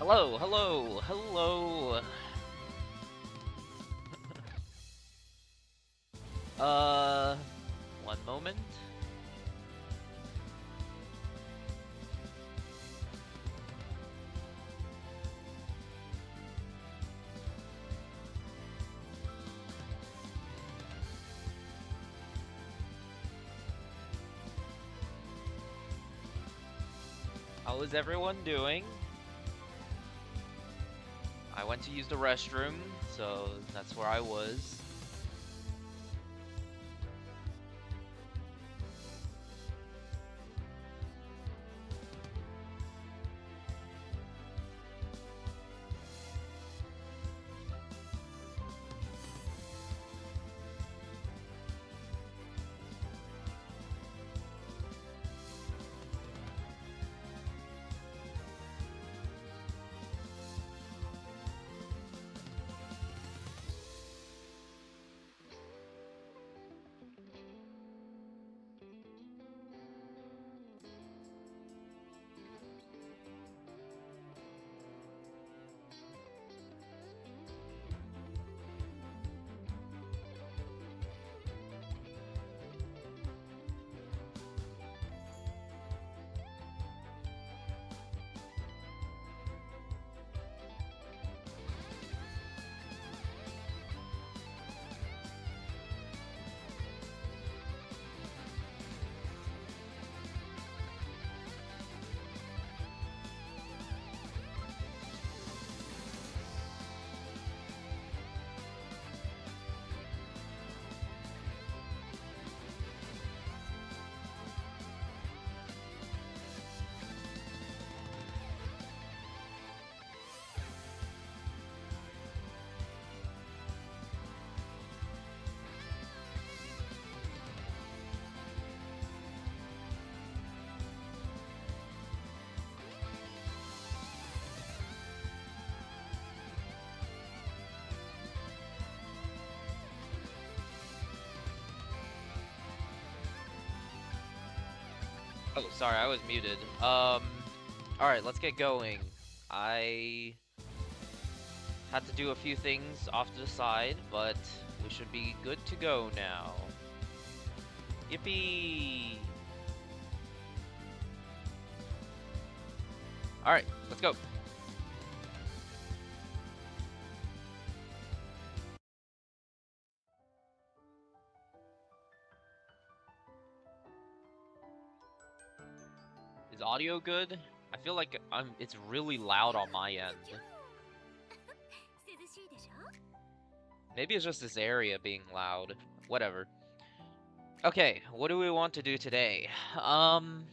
Hello, hello, hello. Uh, one moment. How is everyone doing? I went to use the restroom, so that's where I was. Oh, sorry, I was muted. Alright, let's get going. I had to do a few things off to the side, but we should be good to go now. Yippee! Alright, let's go. Is audio good? I feel like it's really loud on my end. Maybe it's just this area being loud. Whatever. Okay, what do we want to do today? I'm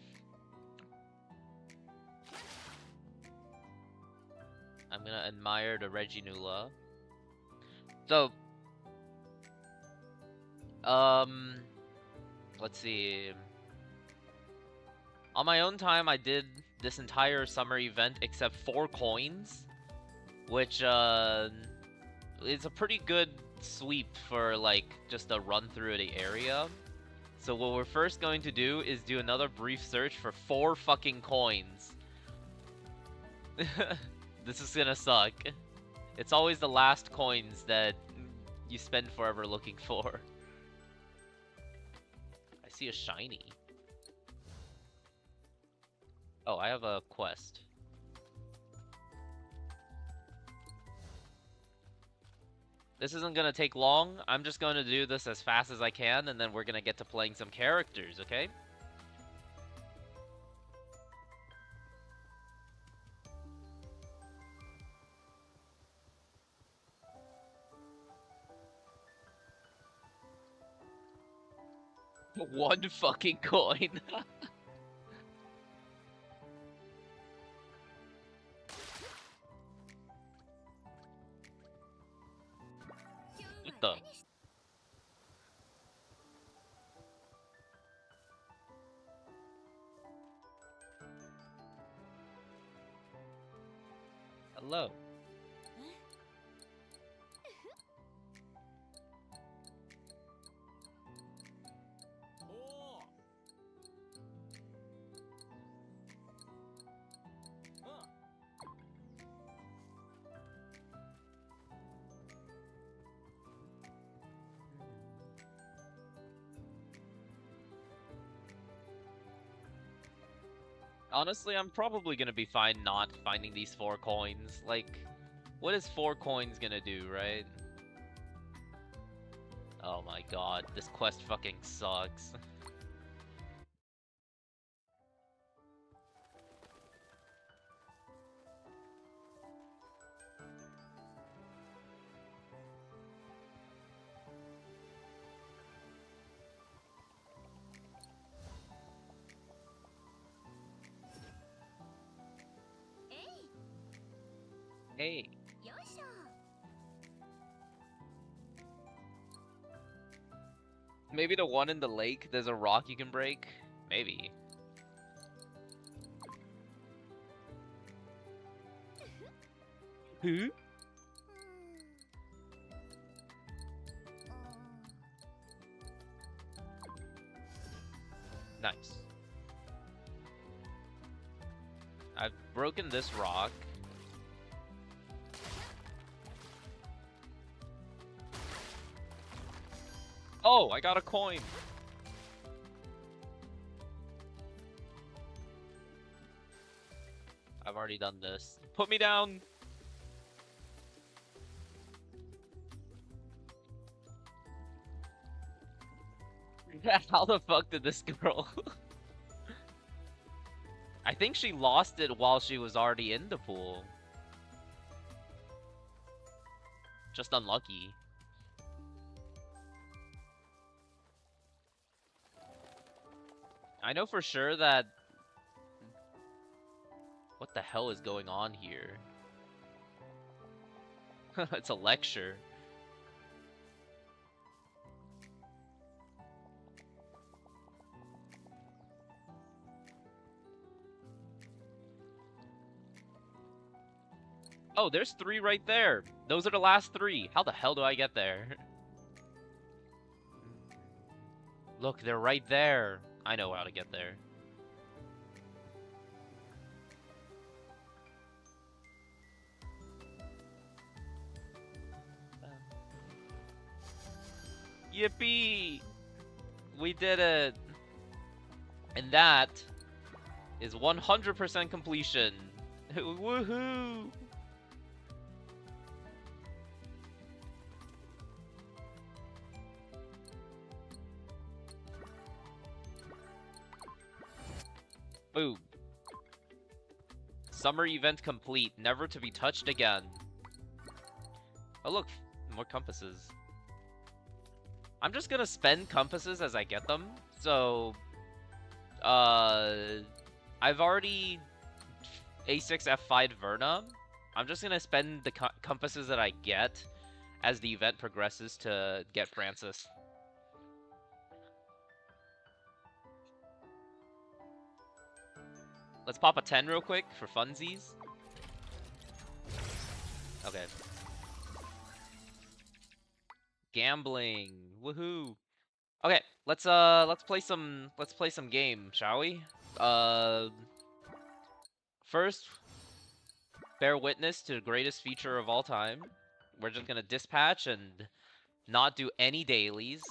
gonna admire the Reginula. So, let's see. On my own time, I did this entire summer event except 4 coins, which, is a pretty good sweep for, like, just a run through the area. So what we're first going to do is do another brief search for 4 fucking coins. This is gonna suck. It's always the last coins that you spend forever looking for. I see a shiny. Oh, I have a quest. This isn't gonna take long. I'm just gonna do this as fast as I can, and then we're gonna get to playing some characters, okay? One fucking coin. What the? Hello. Honestly, I'm probably gonna be fine not finding these 4 coins. Like, what is 4 coins gonna do, right? Oh my god, this quest fucking sucks. Hey. Maybe the one in the lake, there's a rock you can break? Maybe. Who? Nice. I've broken this rock. Oh, I got a coin! I've already done this. Put me down! How the fuck did this girl... I think she lost it while she was already in the pool. Just unlucky. I know for sure that... What the hell is going on here? It's a lecture. Oh, there's 3 right there. Those are the last 3. How the hell do I get there? Look, they're right there. I know how to get there. Yippee! We did it! And that is 100% completion. Woohoo! Boom. Summer event complete, never to be touched again. Oh look, more compasses. I'm just gonna spend compasses as I get them. So, I've already A6 F5 Verna. I'm just gonna spend the compasses that I get as the event progresses to get Francis. Let's pop a 10 real quick for funsies. Okay. Gambling. Woohoo. Okay, let's play some game, shall we? First, bear witness to the greatest feature of all time. We're just gonna dispatch and not do any dailies.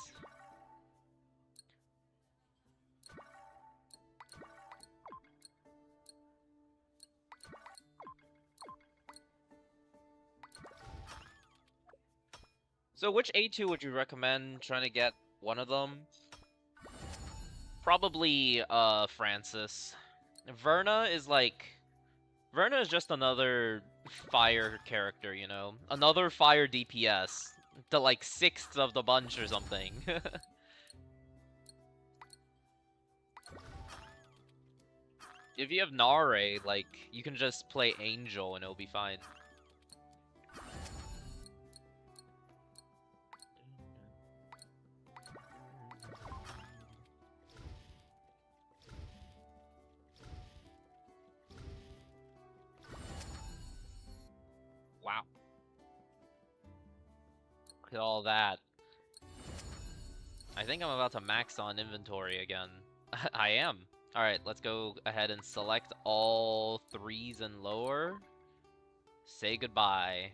So which A2 would you recommend trying to get one of them? Probably, Francis. Verna is just another fire character, you know? Another fire DPS. The, like, 6th of the bunch or something. If you have Nare, like, you can just play Angel and it'll be fine. Wow. Look at all that. I think I'm about to max on inventory again. I am. Alright, let's go ahead and select all 3s and lower. Say goodbye.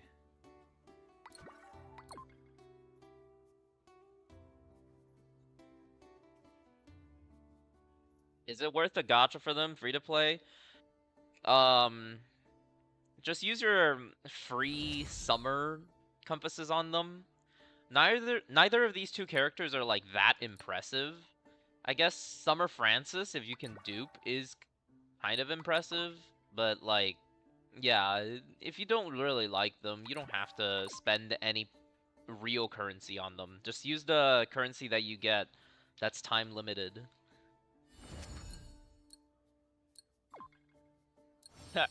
Is it worth a gacha for them, free to play? Um, just use your free summer compasses on them. Neither of these two characters are like that impressive. I guess Summer Francis, if you can dupe, is kind of impressive, but like, yeah, if you don't really like them, you don't have to spend any real currency on them. Just use the currency that you get that's time limited.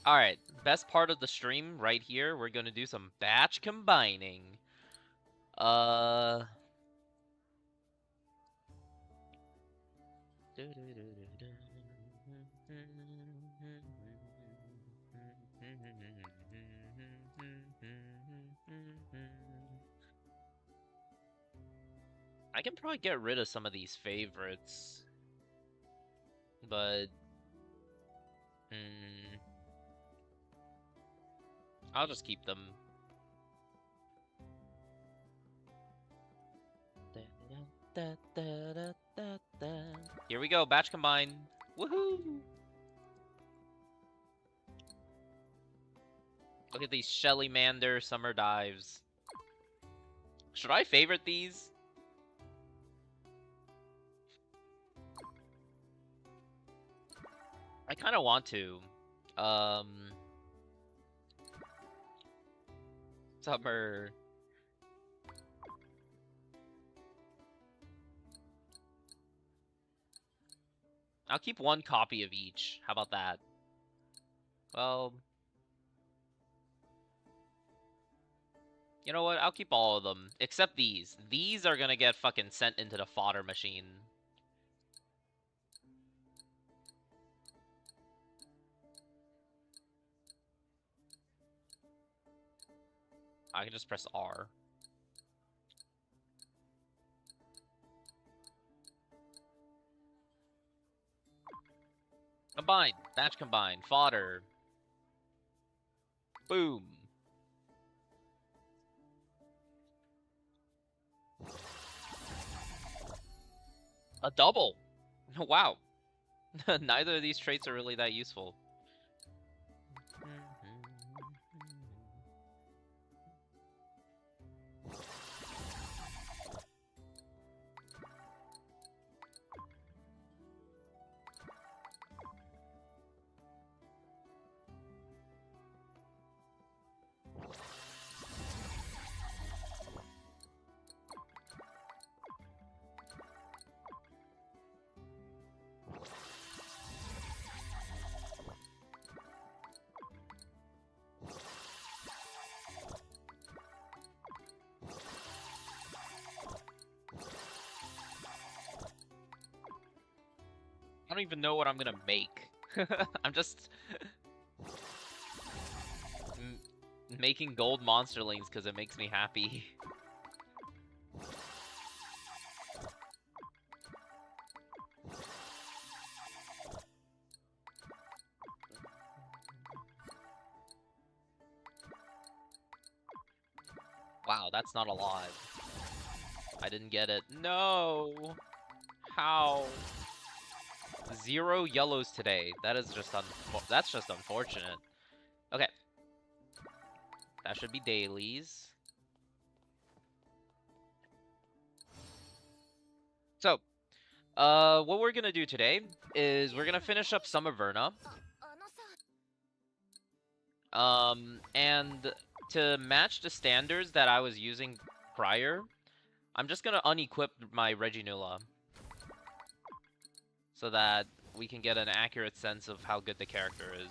Alright, best part of the stream right here, we're gonna do some batch combining. Uh... I can probably get rid of some of these favorites, but I'll just keep them. Here we go, batch combine. Woohoo! Look at these Shelly Mander summer dives. Should I favorite these? I kind of want to. Summer. I'll keep one copy of each. How about that? Well, you know what? I'll keep all of them. Except these. These are gonna get fucking sent into the fodder machine. I can just press R. Combine. Batch combine. Fodder. Boom. A double. Wow. Neither of these traits are really that useful. I don't even know what I'm gonna make. I'm just making gold monsterlings because it makes me happy. Wow, that's not alive. I didn't get it. No! How? 0 yellows today. That is just that's just unfortunate. Okay. That should be dailies. So, what we're gonna do today is we're gonna finish up some of Verna. And to match the standards that I was using prior, I'm just gonna unequip my Reginula, so that we can get an accurate sense of how good the character is.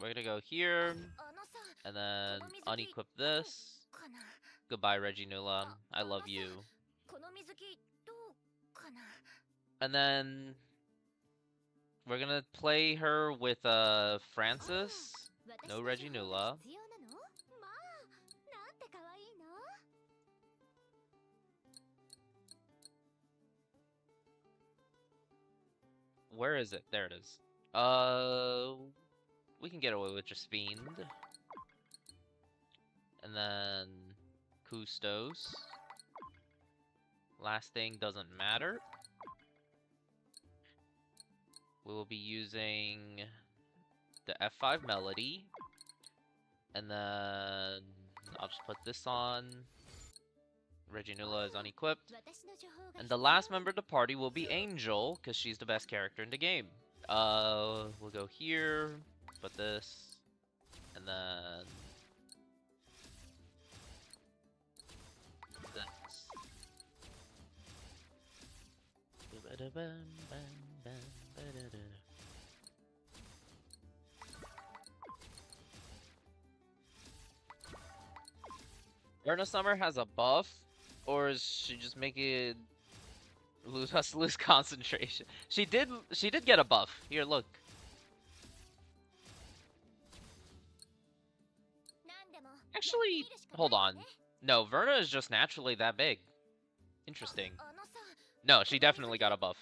We're gonna go here, and then unequip this. Goodbye, Reginula. I love you. And then we're gonna play her with Francis. No Reginula. Where is it? There it is. We can get away with just Fiend. And then Custos. Last thing doesn't matter. We will be using the F5 melody. And then I'll just put this on. Reginula is unequipped. And the last member of the party will be Angel, because she's the best character in the game. We'll go here, put this, and then this. Verna Summer has a buff, or is she just making us lose concentration? She did get a buff. Here, look. Actually, hold on. No, Verna is just naturally that big. Interesting. No, she definitely got a buff.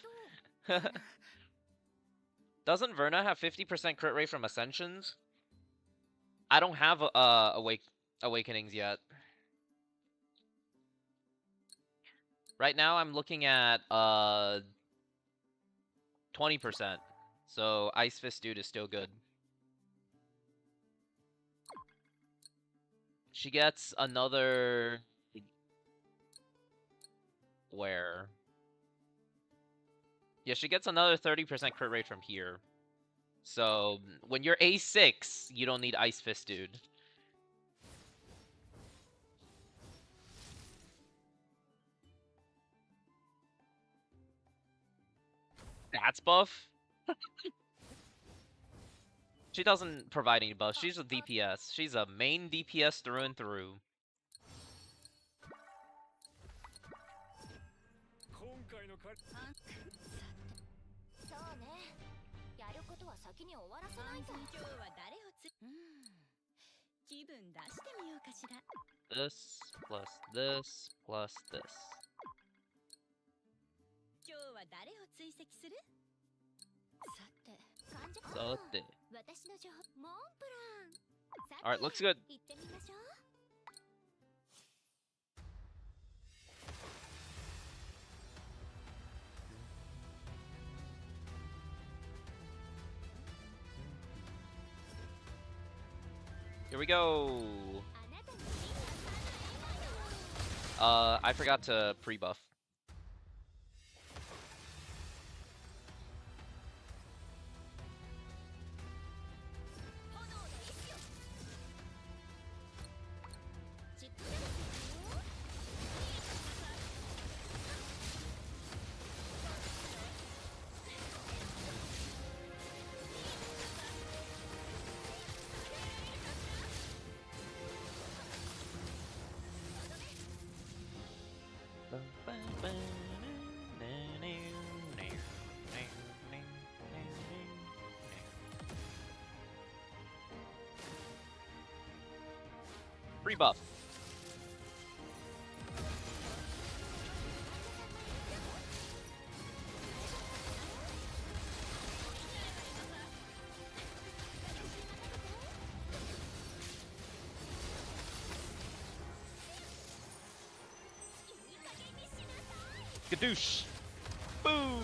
Doesn't Verna have 50% crit rate from Ascensions? I don't have Awakenings yet. Right now I'm looking at 20%. So Ice Fist Dude is still good. She gets another... Where? Yeah, she gets another 30% crit rate from here. So, when you're A6, you don't need Ice Fist Dude. That's buff? She doesn't provide any buffs. She's a DPS. She's a main DPS through and through. This, plus this, plus this. Alright, looks good. Here we go. I forgot to pre-buff. Pre-buff. Gadoosh! Boom!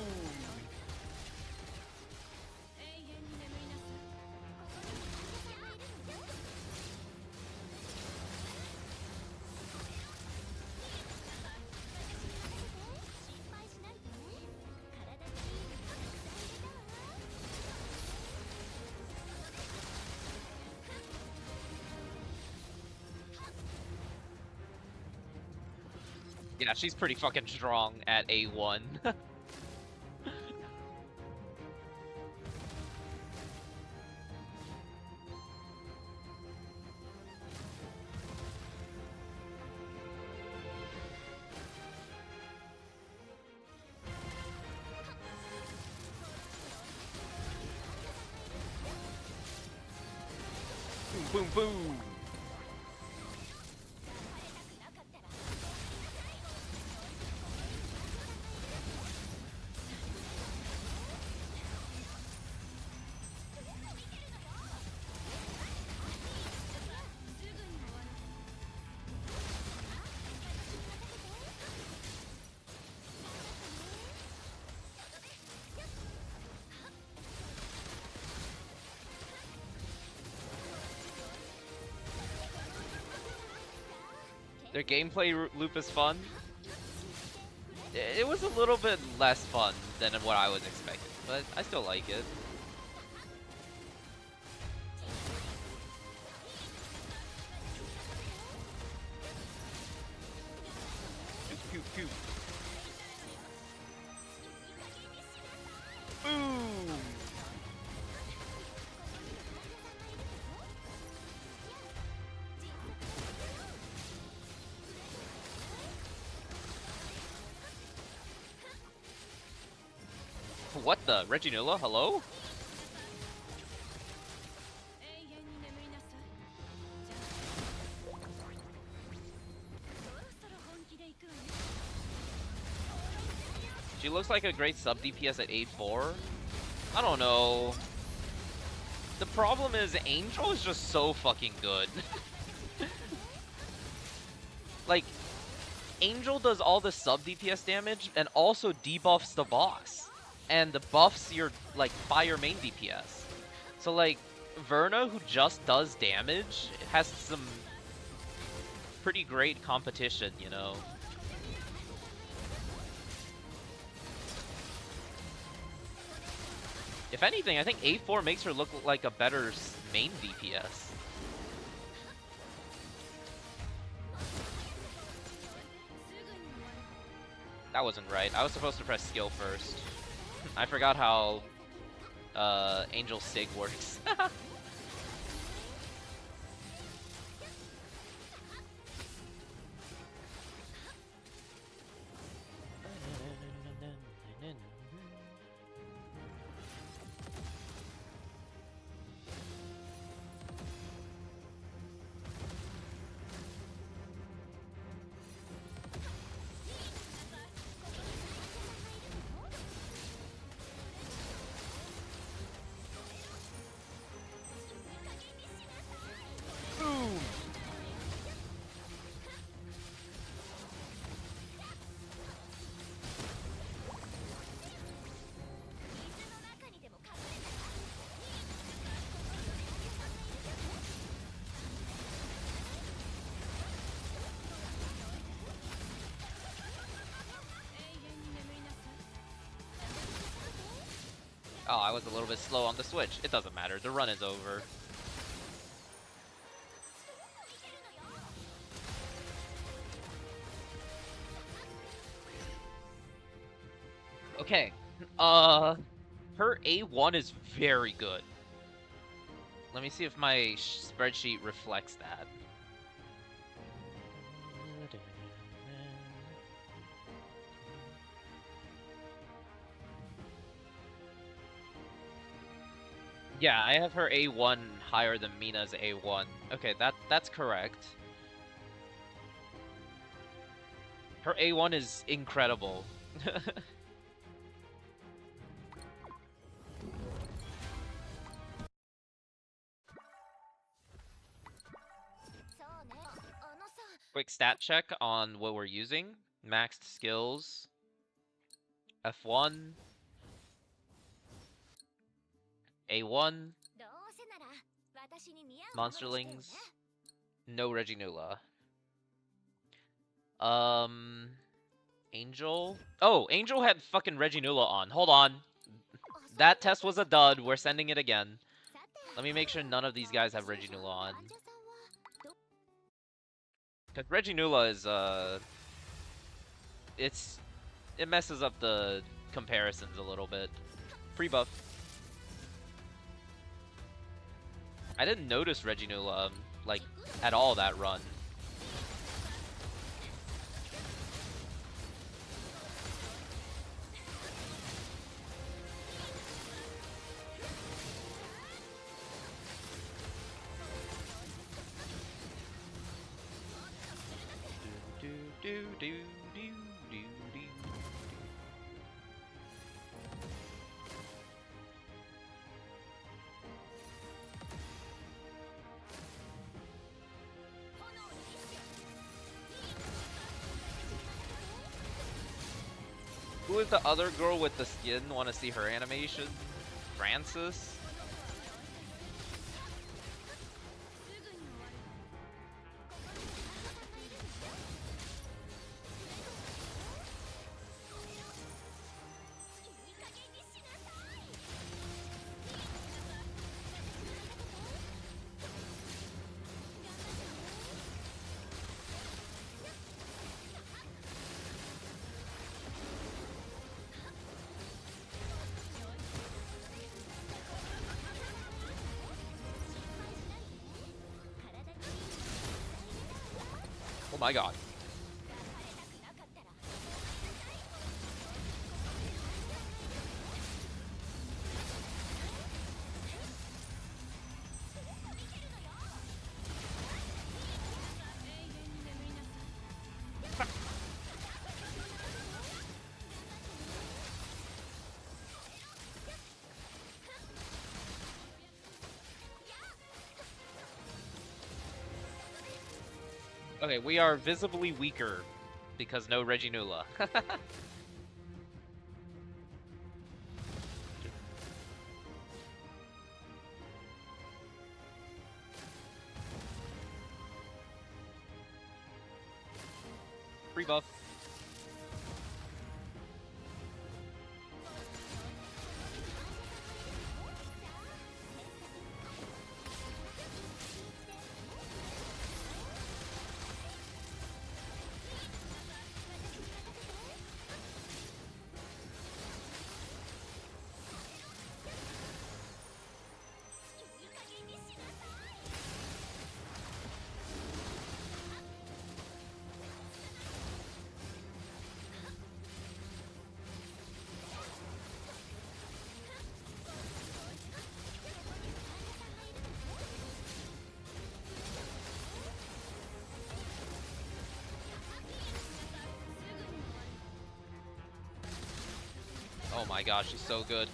Yeah, she's pretty fucking strong at A1. boom, boom. Their gameplay loop is fun. It was a little bit less fun than what I was expecting, but I still like it. Pew, pew, pew. Boom! What the? Reginula? Hello? She looks like a great sub DPS at 8-4. I don't know. The problem is Angel is just so fucking good. Like, Angel does all the sub DPS damage and also debuffs the boss. And the buffs your, like, fire main DPS. So, like, Verna, who just does damage, has some pretty great competition, you know? If anything, I think 8-4 makes her look like a better main DPS. That wasn't right. I was supposed to press skill first. I forgot how Angel Sig works. Oh, I was a little bit slow on the switch. It doesn't matter. The run is over. Okay. Her A1 is very good. Let me see if my spreadsheet reflects that. Yeah, I have her A1 higher than Mina's A1. Okay, that's correct. Her A1 is incredible. Quick stat check on what we're using. Maxed skills. F1. A1. Monsterlings. No Reginula. Angel? Oh, Angel had fucking Reginula on. Hold on. That test was a dud. We're sending it again. Let me make sure none of these guys have Reginula on. Because Reginula is, it messes up the comparisons a little bit. Pre-buff. I didn't notice Reginula, like, at all that run. do do do do do. Who is the other girl with the skin? Want to see her animation? Francis? Oh my god. Okay, we are visibly weaker because no Reginula. Free buff. Oh my gosh, she's so good.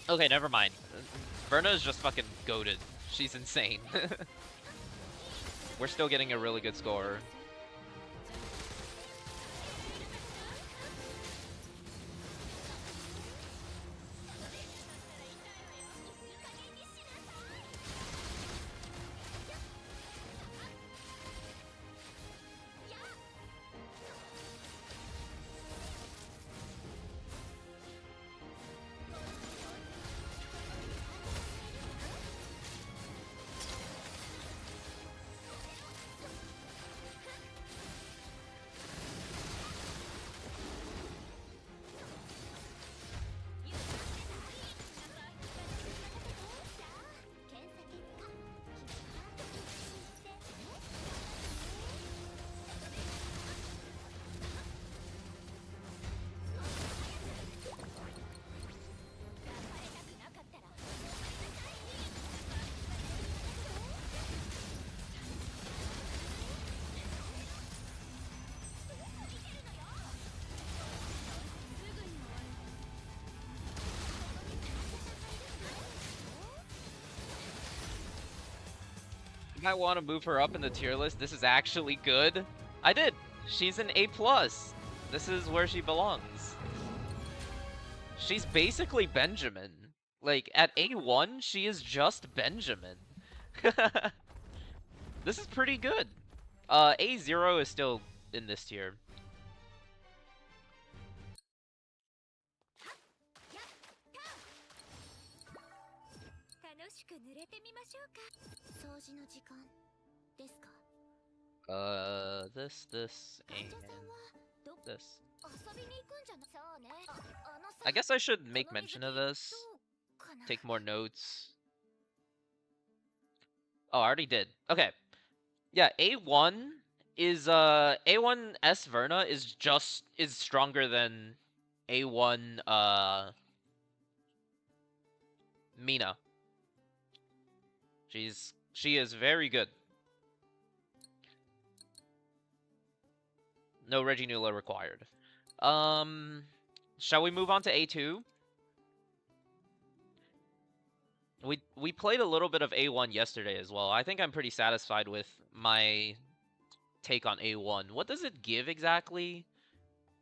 Okay, never mind. Verna is just fucking goated. She's insane. We're still getting a really good score. You might want to move her up in the tier list. This is actually good. I did. She's an A+. This is where she belongs. She's basically Benjamin. Like, at A1, she is just Benjamin. This is pretty good. A0 is still in this tier. This, and this. I guess I should make mention of this. Take more notes. Oh, I already did. Okay. Yeah, A1 is A1 Verna is stronger than A1 Mina. She is very good. No Reginula required. Shall we move on to A2? We played a little bit of A1 yesterday as well. I think I'm pretty satisfied with my take on A1. What does it give exactly?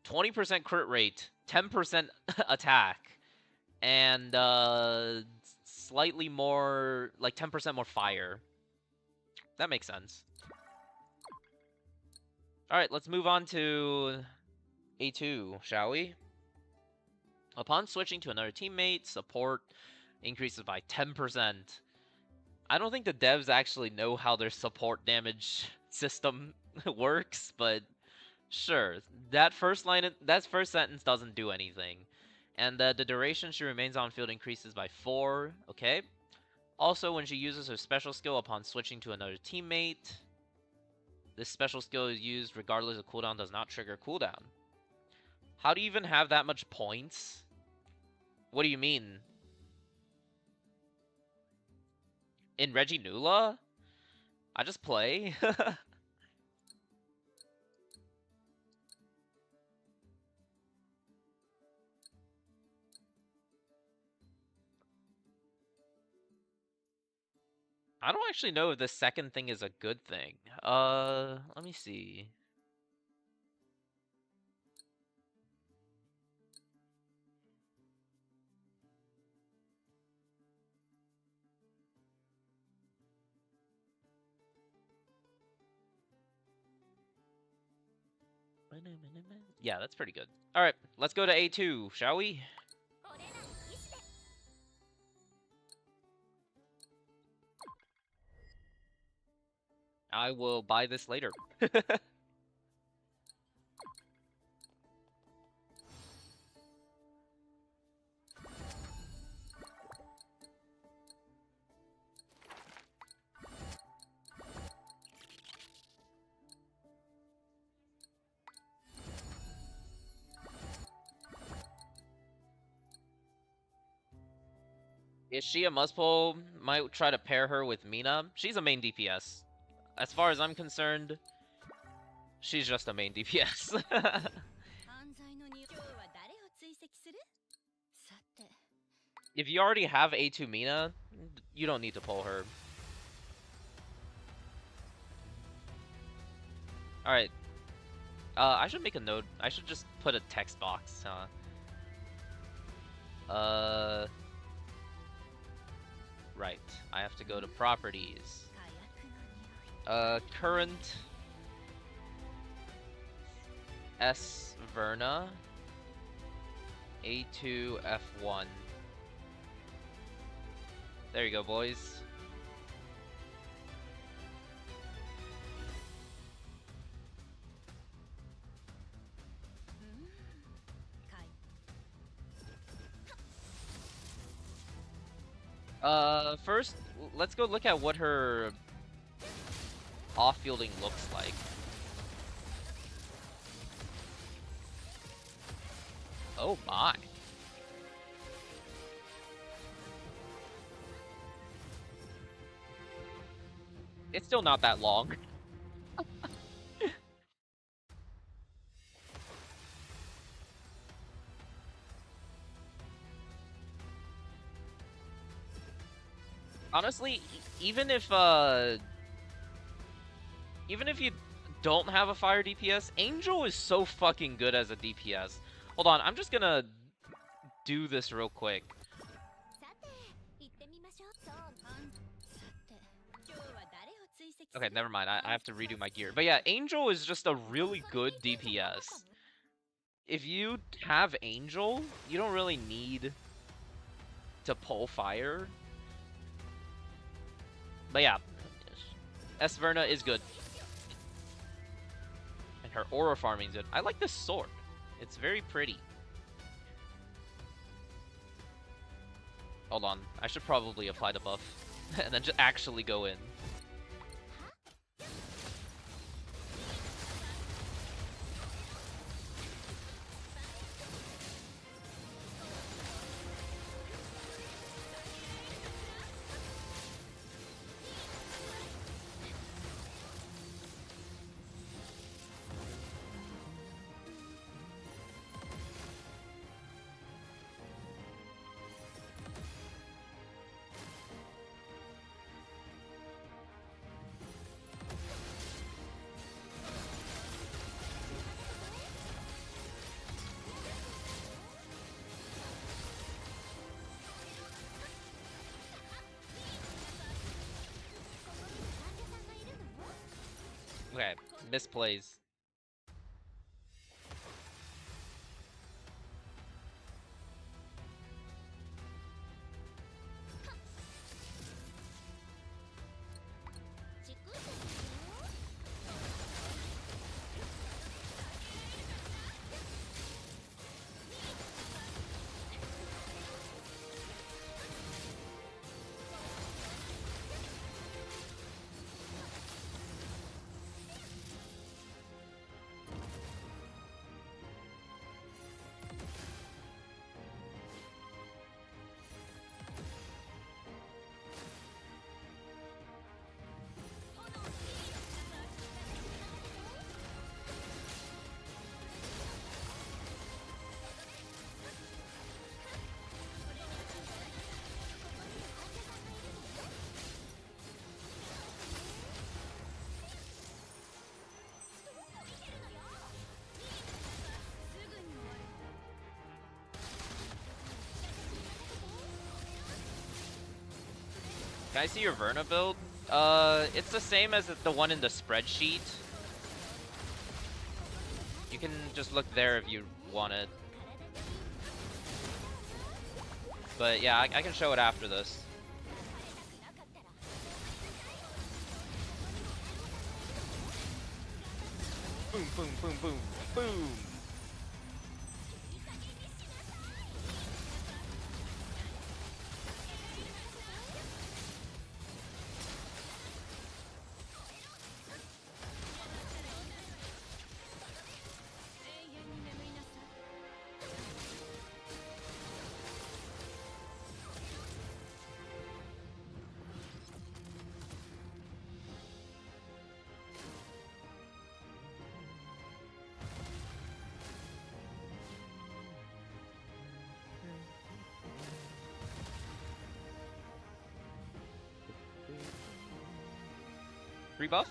20% crit rate, 10% attack, and slightly more, like 10% more fire. That makes sense. Alright, let's move on to A2, shall we? Upon switching to another teammate, support increases by 10%. I don't think the devs actually know how their support damage system works, but sure. That first sentence doesn't do anything. And the duration she remains on field increases by 4, okay? Also, when she uses her special skill upon switching to another teammate, this special skill is used regardless of cooldown, does not trigger cooldown. How do you even have that much points? What do you mean? In Reginula? I just play? I don't actually know if the second thing is a good thing. Let me see. Yeah, that's pretty good. Alright, let's go to A2, shall we? I will buy this later. Is she a must-pull? Might try to pair her with Mina. She's a main DPS. As far as I'm concerned, she's just a main DPS. If you already have A2 Mina, you don't need to pull her. Alright. I should make a note. I should just put a text box, right. I have to go to properties. Current S Verna A2 F1. There you go, boys. First, let's go look at what her off-fielding looks like. Oh my. It's still not that long. Honestly, even if you don't have a fire DPS, Angel is so fucking good as a DPS. Hold on, I'm just gonna do this real quick. Okay, never mind. I have to redo my gear. But yeah, Angel is just a really good DPS. If you have Angel, you don't really need to pull fire. But yeah, S Verna is good. her aura farming's good. I like this sword. It's very pretty. Hold on. I should probably apply the buff. And then just actually go in. Okay, misplays. Can I see your Verna build? It's the same as the one in the spreadsheet. You can just look there if you want it. But yeah, I can show it after this. Boom, boom, boom, boom, boom! Rebuff?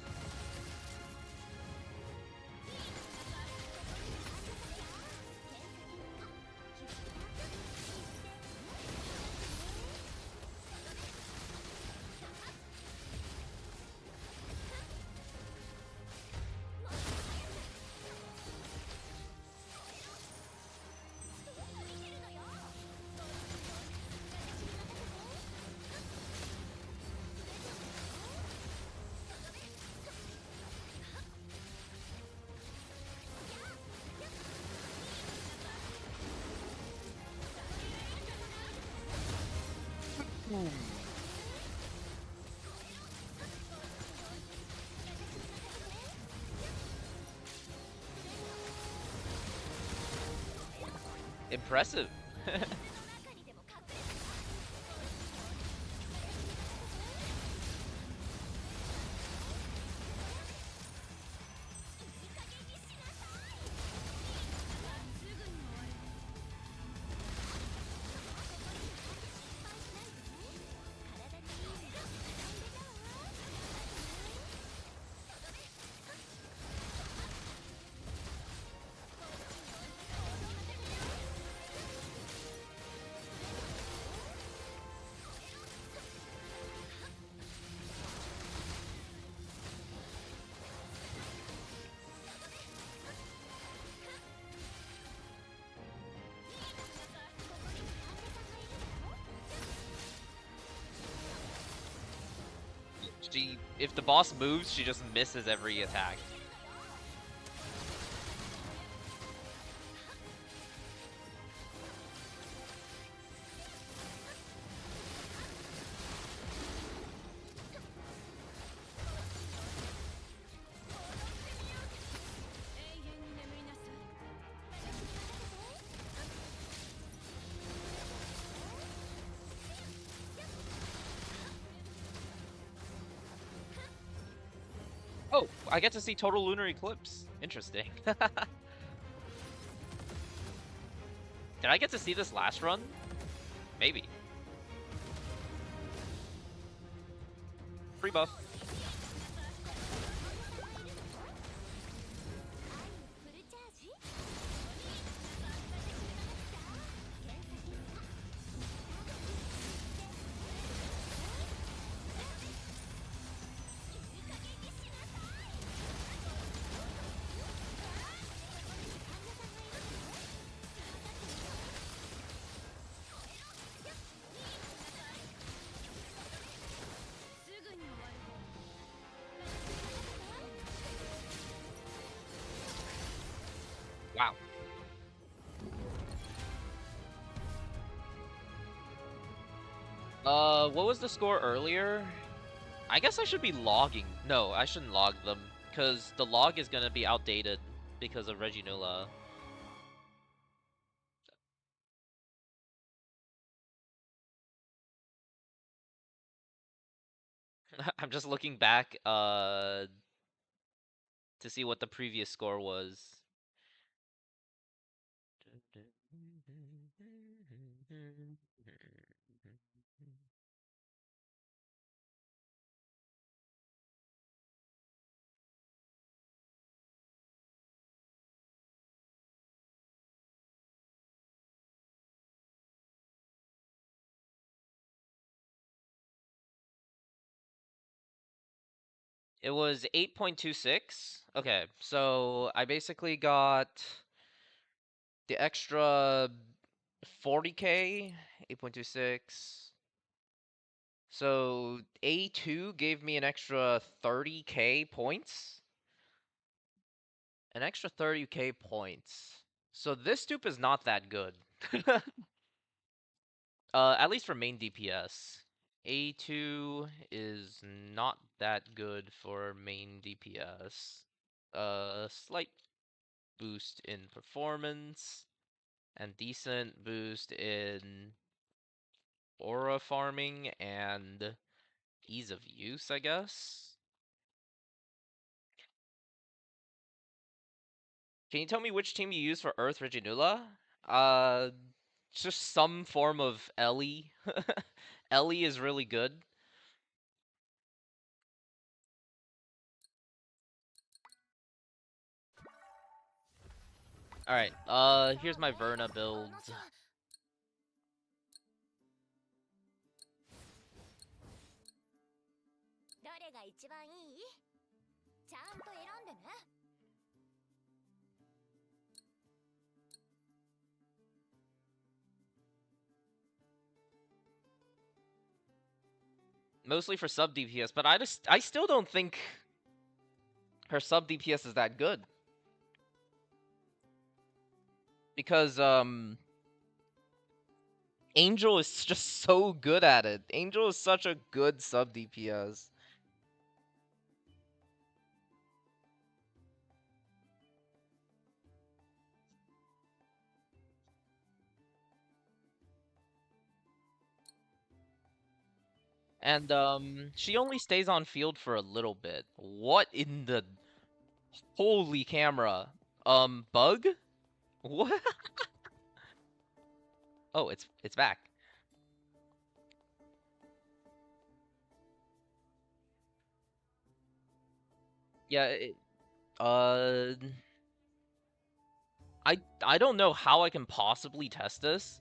Boom. Impressive. If the boss moves, she just misses every attack. Oh, I get to see total lunar eclipse. Interesting. Did I get to see this last run? Maybe. Free buff. Wow. What was the score earlier? I guess I should be logging. No, I shouldn't log them, because the log is gonna be outdated because of Reginula. I'm just looking back, to see what the previous score was. It was 8.26. Okay, so I basically got the extra 40k, 8.26. So A2 gave me an extra 30k points. An extra 30k points. So this dupe is not that good. At least for main DPS. A2 is not that good for main DPS. Slight boost in performance and decent boost in aura farming and ease of use, I guess. Can you tell me which team you use for Earth Reginula? Uh, just some form of Ellie. Ellie is really good. Alright, here's my Verna build. Mostly for sub DPS, but I still don't think her sub DPS is that good. Because, Angel is just so good at it. Angel is such a good sub DPS. And, she only stays on field for a little bit. What in the... Holy camera. Bug? What? Oh, it's back. Yeah, I don't know how I can possibly test this.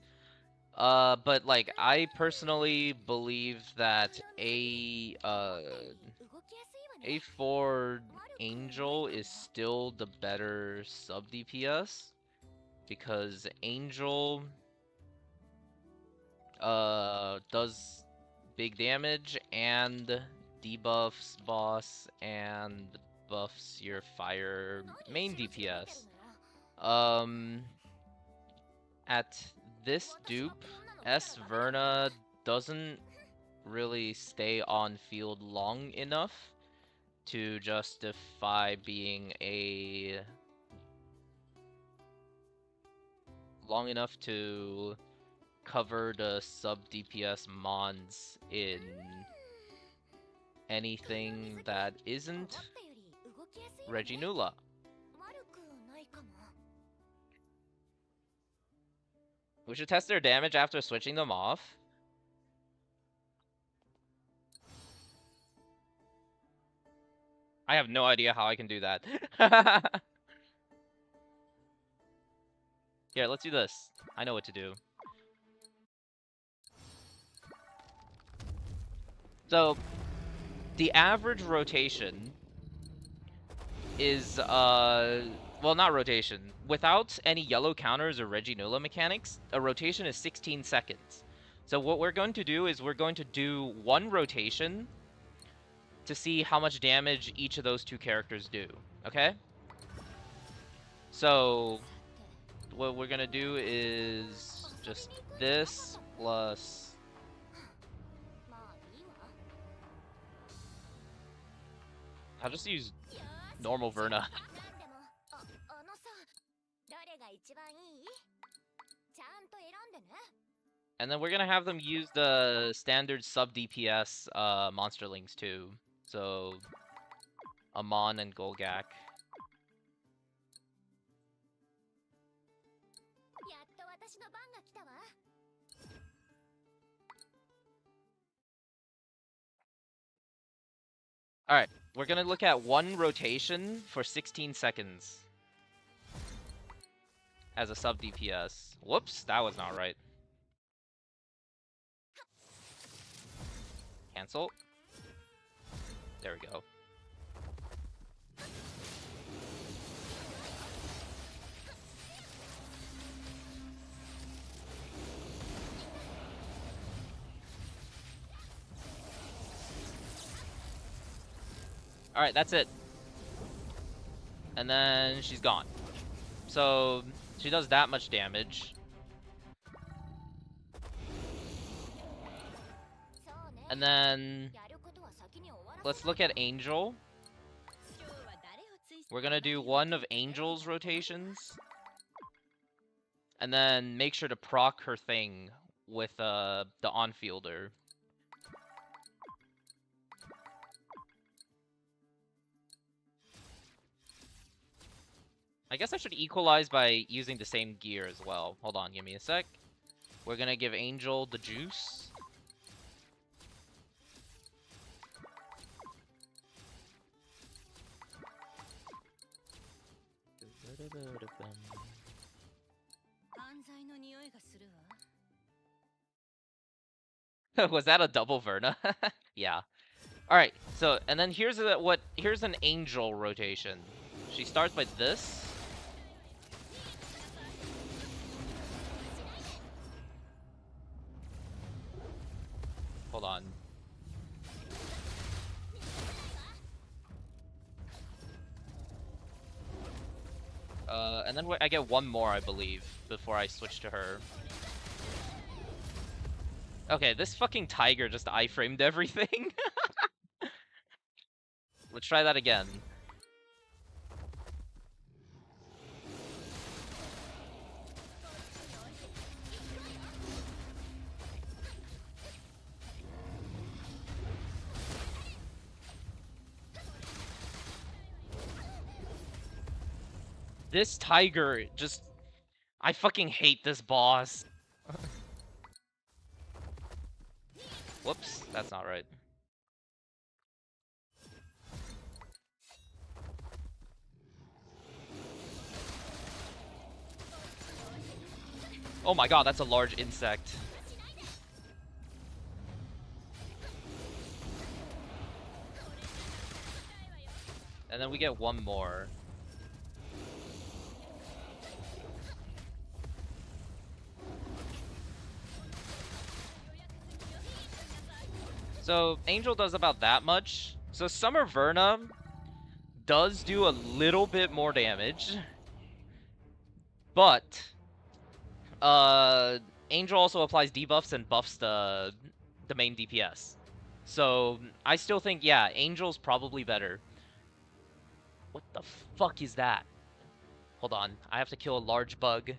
But like I personally believe that A4 Angel is still the better sub DPS because Angel does big damage and debuffs boss and buffs your fire main DPS. At this dupe, S Verna doesn't really stay on field long enough to justify being a long enough to cover the sub DPS mons in anything that isn't Reginula. We should test their damage after switching them off. I have no idea how I can do that. Here, let's do this. I know what to do. So, the average rotation is, well, not rotation. Without any yellow counters or Reginula mechanics, a rotation is 16 seconds. So what we're going to do is we're going to do one rotation to see how much damage each of those two characters do, okay? So, what we're gonna do is just this plus... I'll just use normal Verna. And then we're gonna have them use the standard sub DPS monsterlings too. So, Amon and Golgak. Alright, we're gonna look at one rotation for 16 seconds as a sub DPS. Whoops, that was not right. Cancel. There we go. Alright, that's it. And then she's gone. So, she does that much damage. And then, let's look at Angel. We're gonna do one of Angel's rotations. And then make sure to proc her thing with the on-fielder. I guess I should equalize by using the same gear as well. Hold on, give me a sec. We're gonna give Angel the juice. Was that a double Verna? Yeah. Alright, so, and then here's an Angel rotation. She starts by this. Hold on. And then I get one more, I believe, before I switch to her. Okay, this fucking tiger just iframed everything. Let's try that again. This tiger just... I fucking hate this boss. Whoops, that's not right. Oh my god, that's a large insect. And then we get one more. So, Angel does about that much. So, Summer Verna does do a little bit more damage. But, Angel also applies debuffs and buffs the main DPS. So, I still think, yeah, Angel's probably better. What the fuck is that? Hold on, I have to kill a large bug.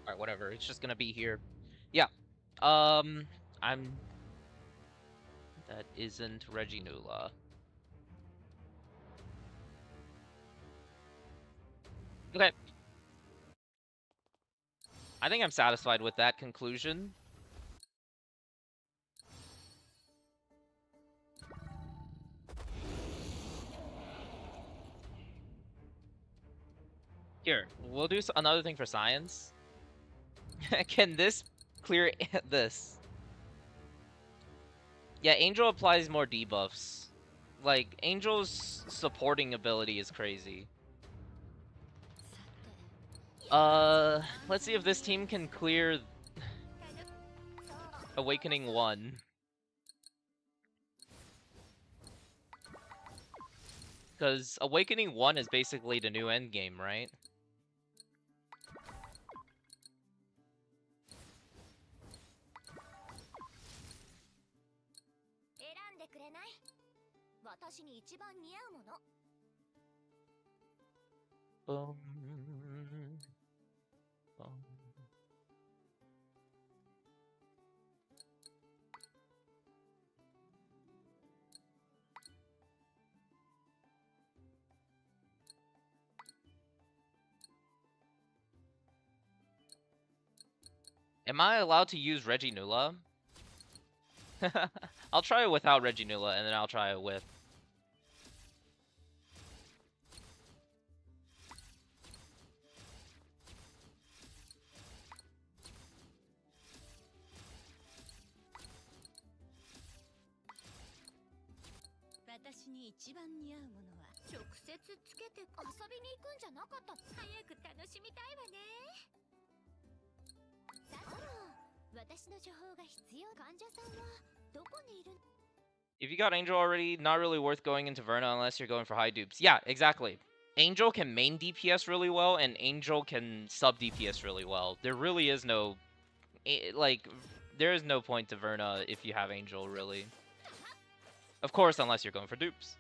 Alright, whatever. It's just gonna be here. Yeah. I'm... That isn't Reginula. Okay. I think I'm satisfied with that conclusion. Here, we'll do another thing for science. Can this clear this? Yeah, Angel applies more debuffs. Like, Angel's supporting ability is crazy. Let's see if this team can clear Awakening 1. Because Awakening 1 is basically the new endgame, right? Boom. Boom. Am I allowed to use Reginula? I'll try it without Reginula, and then I'll try it with. If you got Angel already, not really worth going into Verna unless you're going for high dupes. Yeah, exactly. Angel can main DPS really well, and Angel can sub DPS really well. There really is no... like, there is no point to Verna if you have Angel, really. Of course, unless you're going for dupes.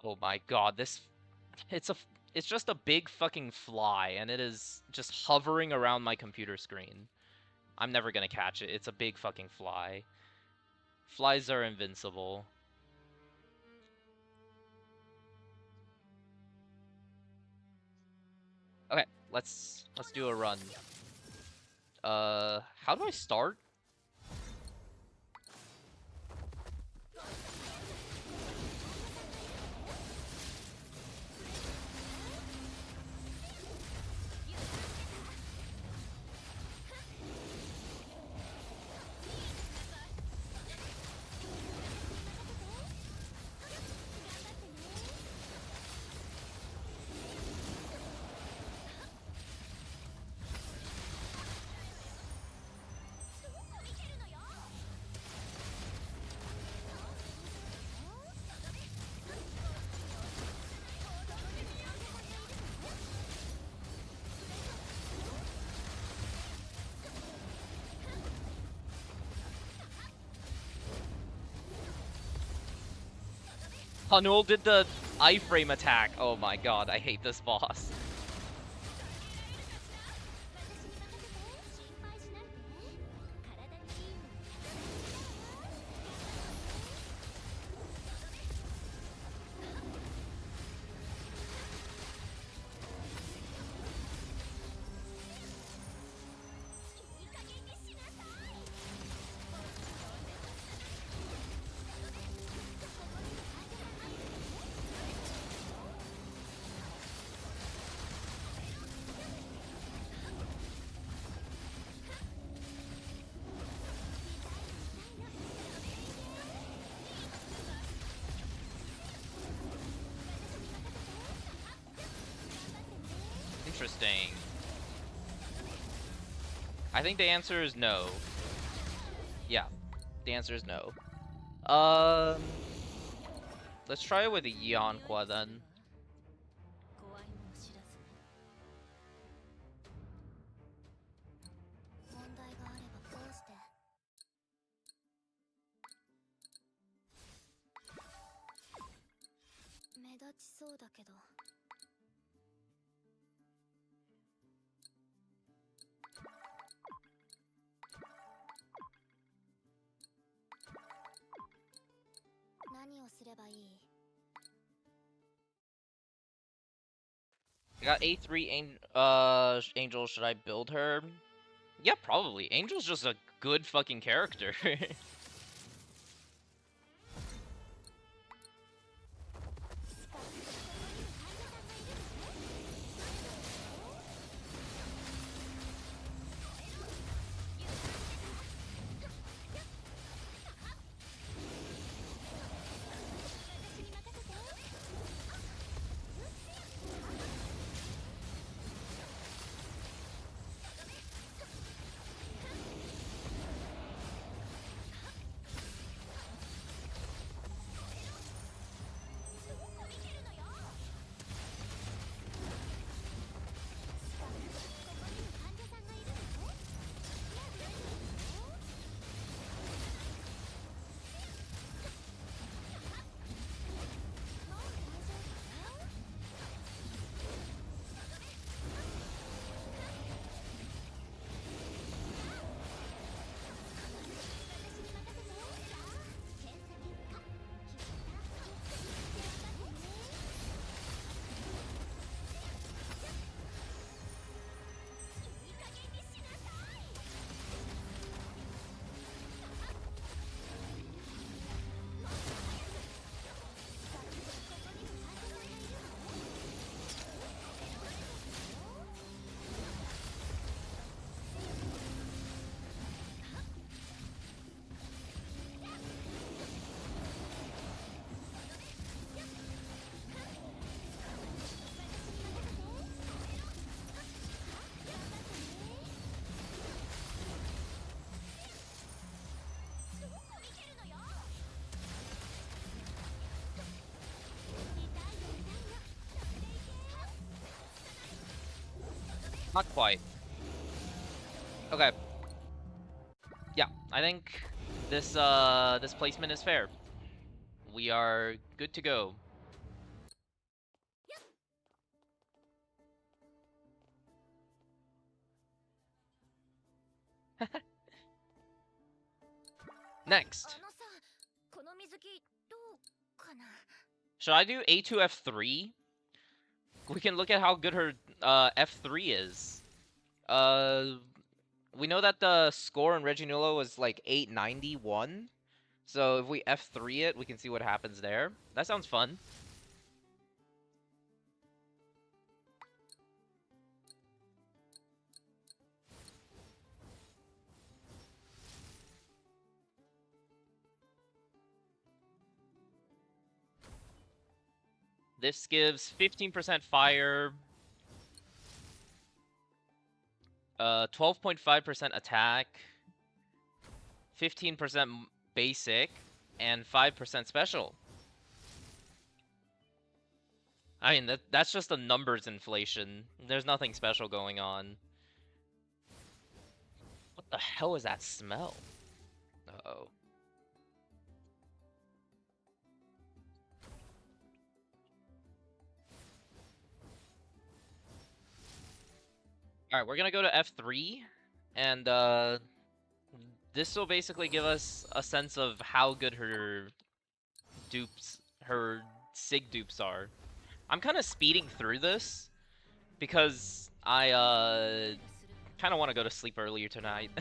Oh my god, this... It's just a big fucking fly, and it is just hovering around my computer screen. I'm never gonna catch it. It's a big fucking fly. Flies are invincible. Okay, let's do a run. How do I start? Hanul did the iframe attack. Oh my god, I hate this boss. Interesting. I think the answer is no. Yeah, the answer is no. Let's try it with a Yonqua then. I got A3 Angel. Should I build her? Yeah, probably. Angel's just a good fucking character. Not quite. Okay. Yeah, I think this placement is fair. We are good to go. Next. Should I do A2 F3? We can look at how good her F3 is. We know that the score in Reginulo was like 891. So if we F3 it, we can see what happens there. That sounds fun. This gives 15% fire, 12.5% attack, 15% basic, and 5% special. I mean, that's just a numbers inflation. There's nothing special going on. What the hell is that smell? Uh-oh. Alright, we're gonna go to F3, and this will basically give us a sense of how good her sig dupes are. I'm kind of speeding through this because I kind of want to go to sleep earlier tonight.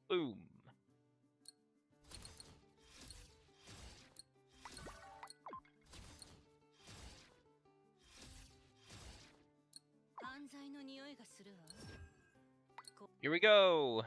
Boom. Here we go.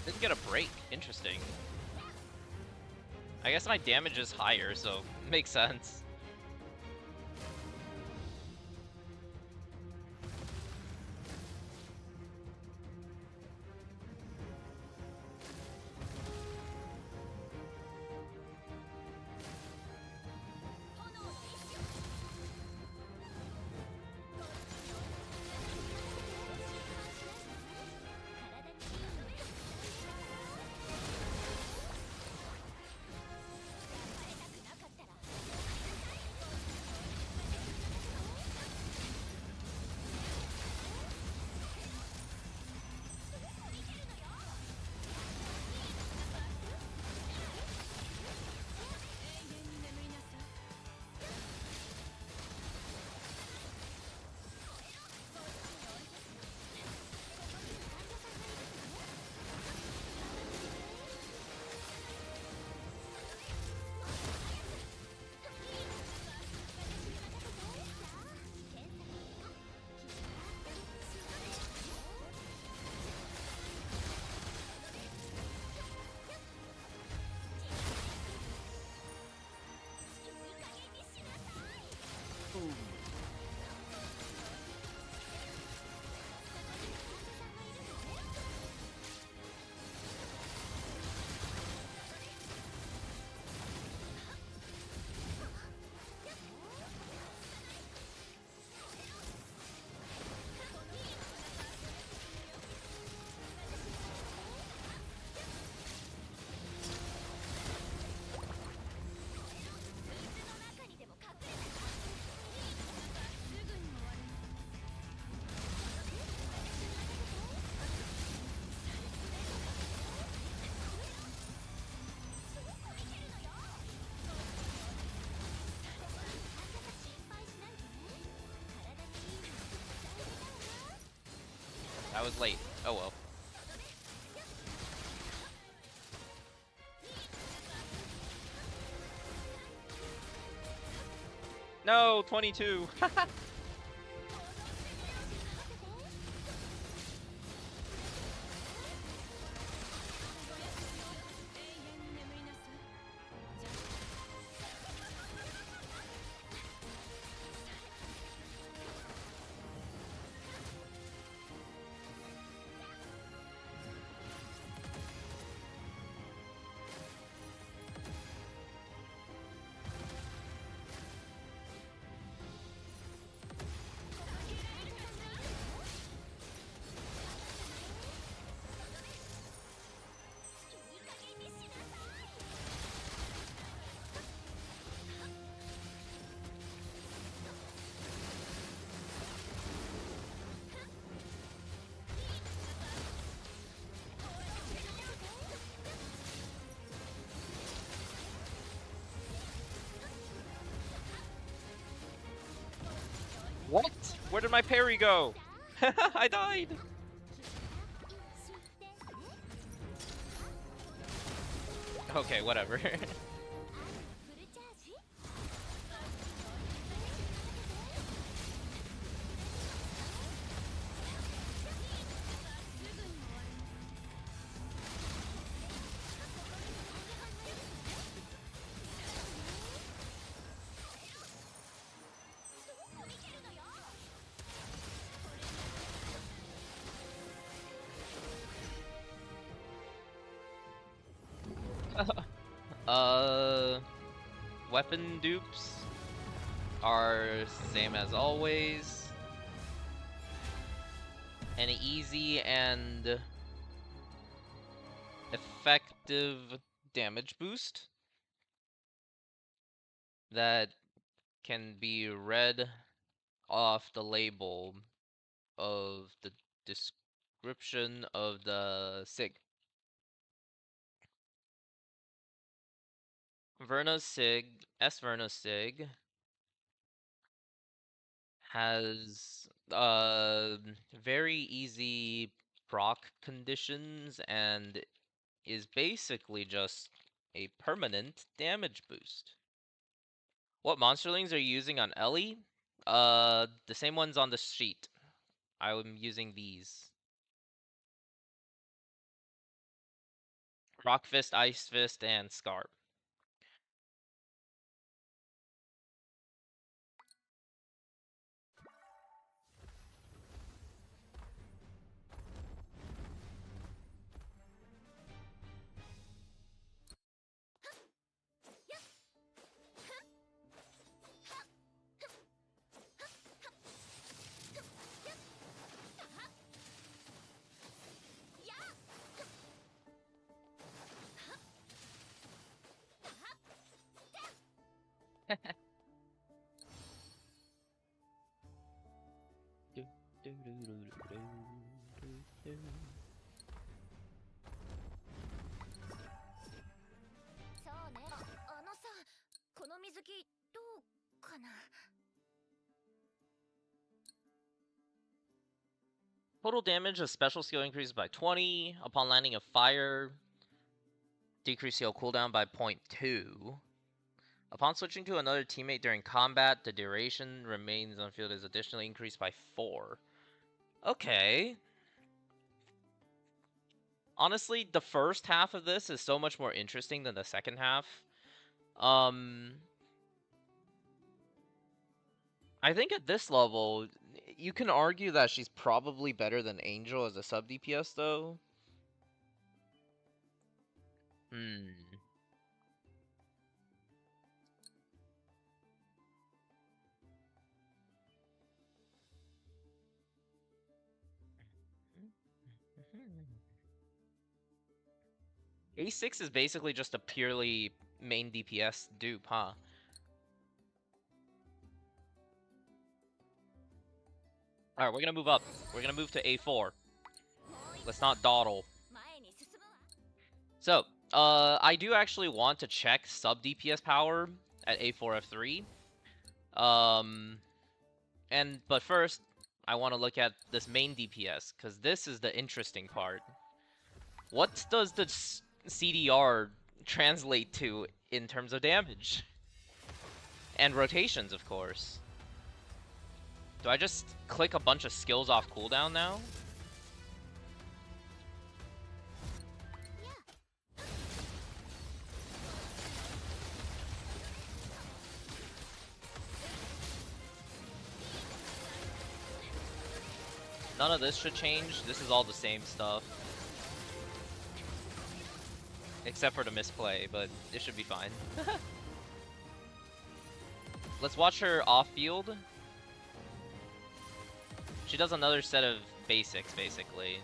Didn't get a break. Interesting. I guess my damage is higher, so makes sense. I was late. Oh well. No, 22. What? Where did my parry go? I died. Okay, whatever. uh, weapon dupes are same as always. An easy and effective damage boost that can be read off the label of the description of the SIG. Verna's SIG, Verna's SIG has very easy proc conditions and is basically just a permanent damage boost. What monsterlings are you using on Ellie? The same ones on the sheet. I'm using these. Rock Fist, Ice Fist, and Scarp. Total damage of special skill increases by 20. Upon landing of fire, decrease heal cooldown by 0.2. Upon switching to another teammate during combat, the duration remains on field is additionally increased by 4. Okay. Honestly, the first half of this is so much more interesting than the second half. I think at this level, you can argue that she's probably better than Angel as a sub DPS, though. A6 is basically just a purely main DPS dupe, huh? Alright, we're gonna move up. We're gonna move to A4. Let's not dawdle. So, I do actually want to check sub DPS power at A4 F3. But first, I want to look at this main DPS, because this is the interesting part. What does the CDR translate to in terms of damage? And rotations, of course. Do I just click a bunch of skills off cooldown now? None of this should change. This is all the same stuff. Except for the misplay, but it should be fine. Let's watch her off-field. She does another set of basics, basically.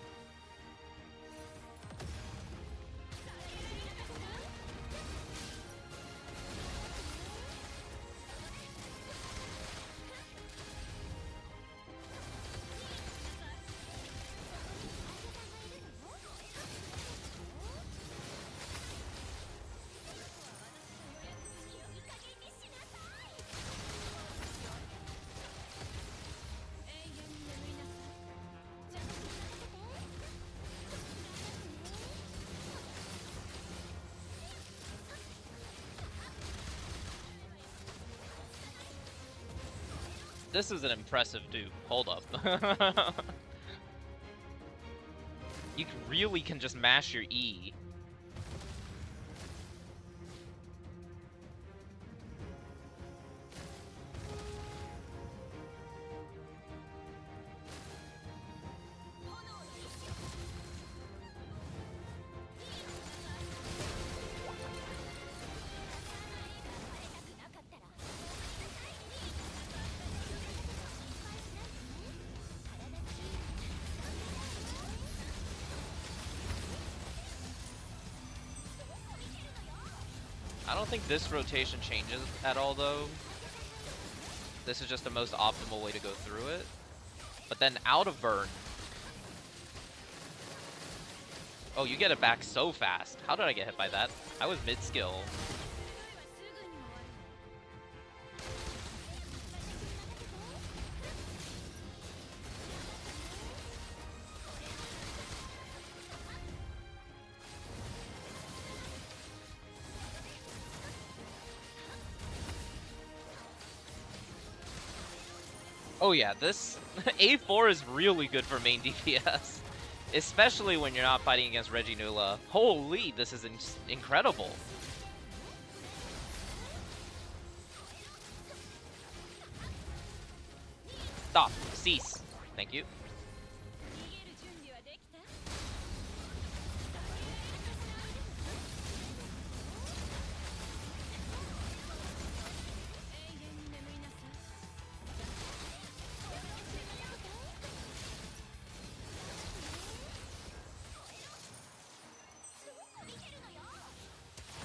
This is an impressive dude. Hold up. You really can just mash your E. I don't think this rotation changes at all, though. This is just the most optimal way to go through it. But then out of burn. Oh, you get it back so fast. How did I get hit by that? I was mid-skill. Oh yeah, this A4 is really good for main DPS. Especially when you're not fighting against Reginula. Holy, this is incredible. Stop. Cease. Thank you.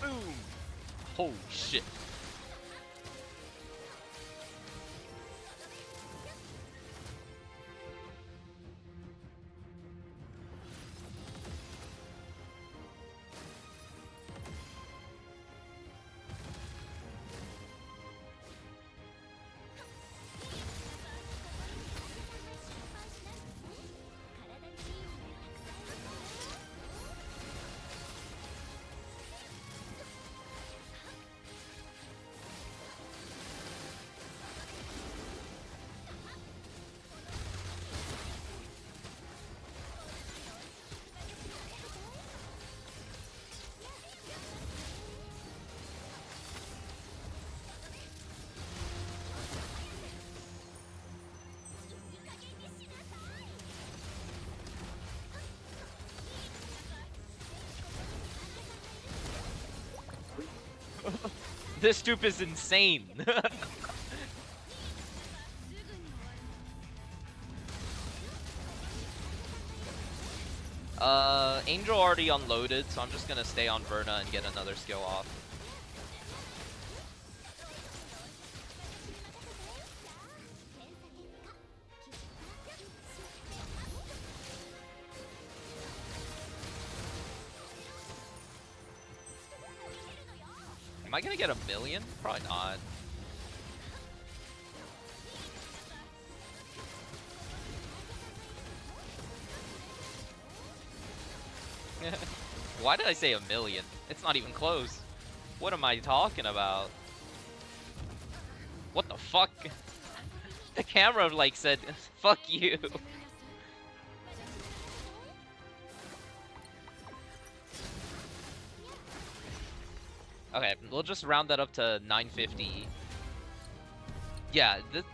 Boom. Holy shit. This dupe is insane. Angel already unloaded, so I'm just gonna stay on Verna and get another skill off. Am I gonna get 1,000,000? Probably not. Why did I say 1,000,000? It's not even close. What am I talking about? What the fuck? The camera like said, fuck you. Okay, we'll just round that up to 950. Yeah, this...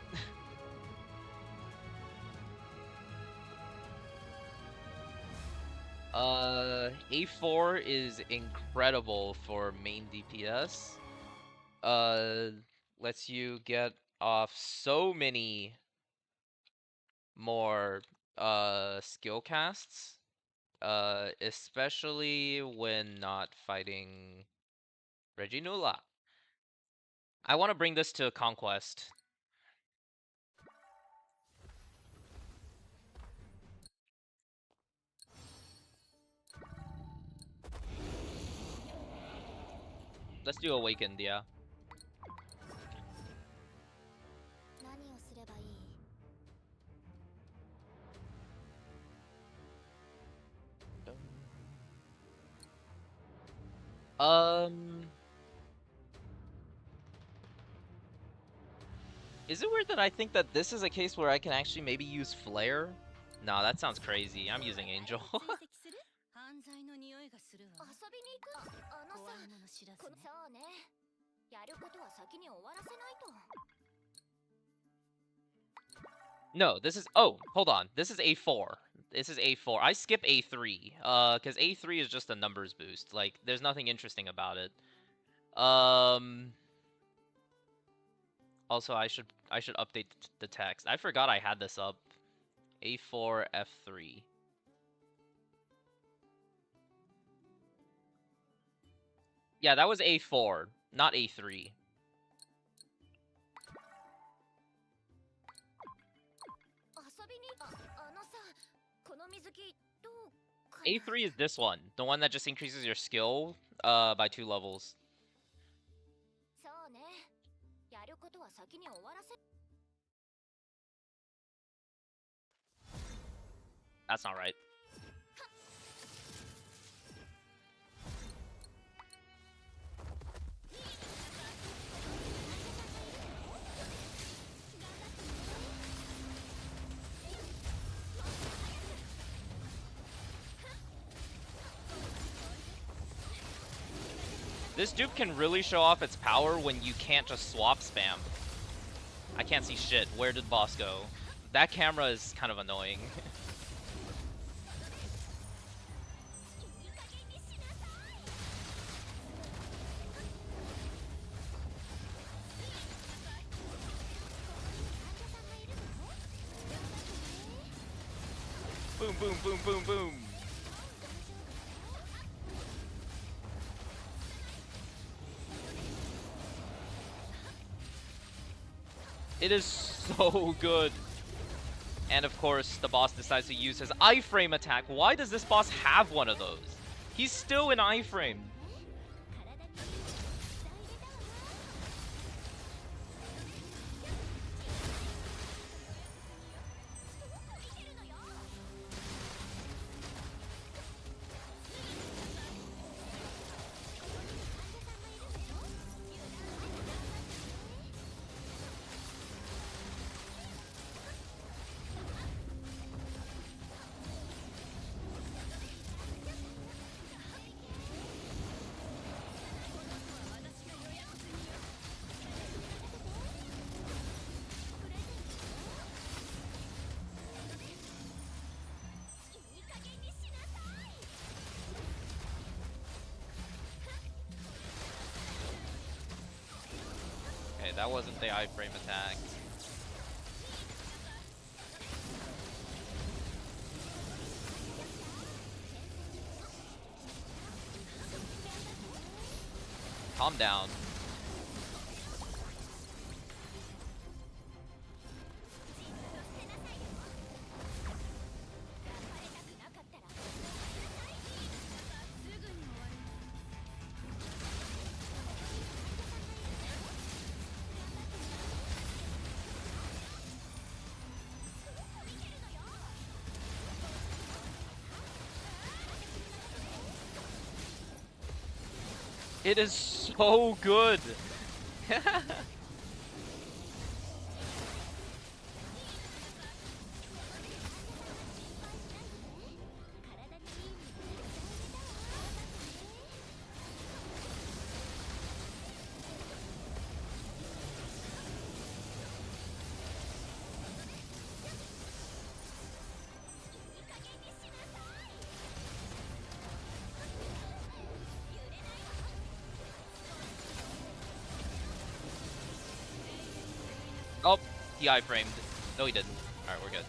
A4 is incredible for main DPS. Lets you get off so many more skill casts. Especially when not fighting Reginula. I want to bring this to Conquest. Let's do Awakened, yeah. Is it weird that I think that this is a case where I can actually maybe use Flare? No, that sounds crazy. I'm using Angel. No, this is... Oh, hold on. This is A4. This is A4. I skip A3, because A3 is just a numbers boost. Like, there's nothing interesting about it. Also, I should update the text. I forgot I had this up. A4, F3. Yeah, that was A4, not A3. A3 is this one, the one that just increases your skill by 2 levels. That's not right. This dupe can really show off its power when you can't just swap spam. I can't see shit. Where did boss go? That camera is kind of annoying. Boom, boom, boom, boom, boom. It is so good. And of course, the boss decides to use his iframe attack. Why does this boss have one of those? He's still in iframe. That wasn't the iframe attack. Calm down. It is so good. Oh, he iframed. No, he didn't. Alright, we're good.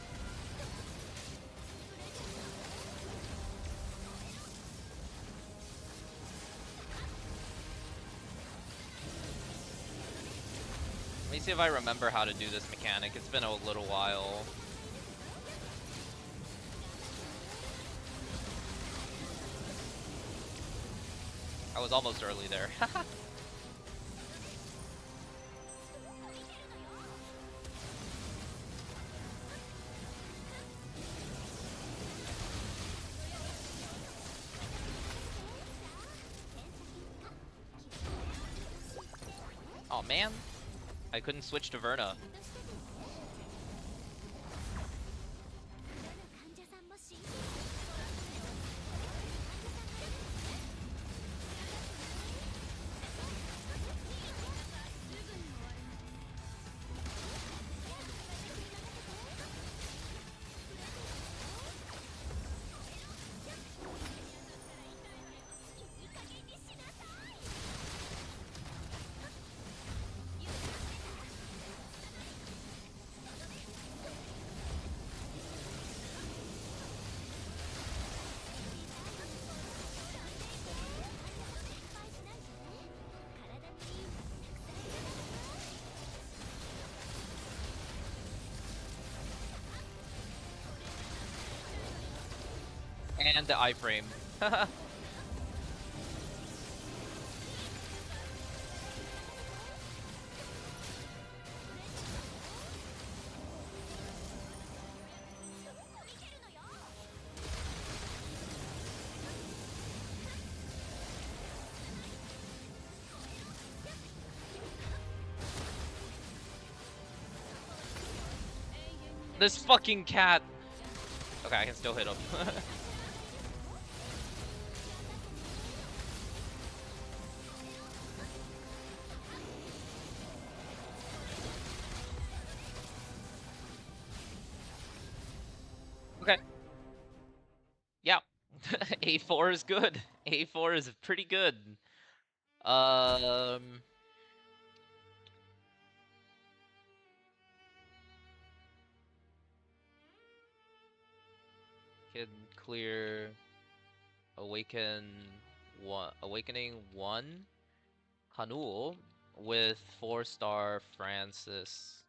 Let me see if I remember how to do this mechanic. It's been a little while. I was almost early there. Oh man, I couldn't switch to Verna. And the iframe. This fucking cat. Okay, I can still hit him. A4 is good. A4 is pretty good. Can clear Awakening 1 Hanul with 4-star Francis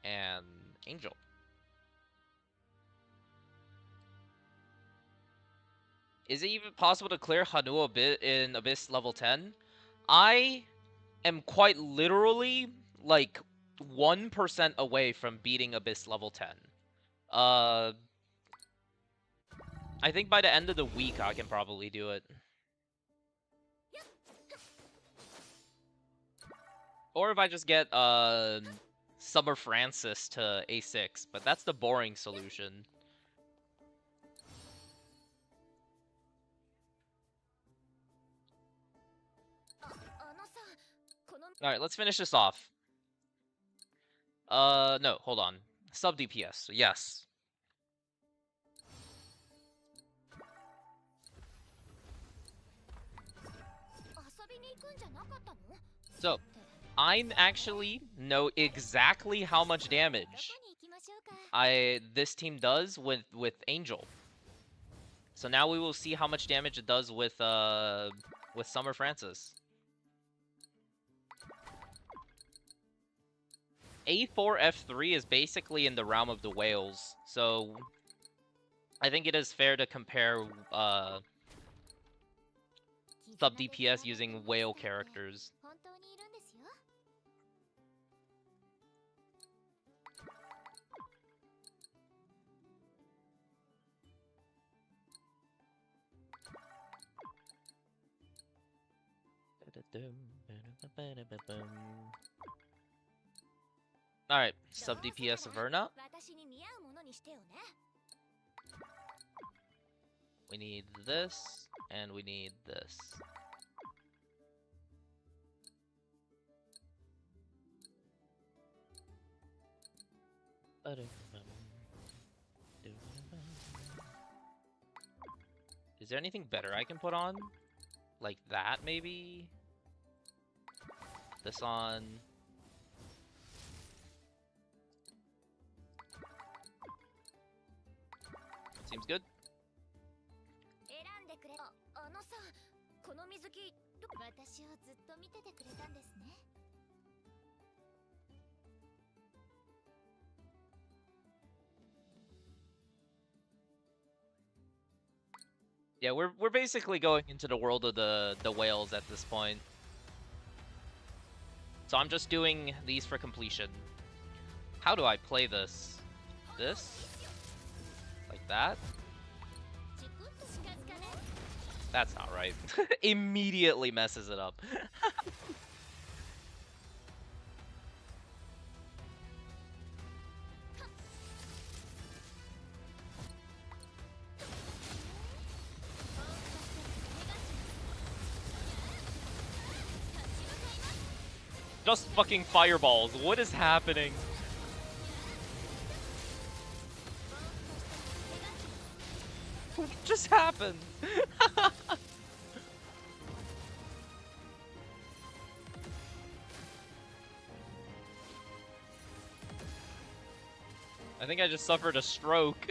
and Angel. Is it even possible to clear Hanul a bit in Abyss level 10? I am quite literally like 1% away from beating Abyss level 10. I think by the end of the week I can probably do it. Or if I just get Summer Francis to A6, but that's the boring solution. Alright, let's finish this off. No, hold on. Sub DPS, yes. So, I actually know exactly how much damage this team does with Angel. So now we will see how much damage it does with Summer Francis. A4 F3 is basically in the realm of the whales, so I think it is fair to compare sub DPS using whale characters. Alright, sub DPS Verna. We need this, and we need this. Is there anything better I can put on? Like that, maybe? This on... Seems good. Yeah, we're basically going into the world of the whales at this point. So I'm just doing these for completion. How do I play this? This? Like that? That's not right. Immediately messes it up. Just fucking fireballs. What is happening? What just happened? I think I just suffered a stroke.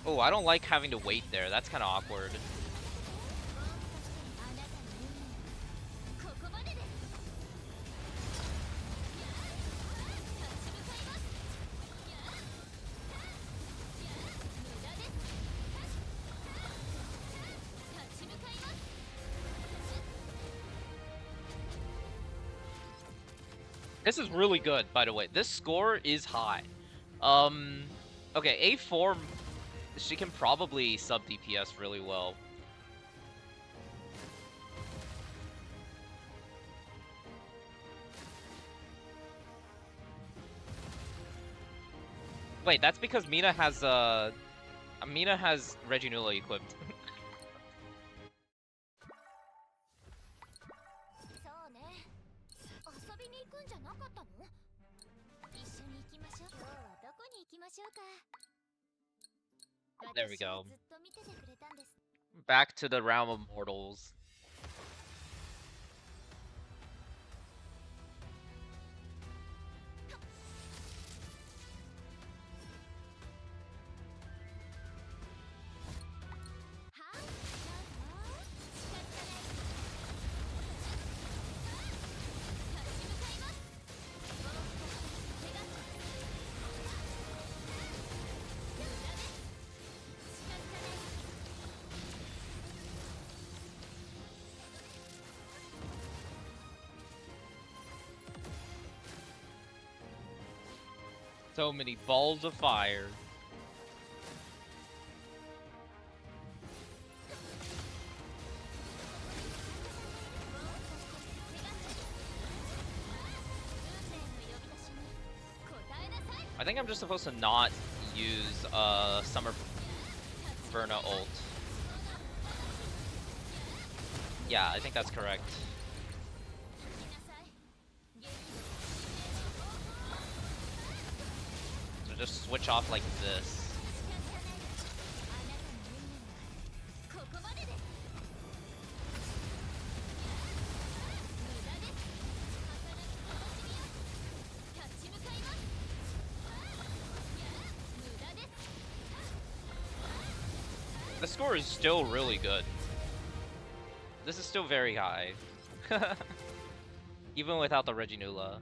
Oh, I don't like having to wait there. That's kind of awkward. This is really good, by the way. This score is high. Okay, A4, she can probably sub DPS really well. Wait, that's because Mina has Reginula equipped. There we go. Back to the realm of mortals. So many balls of fire. I think I'm just supposed to not use Summer Verna ult. Yeah, I think that's correct. So just switch off like this. The score is still really good. This is still very high. Even without the Reginula.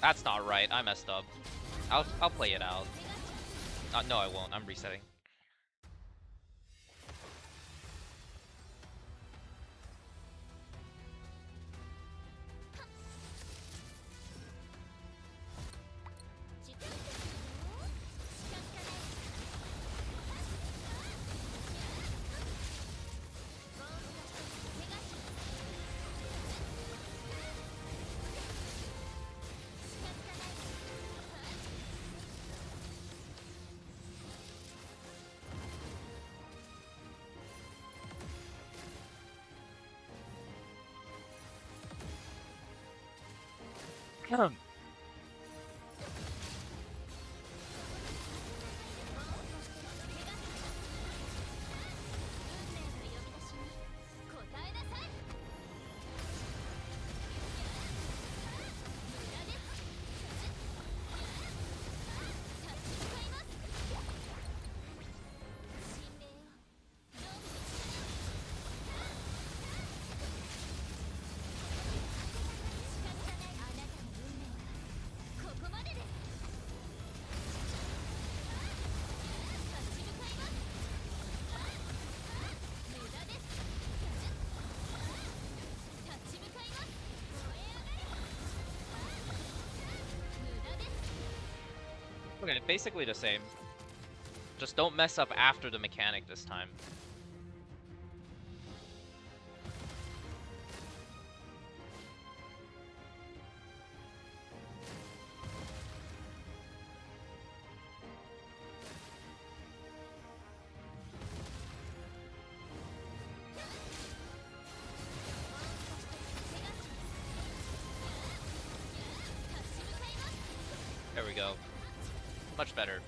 That's not right. I messed up. I'll play it out. No, I won't. I'm resetting. Okay, basically the same. Just don't mess up after the mechanic this time. There we go. Much better.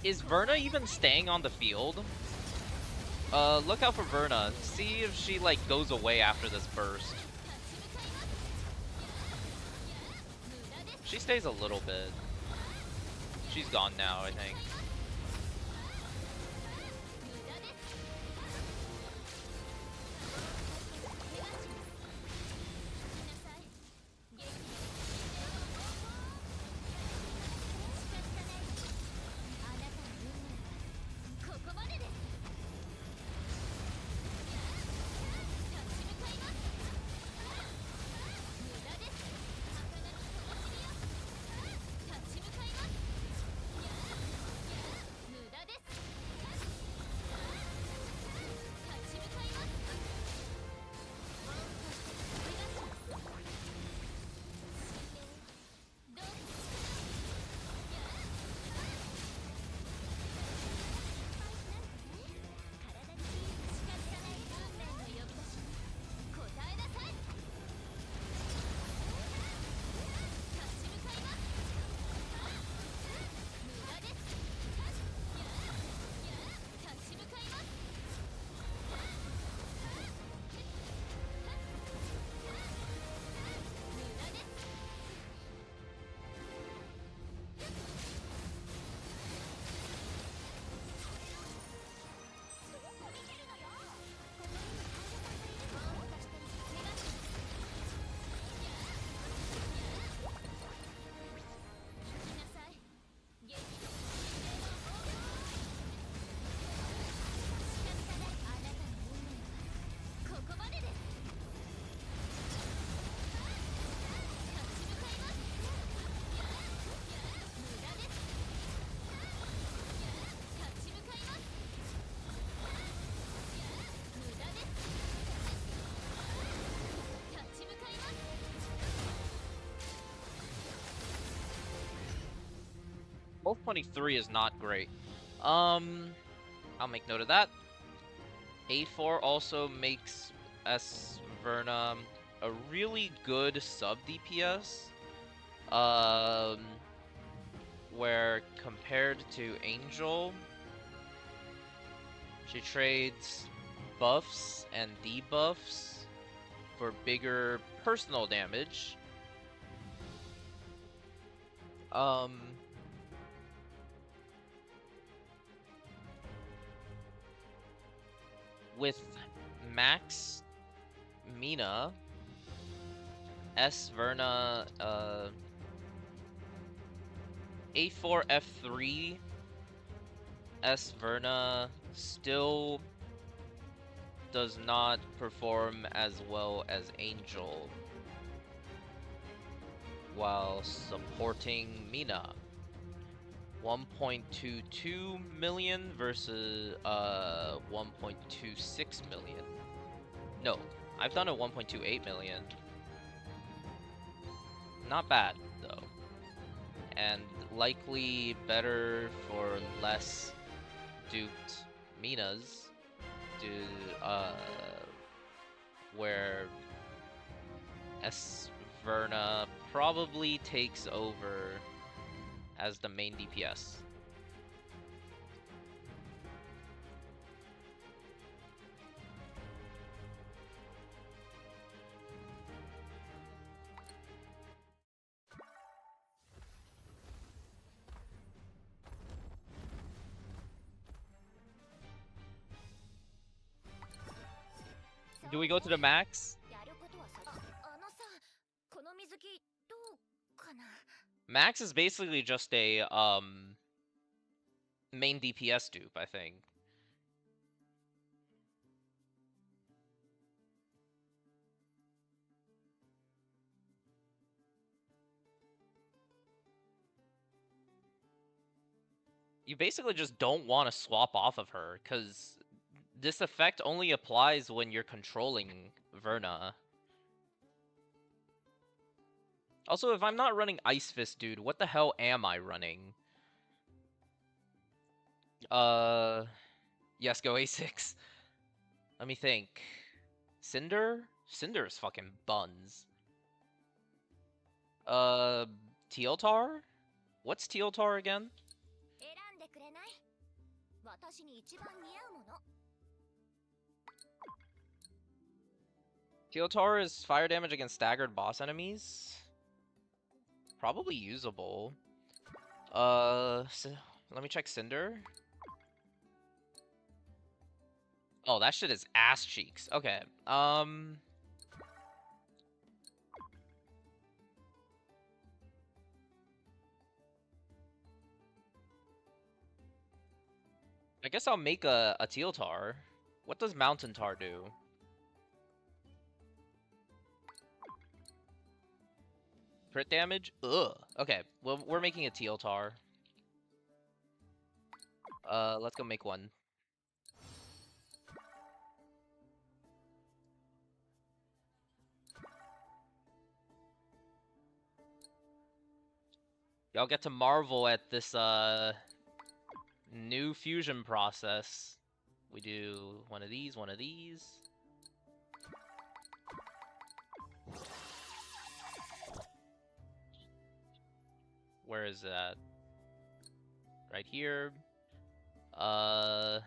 Is Verna even staying on the field? Look out for Verna. See if she, like, goes away after this burst. She stays a little bit. She's gone now, I think. Both 23 is not great. I'll make note of that. 8-4 also makes Verna a really good sub DPS. Where compared to Angel, she trades buffs and debuffs for bigger personal damage. With Max Mina, Verna, 8-4 F3, Verna still does not perform as well as Angel while supporting Mina. 1.22 million versus 1.26 million. No, I've done a 1.28 million. Not bad though, and likely better for less duped Minas, where Verna probably takes over as the main DPS. Do we go to the max? Max is basically just a main DPS dupe, I think. You basically just don't want to swap off of her, because this effect only applies when you're controlling Verna. Also, if I'm not running Ice Fist, dude, what the hell am I running? Yes, go A6. Let me think. Cinder? Cinder is fucking buns. Teal'tar? What's Teal'tar again? Teotar is fire damage against staggered boss enemies. Probably usable. Let me check Cinder. Oh, that shit is ass cheeks. Okay. I guess I'll make a Teotar. What does Mountain Tar do? Crit damage? Ugh. Okay, well, we're making a Teotar. Let's go make one. Y'all get to marvel at this, new fusion process. We do one of these, one of these. Where is that? Right here. I'll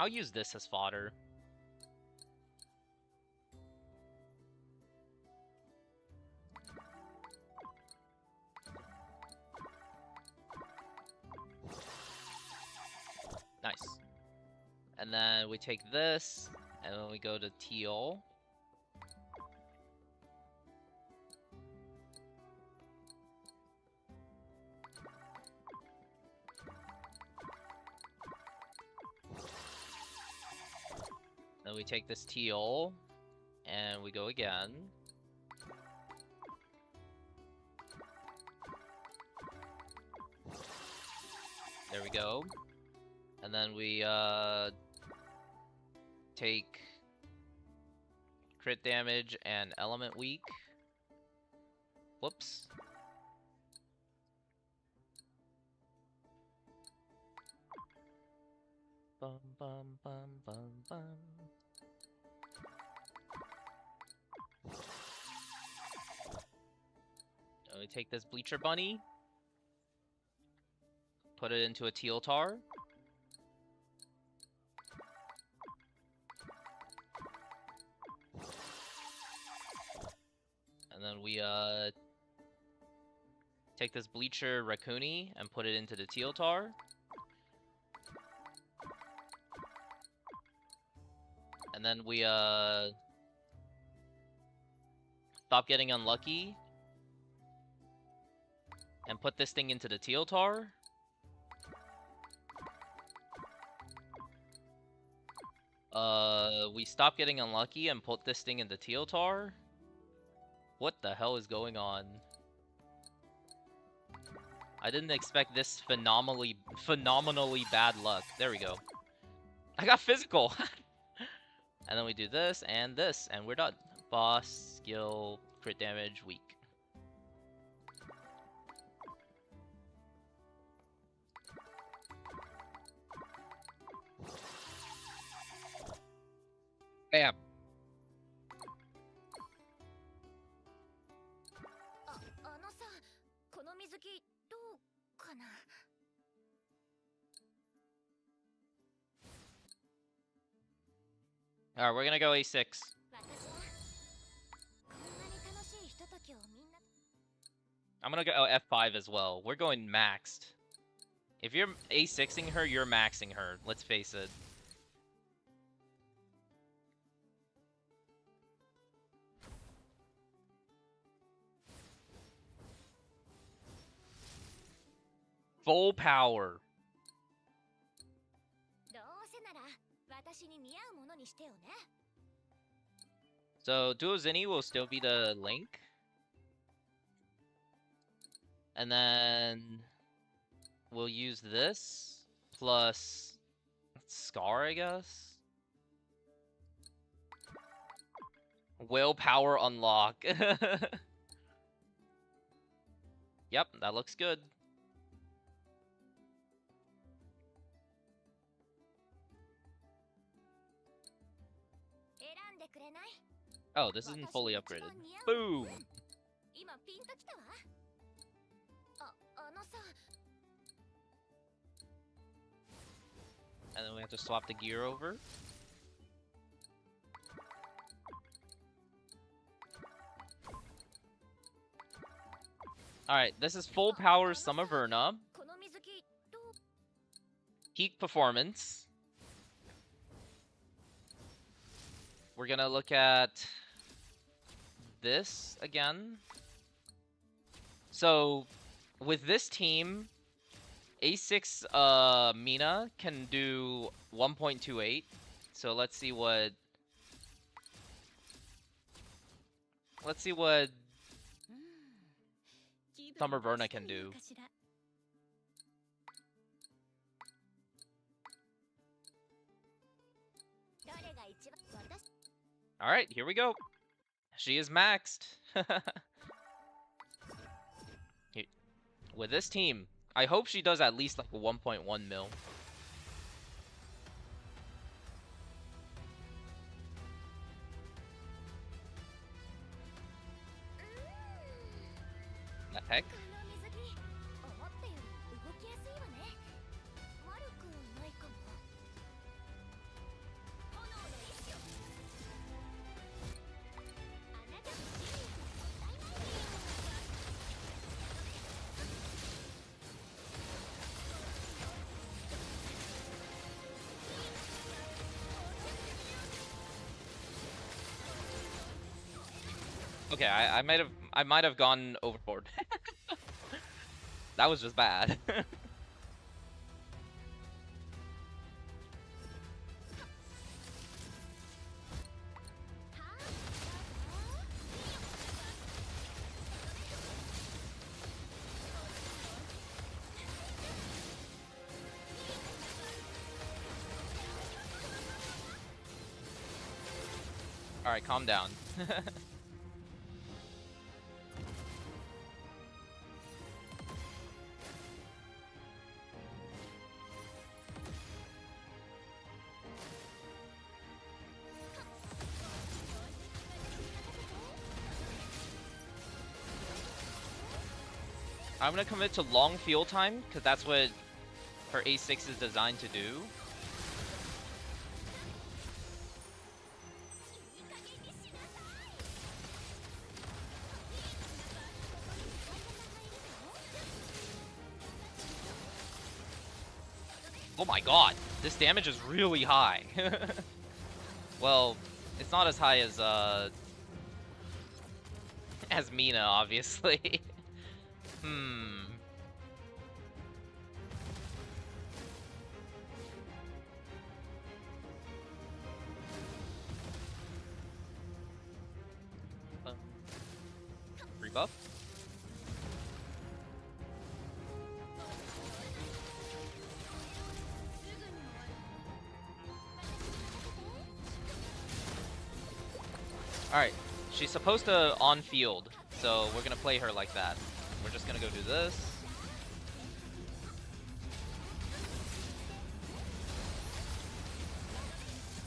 use this as fodder. Nice. And then we take this, and then we go to teal. Then we take this teal, and we go again. There we go. And then we, take crit damage and element weak. Whoops. Bum bum bum bum bum. And we take this Bleacher Bunny, put it into a Teotar. And then we take this Bleacher Raccoony and put it into the Teotar. And then we stop getting unlucky and put this thing into the Teotar. We stop getting unlucky and put this thing into Teotar. What the hell is going on? I didn't expect this phenomenally bad luck. There we go. I got physical. And then we do this, and we're done. Boss, skill, crit damage, weak. Bam. Alright, we're gonna go A6. I'm gonna go F5 as well. We're going maxed. If you're A6ing her, you're maxing her. Let's face it. Full power. So Duozini will still be the link. And then we'll use this plus Scar, I guess. Willpower unlock. Yep, that looks good. Oh, this isn't fully upgraded. Boom! And then we have to swap the gear over. Alright, this is full power Summer Verna. Peak performance. We're gonna look at this again. So, with this team, A6 Mina can do 1.28. So let's see what Summer Verna can do. Alright, here we go. She is maxed. With this team, I hope she does at least like a 1.1 mil. The heck? Okay, I might have gone overboard. That was just bad. Alright, calm down. I'm gonna commit to long field time, because that's what her A6 is designed to do. Oh my god, this damage is really high. Well, it's not as high as Mina, obviously. Rebuff? Alright, she's supposed to on field, so we're gonna play her like that. We're just gonna go do this.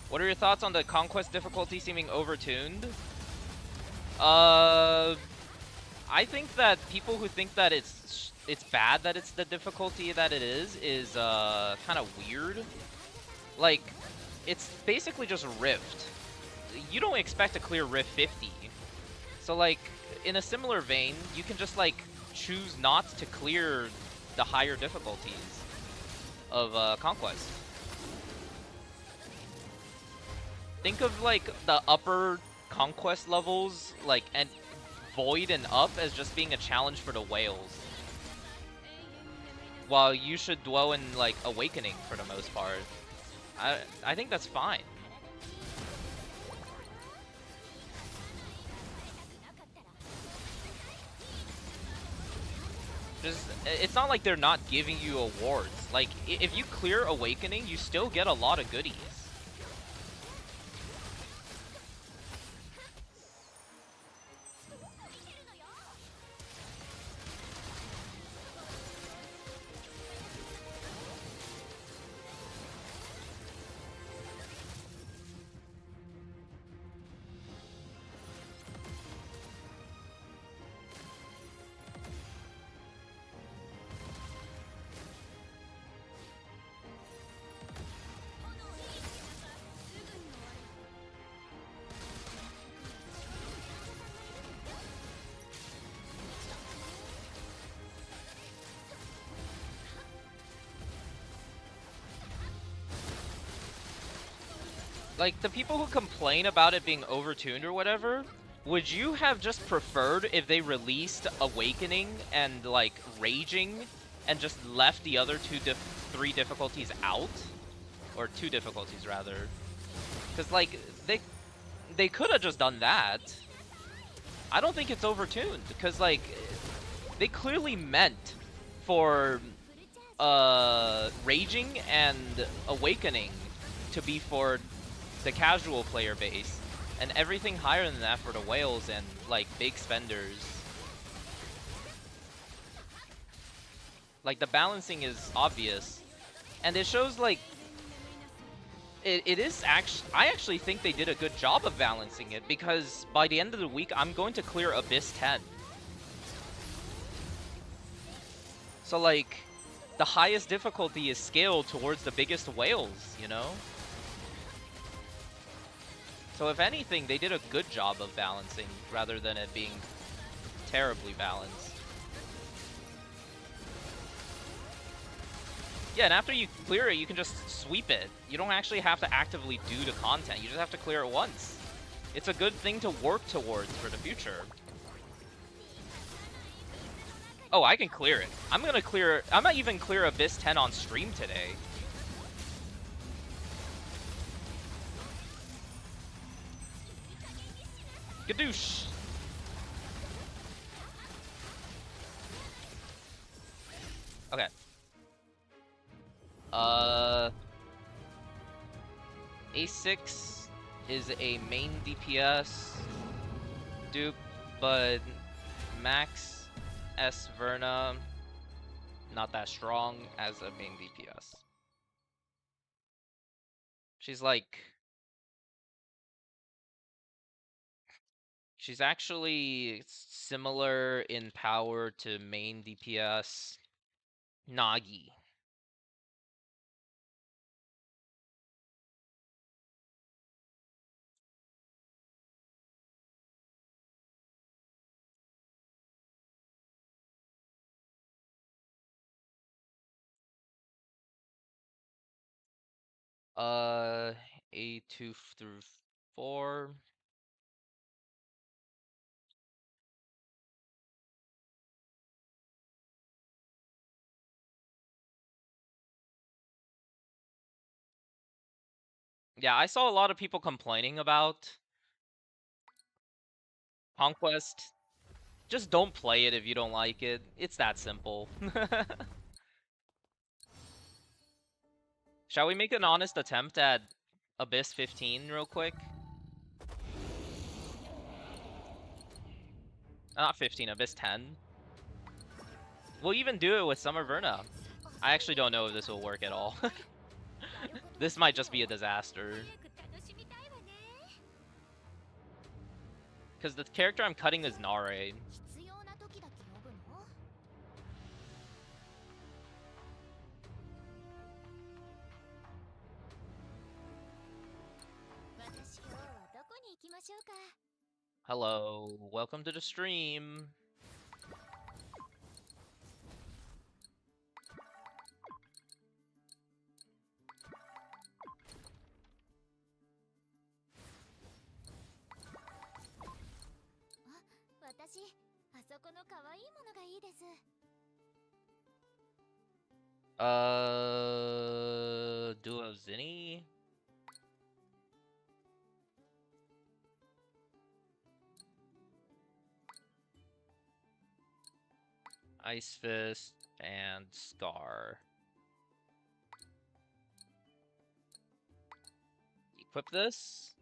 What are your thoughts on the conquest difficulty seeming overtuned? I think that people who think that it's bad that it's the difficulty that it is kind of weird. Like, it's basically just Rift. You don't expect to clear Rift 50. So like, in a similar vein, you can just like choose not to clear the higher difficulties of Conquest. Think of like the upper Conquest levels, like, and Void and up as just being a challenge for the whales. While you should dwell in like Awakening for the most part. I think that's fine. It's not like they're not giving you awards. Like, if you clear Awakening, you still get a lot of goodies. Like, the people who complain about it being overtuned or whatever, would you have just preferred if they released Awakening and, like, Raging and just left the other three difficulties out? Or 2 difficulties, rather. Because, like, they could have just done that. I don't think it's overtuned, because, like, they clearly meant for Raging and Awakening to be for the casual player base, and everything higher than that for the whales and, like, big spenders. Like, the balancing is obvious, and it shows, like, it is actually, I actually think they did a good job of balancing it, because by the end of the week, I'm going to clear Abyss 10. So, like, the highest difficulty is scaled towards the biggest whales, you know? So if anything, they did a good job of balancing, rather than it being terribly balanced. Yeah, and after you clear it, you can just sweep it. You don't actually have to actively do the content, you just have to clear it once. It's a good thing to work towards for the future. Oh, I can clear it. I'm gonna even clear Abyss 10 on stream today. Gadoosh! Okay. A6 is a main DPS dupe, but Max S Verna not that strong as a main DPS. She's like, she's actually similar in power to main DPS Nagi. A2 through 4. Yeah, I saw a lot of people complaining about Conquest. Just don't play it if you don't like it. It's that simple. Shall we make an honest attempt at Abyss 15 real quick? Not 15, Abyss 10. We'll even do it with Summer Verna. I actually don't know if this will work at all. This might just be a disaster. Because the character I'm cutting is Nare. Hello, welcome to the stream. Duo Zinni? Ice Fist and Scar. Equip this.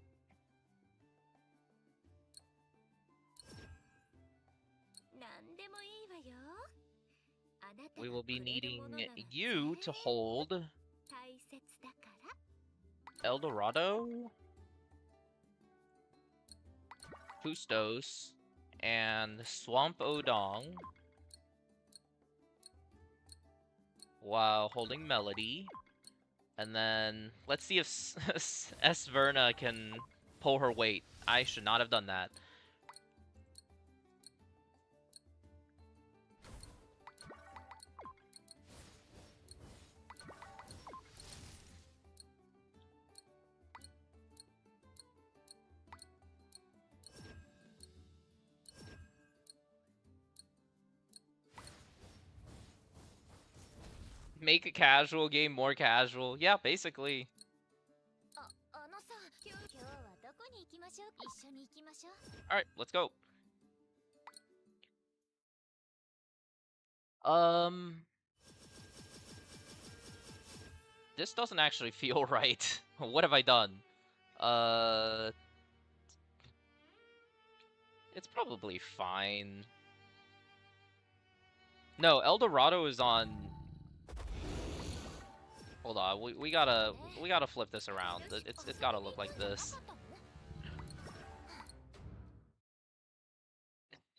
We will be needing you to hold Eldorado, Fustos, and Swamp Odong while holding Melody. And then let's see if S Verna can pull her weight. I should not have done that. Make a casual game more casual. Yeah, basically. Alright, let's go. This doesn't actually feel right. What have I done? It's probably fine. No, El Dorado is on... Hold on, we gotta flip this around. It's gotta look like this.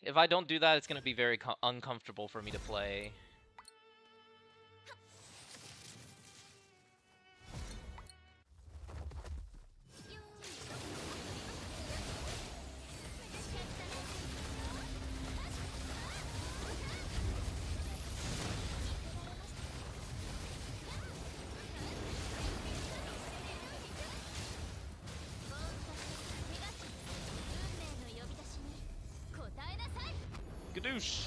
If I don't do that, it's gonna be very uncomfortable for me to play. Gadoosh!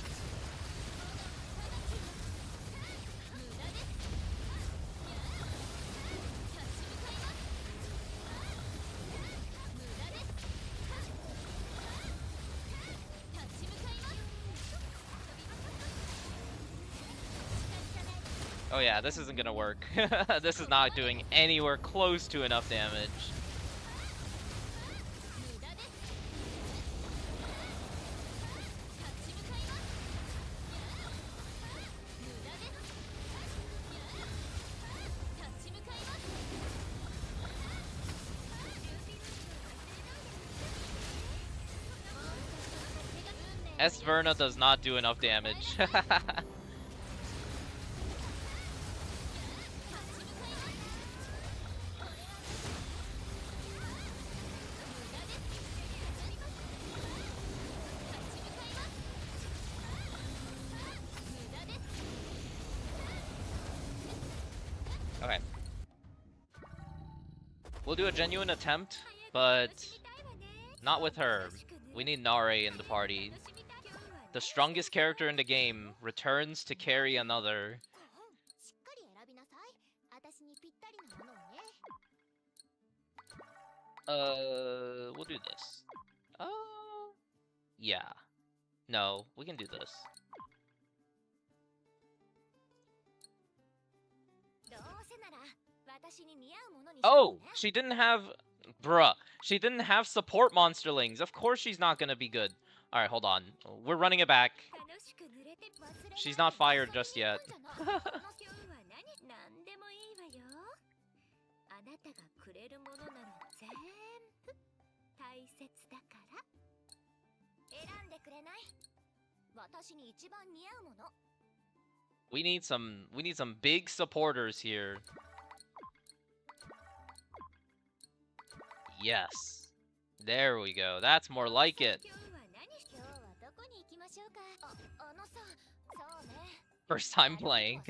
Oh yeah, this isn't gonna work. This is not doing anywhere close to enough damage. Verna does not do enough damage. Okay. We'll do a genuine attempt, but not with her. We need Nare in the party. The strongest character in the game returns to carry another. We'll do this. Yeah. No, we can do this. Oh, she didn't have... Bruh. She didn't have support monsterlings. Of course she's not gonna be good. Alright, hold on. We're running it back. She's not fired just yet. We need some big supporters here. Yes. There we go. That's more like it. First time playing.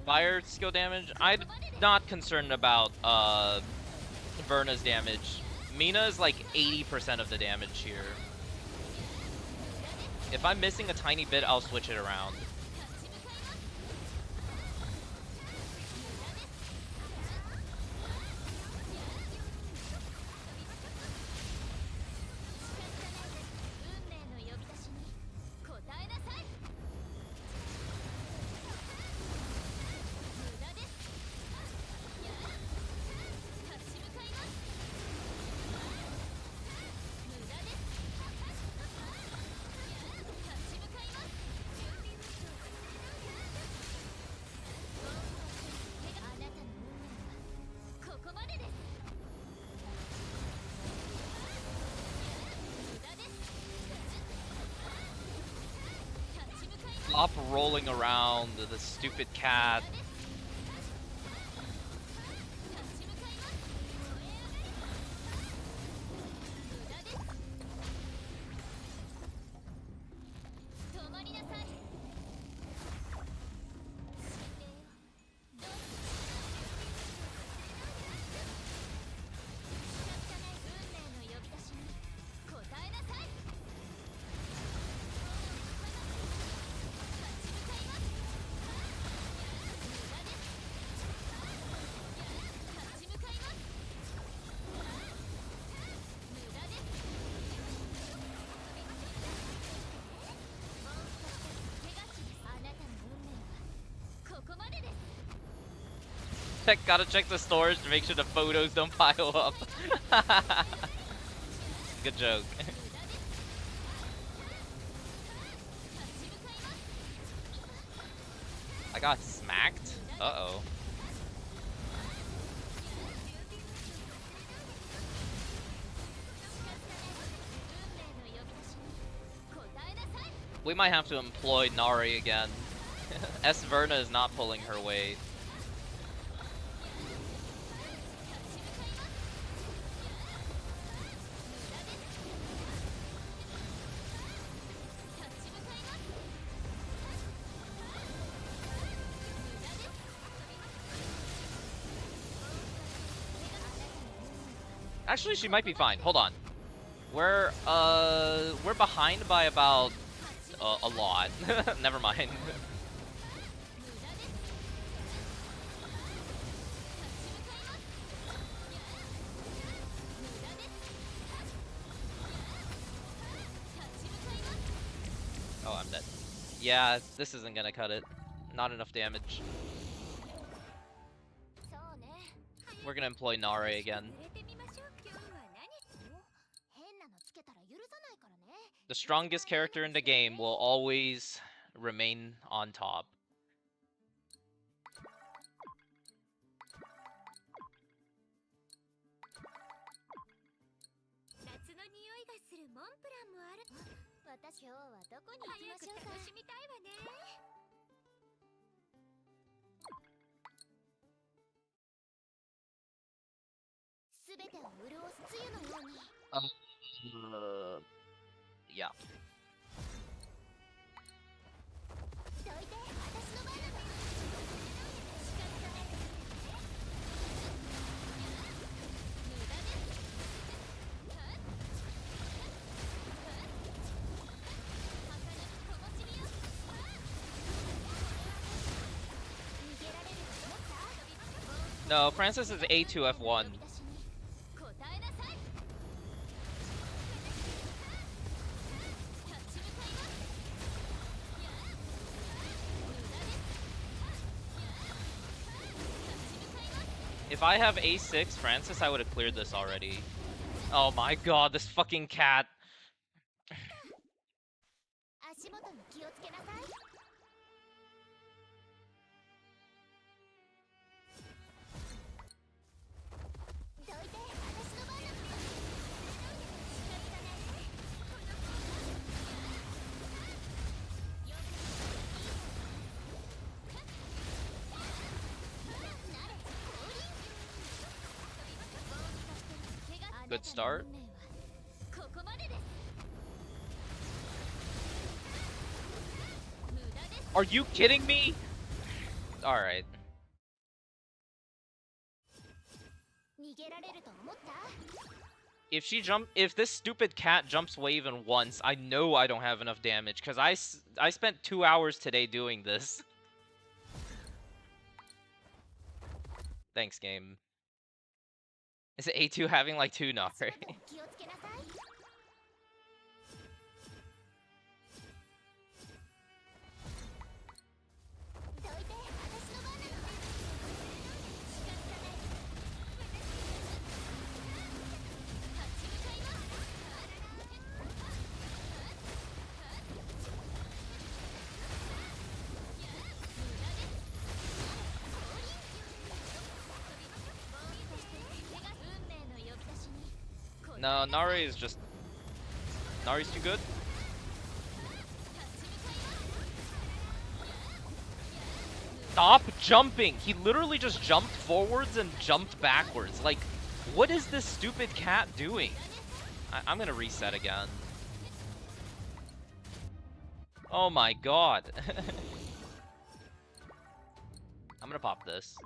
Fire skill damage? I'm not concerned about Verna's damage. Mina is like 80% of the damage here. If I'm missing a tiny bit, I'll switch it around. Stop rolling around, the stupid cat. Gotta check the storage to make sure the photos don't pile up. Good joke. I got smacked? Uh-oh. We might have to employ Nari again. Verna is not pulling her weight. Actually, she might be fine. Hold on. We're behind by about a lot. Never mind. Oh, I'm dead. Yeah, this isn't gonna cut it. Not enough damage. We're gonna employ Nare again. The strongest character in the game will always remain on top. Yeah. No, Francis is A2F1. If I have A6 Francis, I would have cleared this already. Oh my god, this fucking cat. Good start. Are you kidding me? Alright. If this stupid cat jumps way even once, I know I don't have enough damage, because I spent 2 hours today doing this. Thanks, game. Is it A2 having like 2 Nari? No, Nari's too good. Stop jumping! He literally just jumped forwards and jumped backwards. Like, what is this stupid cat doing? I'm gonna reset again. Oh my god. I'm gonna pop this.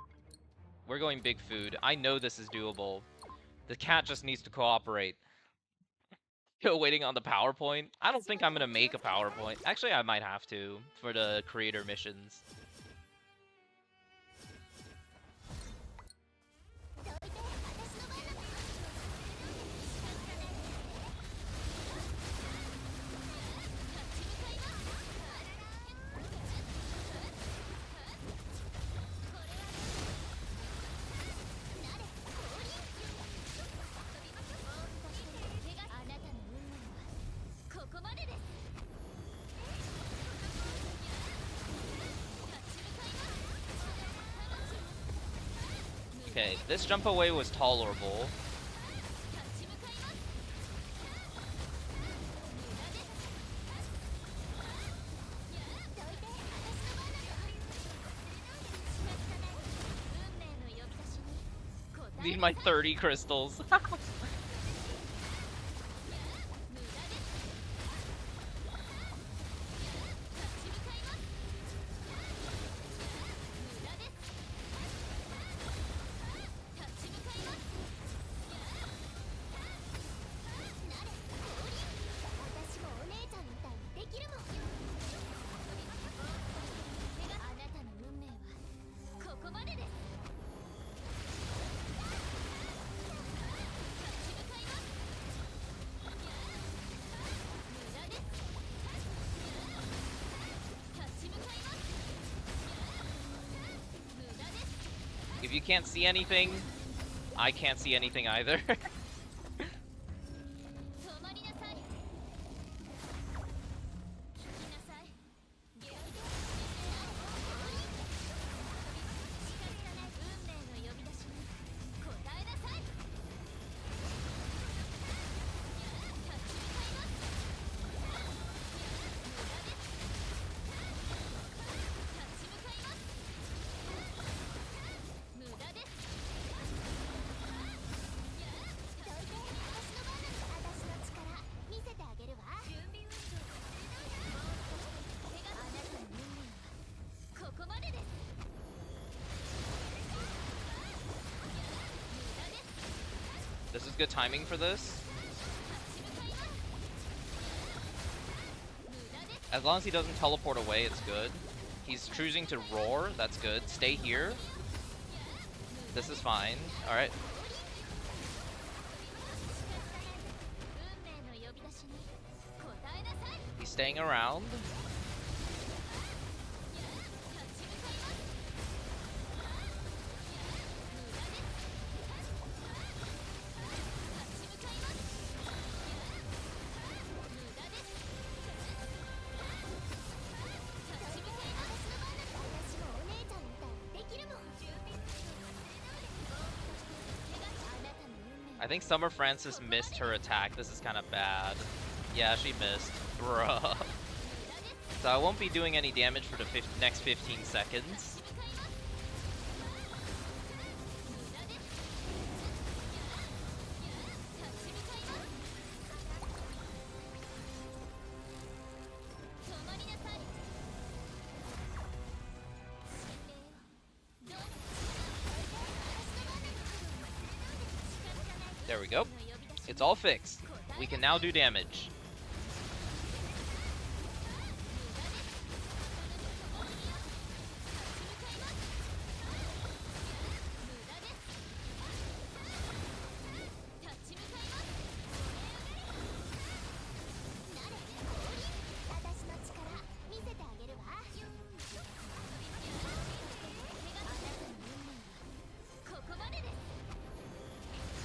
We're going big food. I know this is doable. The cat just needs to cooperate. Still waiting on the PowerPoint. I don't think I'm gonna make a PowerPoint. Actually, I might have to for the creator missions. Okay, this jump away was tolerable. Need my 30 crystals. If you can't see anything, I can't see anything either. This is good timing for this. As long as he doesn't teleport away, it's good. He's choosing to roar, that's good. Stay here. This is fine. Alright. He's staying around. I think Summer Francis missed her attack. This is kind of bad. Yeah, she missed. Bruh. So I won't be doing any damage for the next 15 seconds. There we go. It's all fixed. We can now do damage.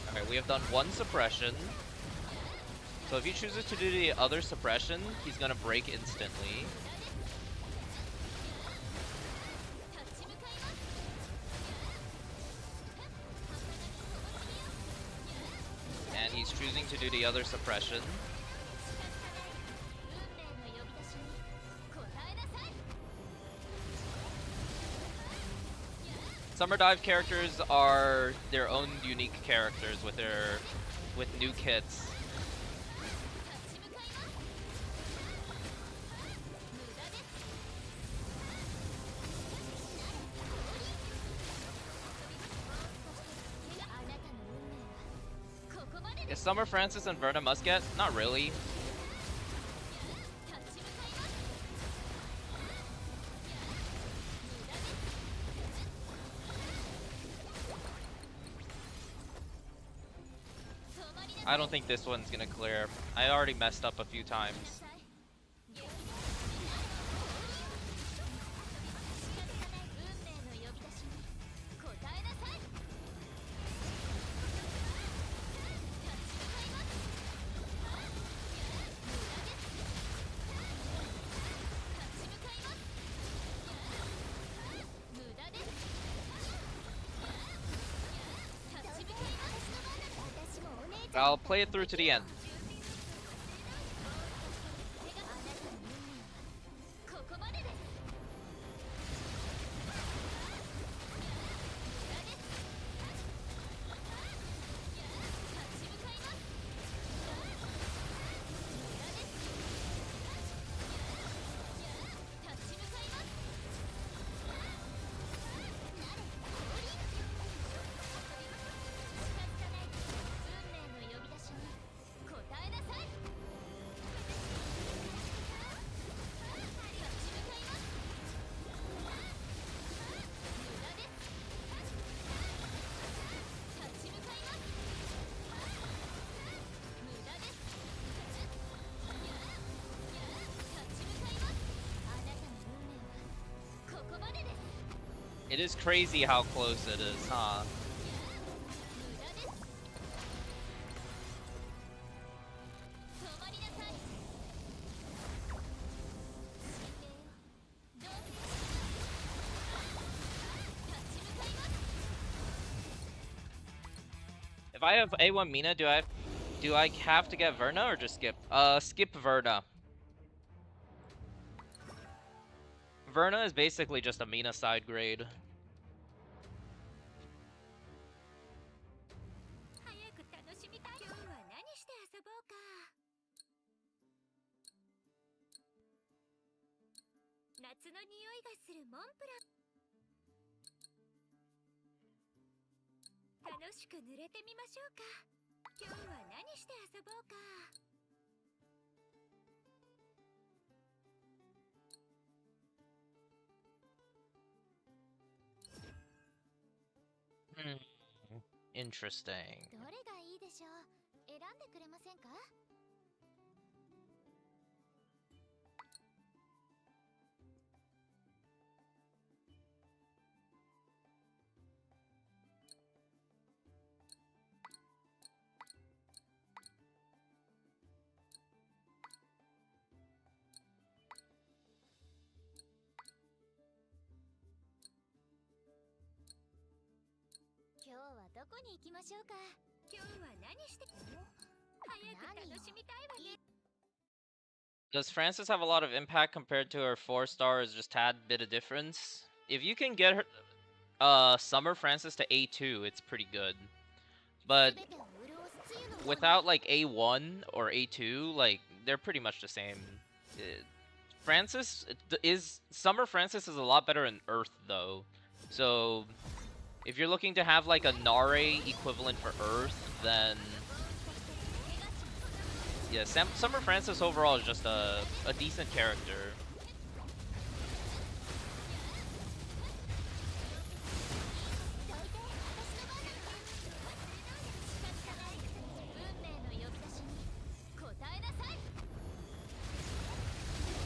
Alright, we have done one suppression. So if he chooses to do the other suppression, he's gonna break instantly. And he's choosing to do the other suppression. Summer Dive characters are their own unique characters with new kits. Is Summer Francis and Verna must get? Not really. I don't think this one's gonna clear. I already messed up a few times. I'll play it through to the end. It is crazy how close it is, huh? If I have A1 Mina, do I have to get Verna or just skip? Skip Verna. Verna is basically just a Mina side grade. Interesting. Does Francis have a lot of impact compared to her 4-star? Is just tad bit of difference? If you can get her, Summer Francis to A2, it's pretty good. But without like A1 or A2, like they're pretty much the same. Summer Francis is a lot better in Earth though. So if you're looking to have like a Nare equivalent for Earth, then yeah, Summer Francis overall is just a decent character.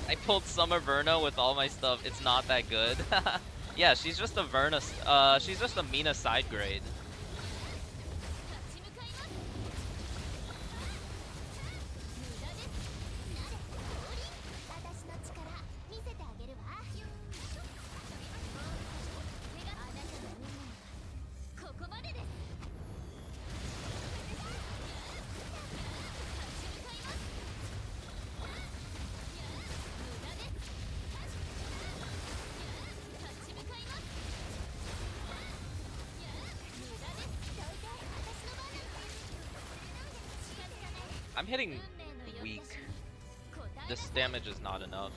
I pulled Summer Verna with all my stuff. It's not that good. Yeah, she's just a Verna. She's just a Mina side grade. I'm hitting weak. This damage is not enough.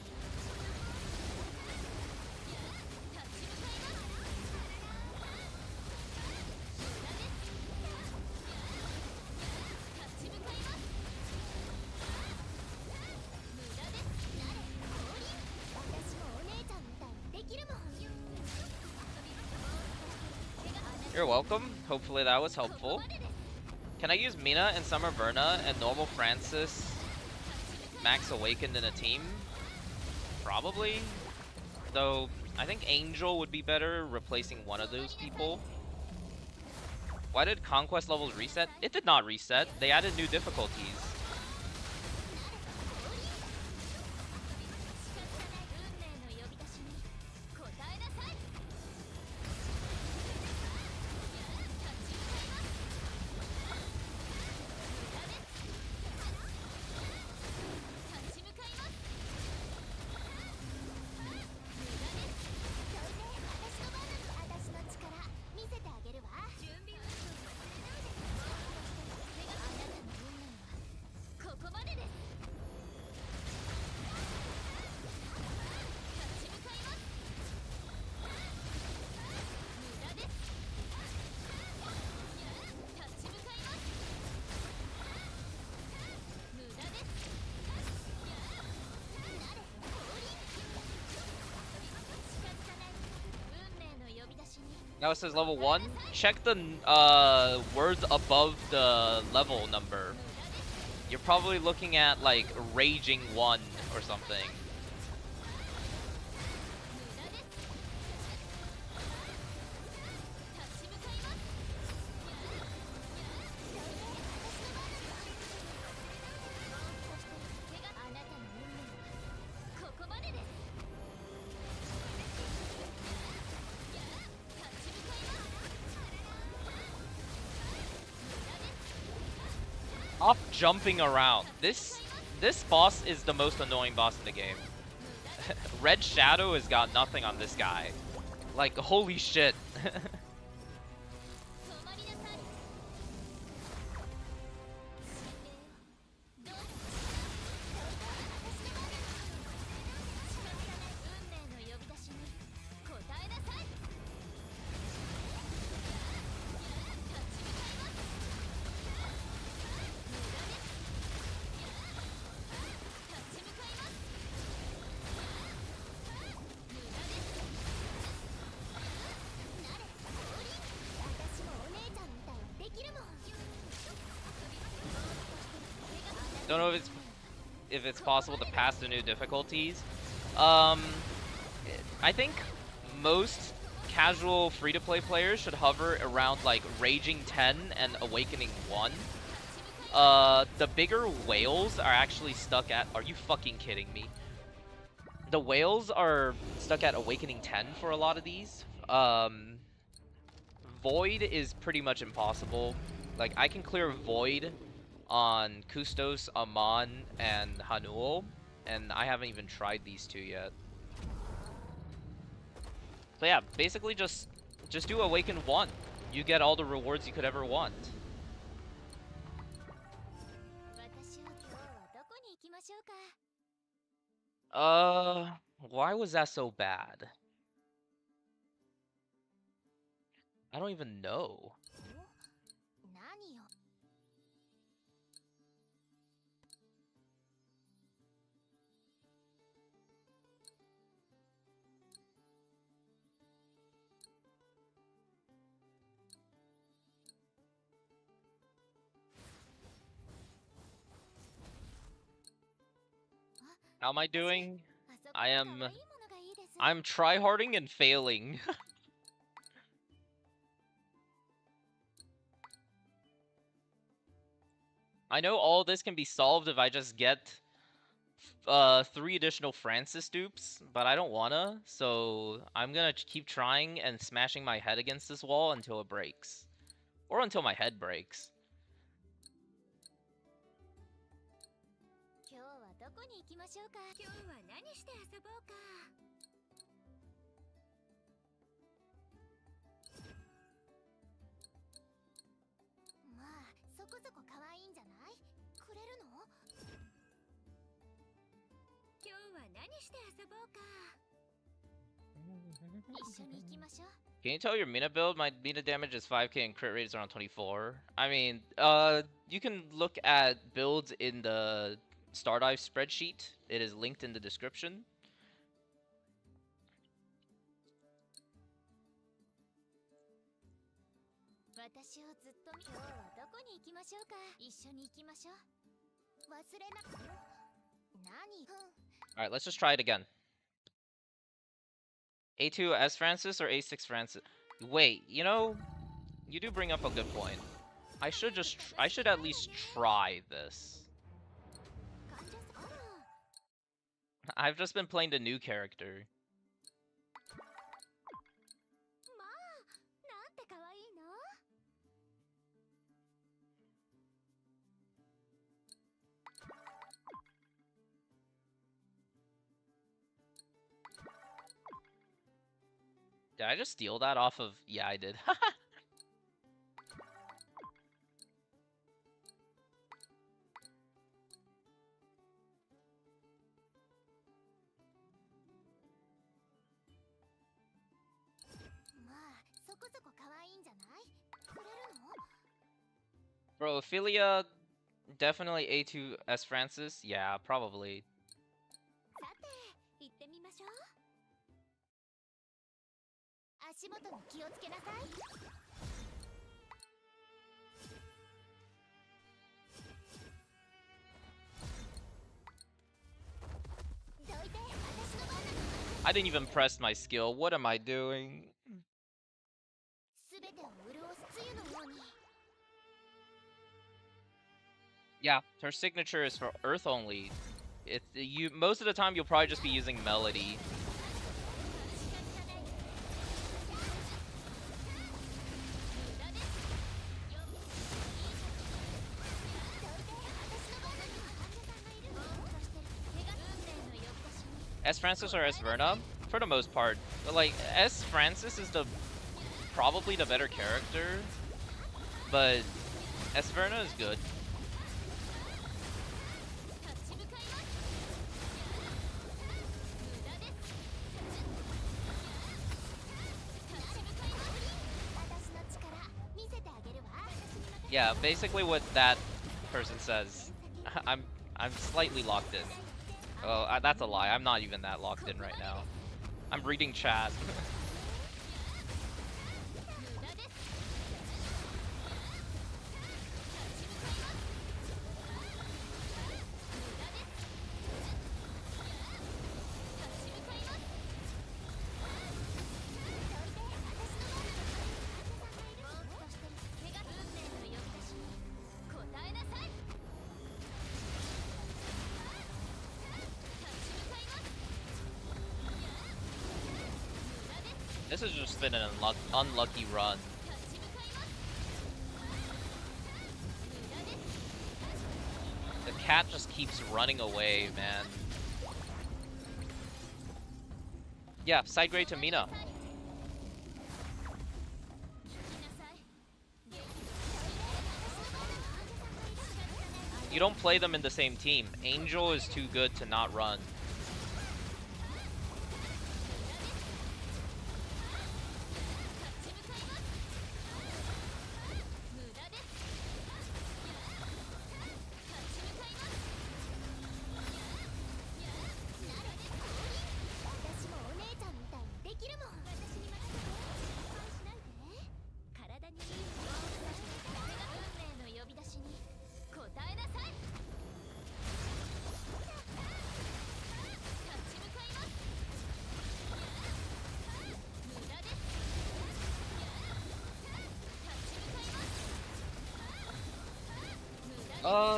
You're welcome. Hopefully that was helpful. Can I use Mina and Summer Verna and normal Francis Max Awakened in a team? Probably. Though, I think Angel would be better replacing one of those people. Why did Conquest levels reset? It did not reset. They added new difficulties. Now it says level 1. Check the words above the level number. You're probably looking at like Raging 1 or something. Off jumping around. This boss is the most annoying boss in the game. Red Shadow has got nothing on this guy. Like, holy shit. Don't know if it's possible to pass the new difficulties. I think most casual free-to-play players should hover around like Raging 10 and Awakening 1. The bigger whales are actually stuck at... Are you fucking kidding me? The whales are stuck at Awakening 10 for a lot of these. Void is pretty much impossible. Like, I can clear Void on Kustos, Amon, and Hanul, and I haven't even tried these two yet. So yeah, basically just do Awaken 1. You get all the rewards you could ever want. Why was that so bad? I don't even know. How am I doing? I'm tryharding and failing. I know all this can be solved if I just get 3 additional Francis dupes, but I don't wanna, so I'm gonna keep trying and smashing my head against this wall until it breaks. Or until my head breaks. Can you tell your Mina build? My Mina damage is 5k and crit rate is around 24. I mean, you can look at builds in the Stardive spreadsheet. It is linked in the description. Alright, let's just try it again. A2 S Francis or A6 Francis? Wait, you know, you do bring up a good point. I should at least try this. I've just been playing the new character. Did I just steal that off of... Yeah, I did. Bro, Ophelia, definitely A2 S Francis? Yeah, probably. I didn't even press my skill. What am I doing? Yeah, her signature is for Earth only. Most of the time you'll probably just be using Melody. S Francis or S Verna? For the most part. But like, S Francis is probably the better character. But S Verna is good. Yeah, basically what that person says. I'm slightly locked in. Oh, that's a lie. I'm not even that locked in right now. I'm reading chat. This has just been an unlucky run. The cat just keeps running away, man. Yeah, side grade to Mina. You don't play them in the same team. Angel is too good to not run.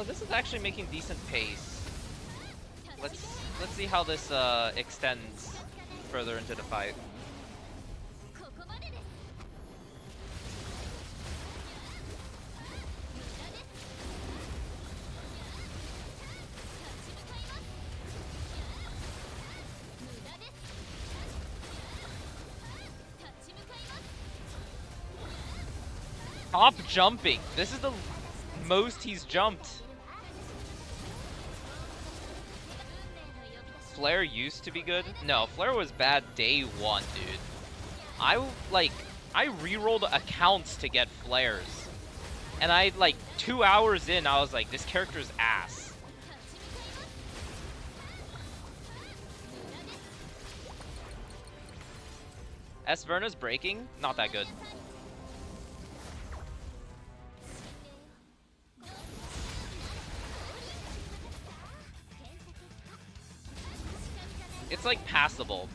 This is actually making decent pace. Let's see how this extends further into the fight. Stop jumping! This is the most he's jumped. Flare used to be good? No, Flare was bad day one, dude. I rerolled accounts to get flares. And I, like, 2 hours in, I was like, this character's ass. Verna's breaking? Not that good. It's like passable,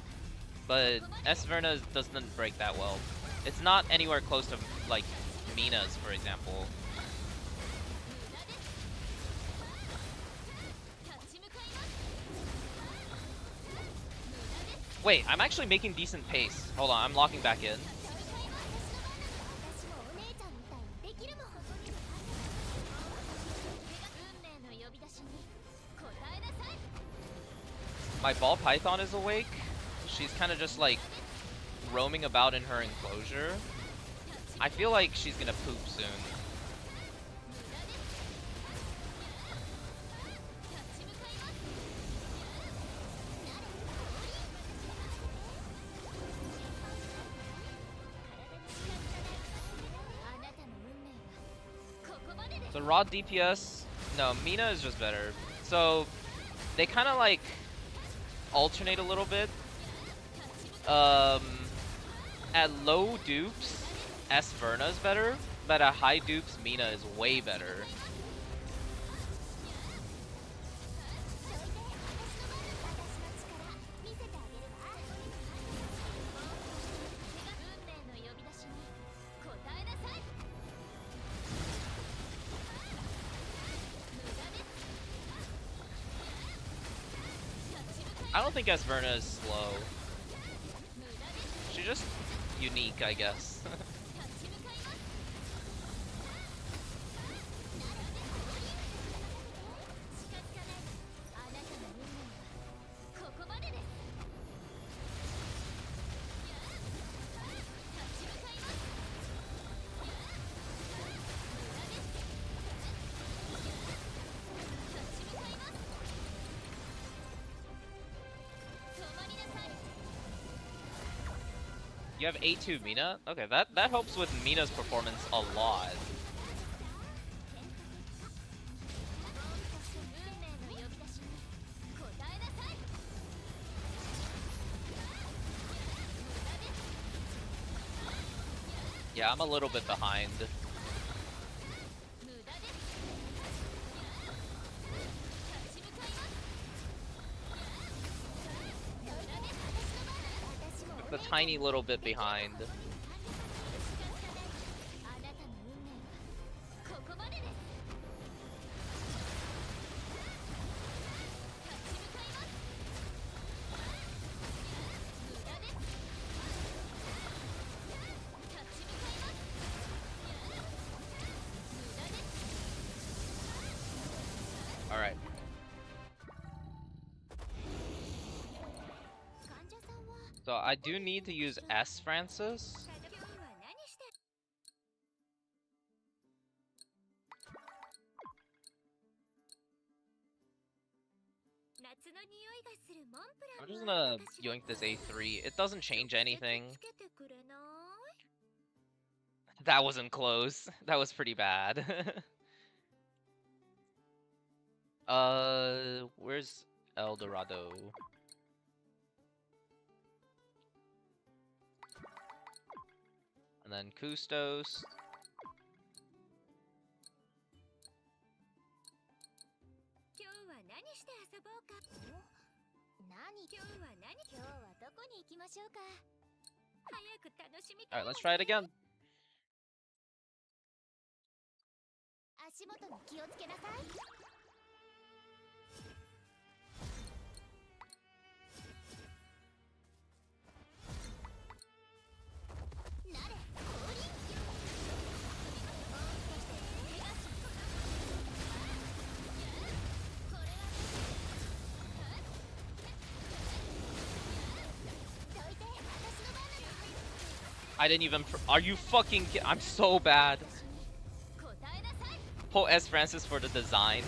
but Verna doesn't break that well. It's not anywhere close to like Mina's, for example. Wait, I'm actually making decent pace. Hold on, I'm locking back in. My ball python is awake. She's kind of just like roaming about in her enclosure. I feel like she's gonna poop soon. So raw DPS, no, Mina is just better. So they kind of like alternate a little bit. At low dupes, Verna is better, but at high dupes, Mina is way better. I don't think Verna is slow. She's just unique, I guess. You have A2 Mina? Okay, that helps with Mina's performance a lot. Yeah, I'm a little bit behind. A tiny little bit behind. All right. So I do need to use Francis. I'm just gonna yoink this A3. It doesn't change anything. That wasn't close. That was pretty bad. Where's El Dorado? And then Kustos. Alright, let's try it again. I didn't even. Are you fucking? I'm so bad. Pull Francis for the design.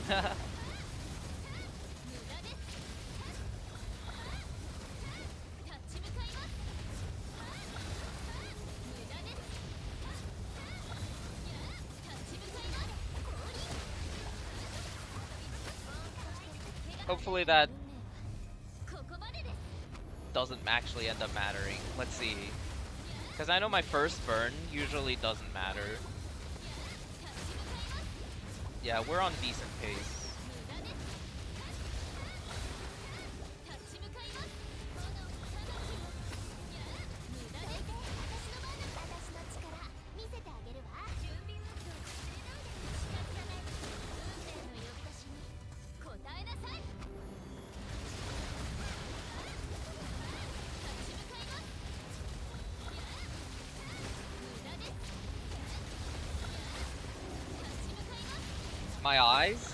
Hopefully that doesn't actually end up mattering. Let's see. Because I know my first burn usually doesn't matter. Yeah, we're on decent pace. My eyes?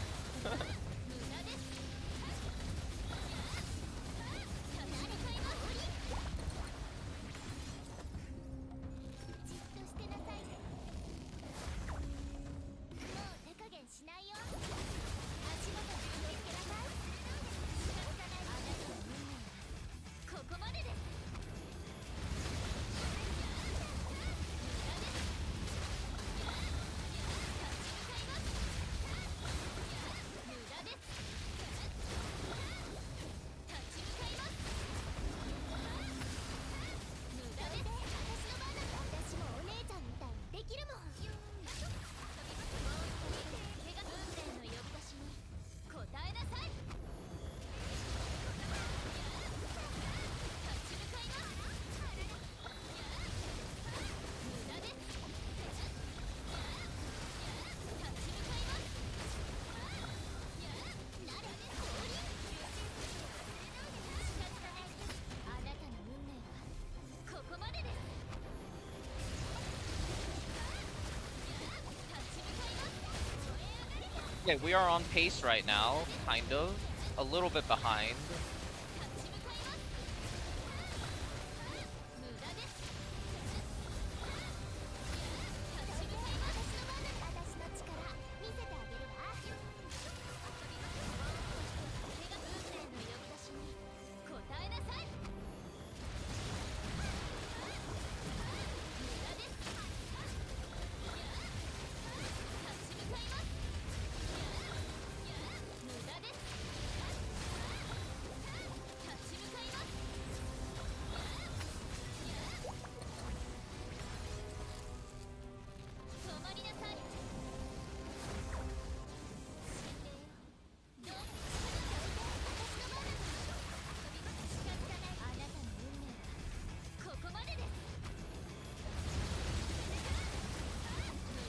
Yeah, we are on pace right now, kind of. A little bit behind.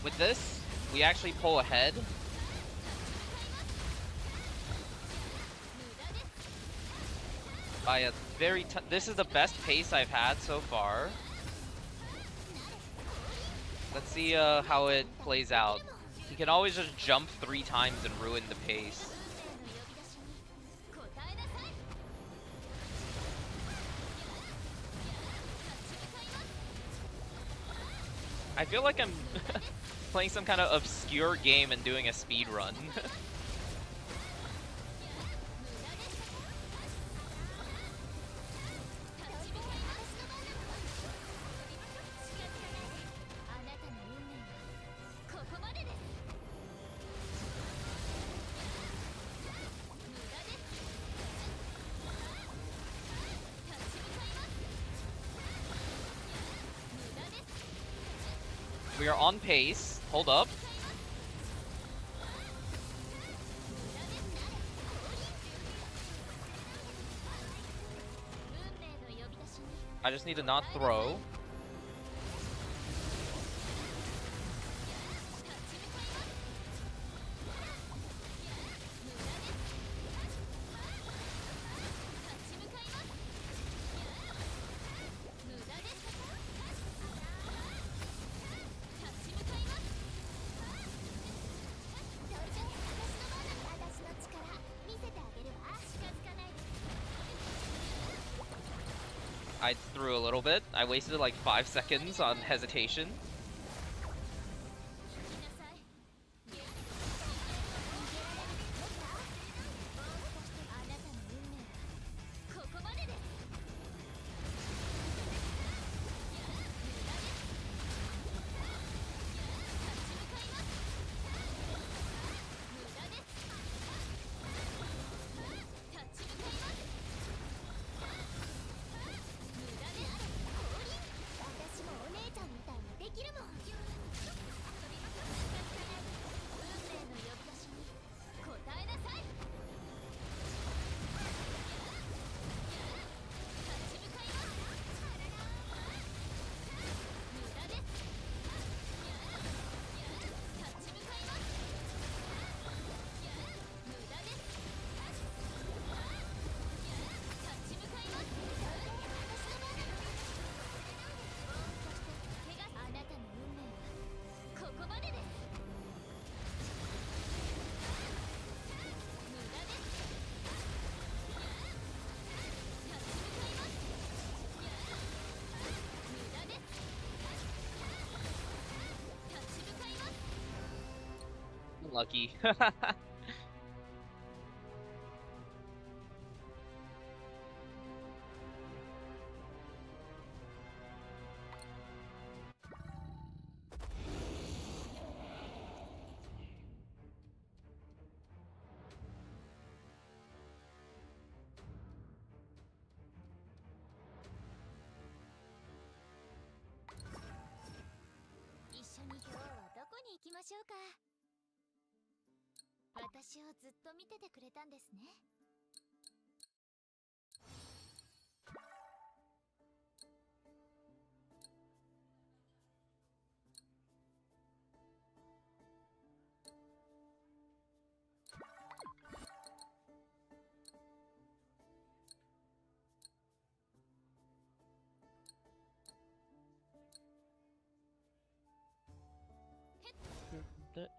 With this, we actually pull ahead. By a very this is the best pace I've had so far. Let's see how it plays out. He can always just jump 3 times and ruin the pace. I feel like I'm playing some kind of obscure game and doing a speed run. We are on pace. Hold up. I just need to not throw. I threw a little bit. I wasted like 5 seconds on hesitation. lucky.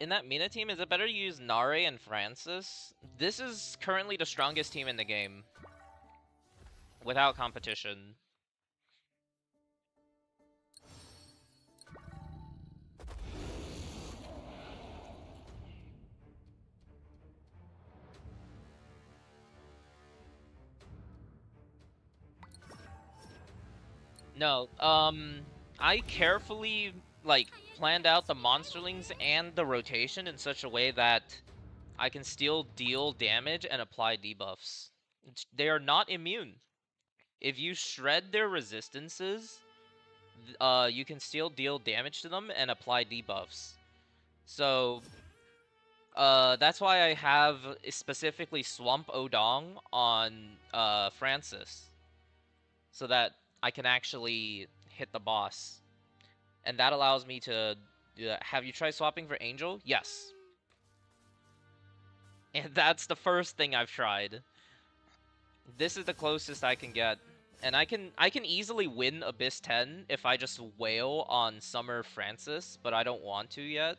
In that Mina team, is it better to use Nare and Francis? This is currently the strongest team in the game. Without competition. No, I carefully, like, planned out the monsterlings and the rotation in such a way that I can still deal damage and apply debuffs. They are not immune. If you shred their resistances, you can still deal damage to them and apply debuffs. So, that's why I have specifically Swamp Odong on Francis, so that I can actually hit the boss. And that allows me to do that. Have you tried swapping for Angel? Yes. And that's the first thing I've tried. This is the closest I can get. And I can easily win Abyss 10 if I just wail on Summer Francis, but I don't want to yet.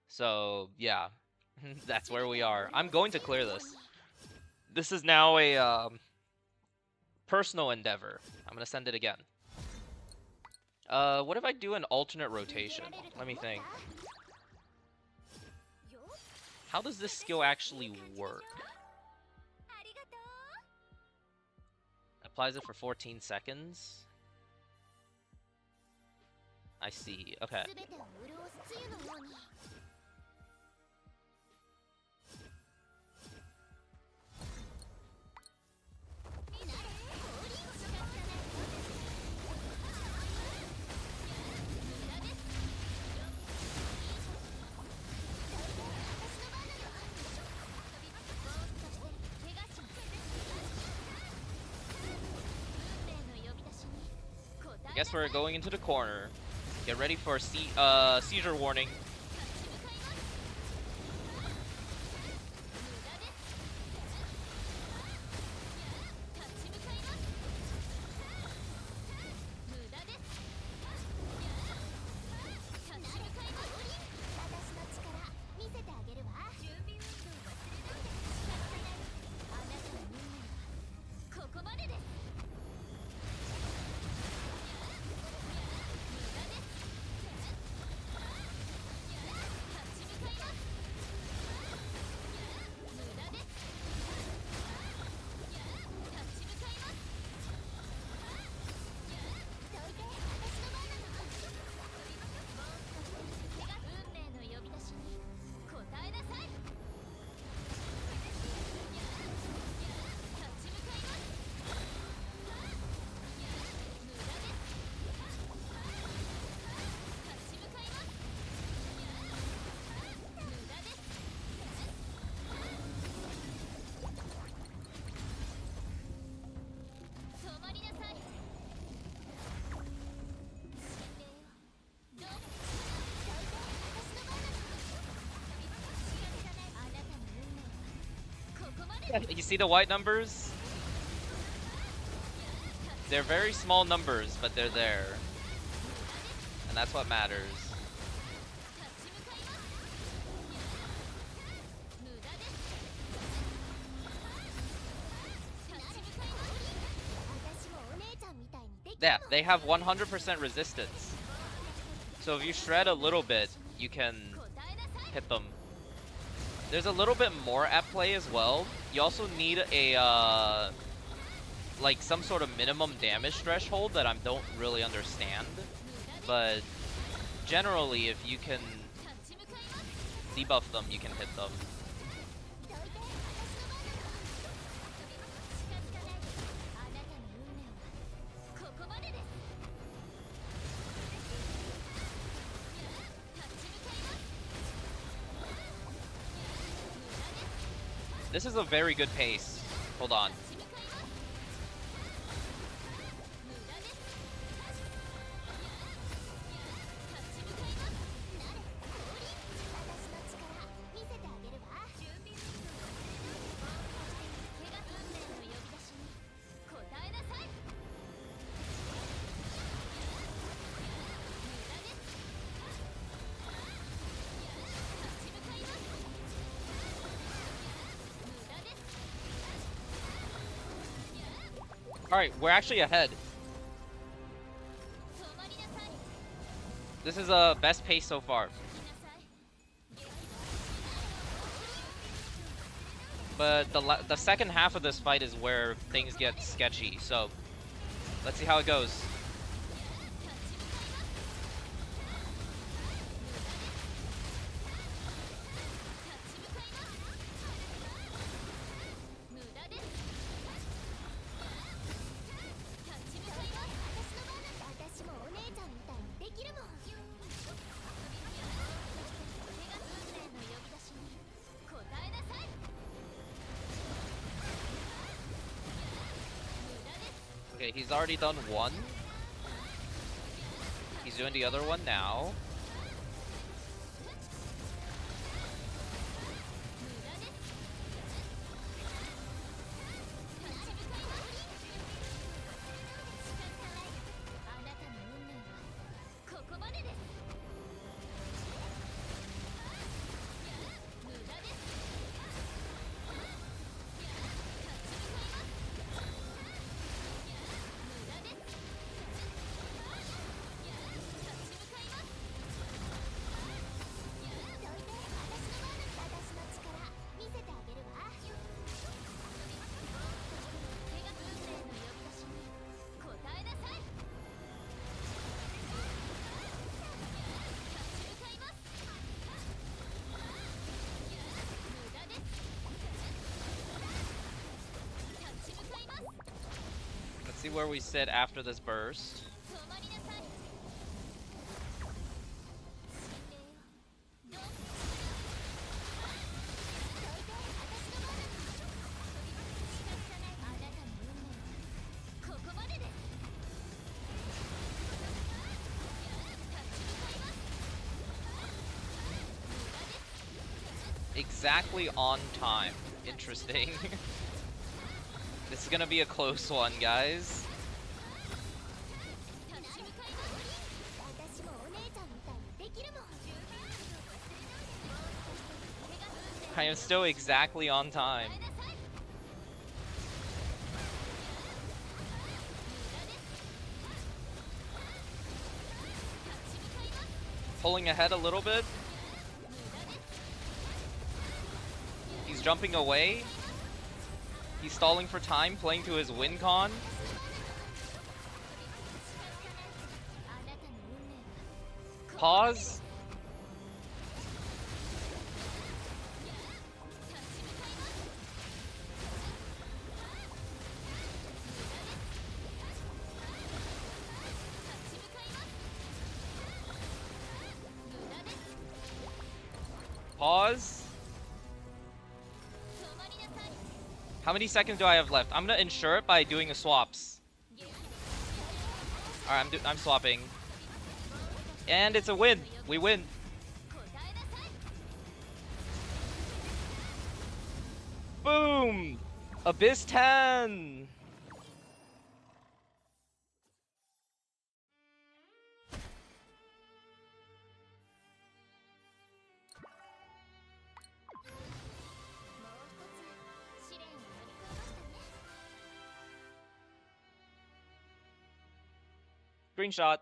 So, yeah. That's where we are. I'm going to clear this. This is now a personal endeavor. I'm gonna send it again. What if I do an alternate rotation? Let me think. How does this skill actually work? Applies it for 14 seconds? I see. Okay. Guess we're going into the corner. Get ready for seizure warning. You see the white numbers? They're very small numbers, but they're there. And that's what matters. Yeah, they have 100% resistance. So if you shred a little bit, you can hit them. There's a little bit more at play as well. You also need a, like some sort of minimum damage threshold that I don't really understand. But generally, if you can debuff them, you can hit them. This is a very good pace. Hold on. Alright, we're actually ahead. This is best pace so far. But the second half of this fight is where things get sketchy, so let's see how it goes. Okay, he's already done one. He's doing the other one now. Let's see where we sit after this burst. Exactly on time. Interesting. This is gonna be a close one, guys. I am still exactly on time. Pulling ahead a little bit. He's jumping away. He's stalling for time, playing to his win con. Pause. Pause. How many seconds do I have left? I'm gonna ensure it by doing a swaps. Alright, I'm swapping. And it's a win. We win. Boom! Abyss 10! Screenshot.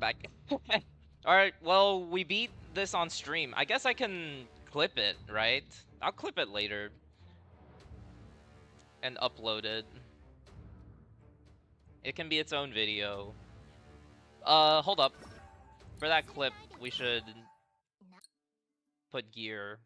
back. Alright, well, we beat this on stream. I guess I can clip it, right? I'll clip it later. And upload it. It can be its own video. Hold up. For that clip, we should put gear.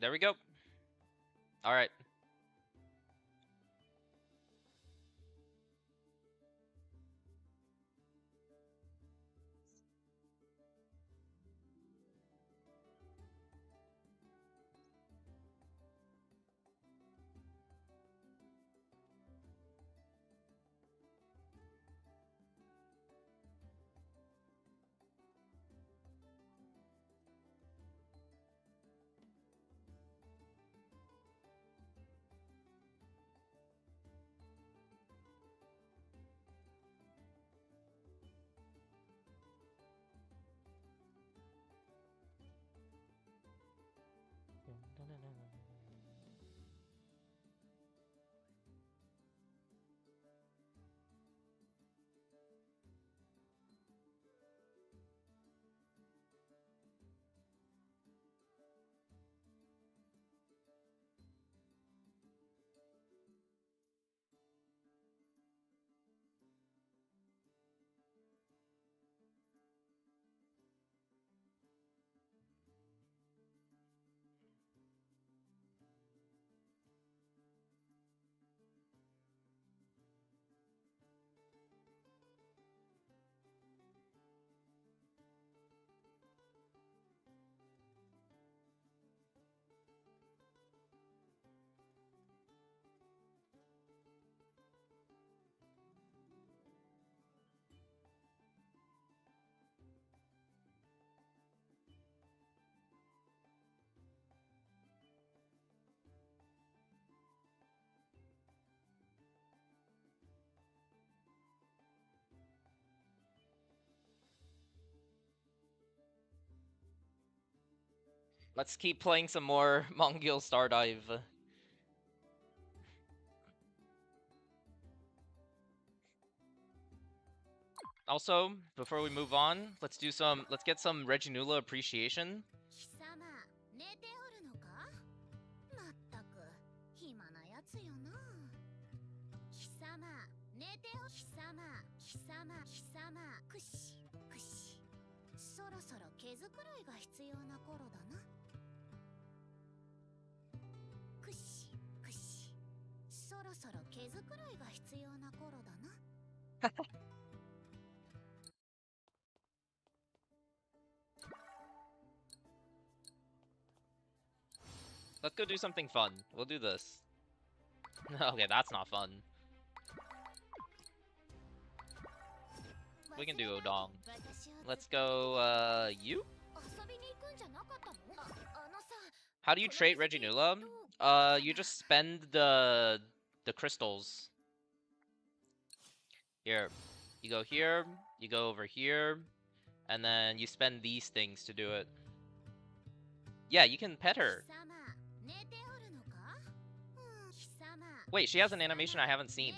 There we go. Alright. Let's keep playing some more Mongil Stardive. Also, before we move on, let's get some Reginula appreciation. Let's go do something fun. We'll do this. Okay, that's not fun. We can do Odong. Let's go, you? How do you trait Reginula? You just spend the crystals. Here. You go here, you go over here, and then you spend these things to do it. Yeah, you can pet her. Wait, she has an animation I haven't seen.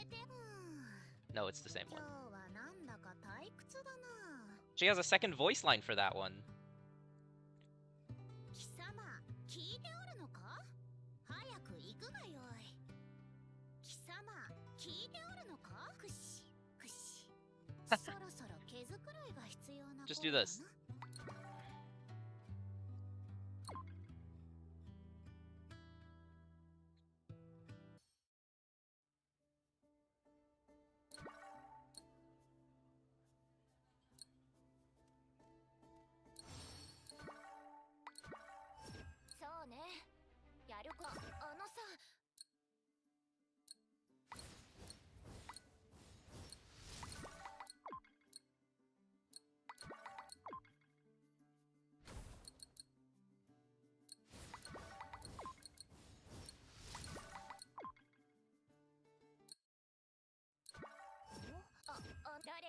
No, it's the same one. She has a second voice line for that one. Just do this.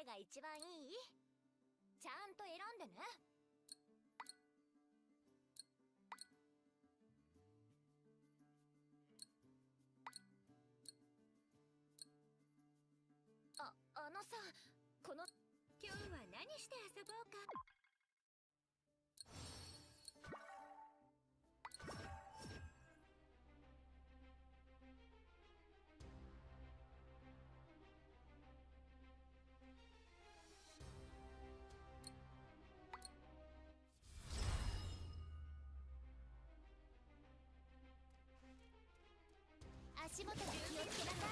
が一番いい？ちゃんと選んでね。あのさ、この今日は何して遊ぼうか。足元が気をつけなさい。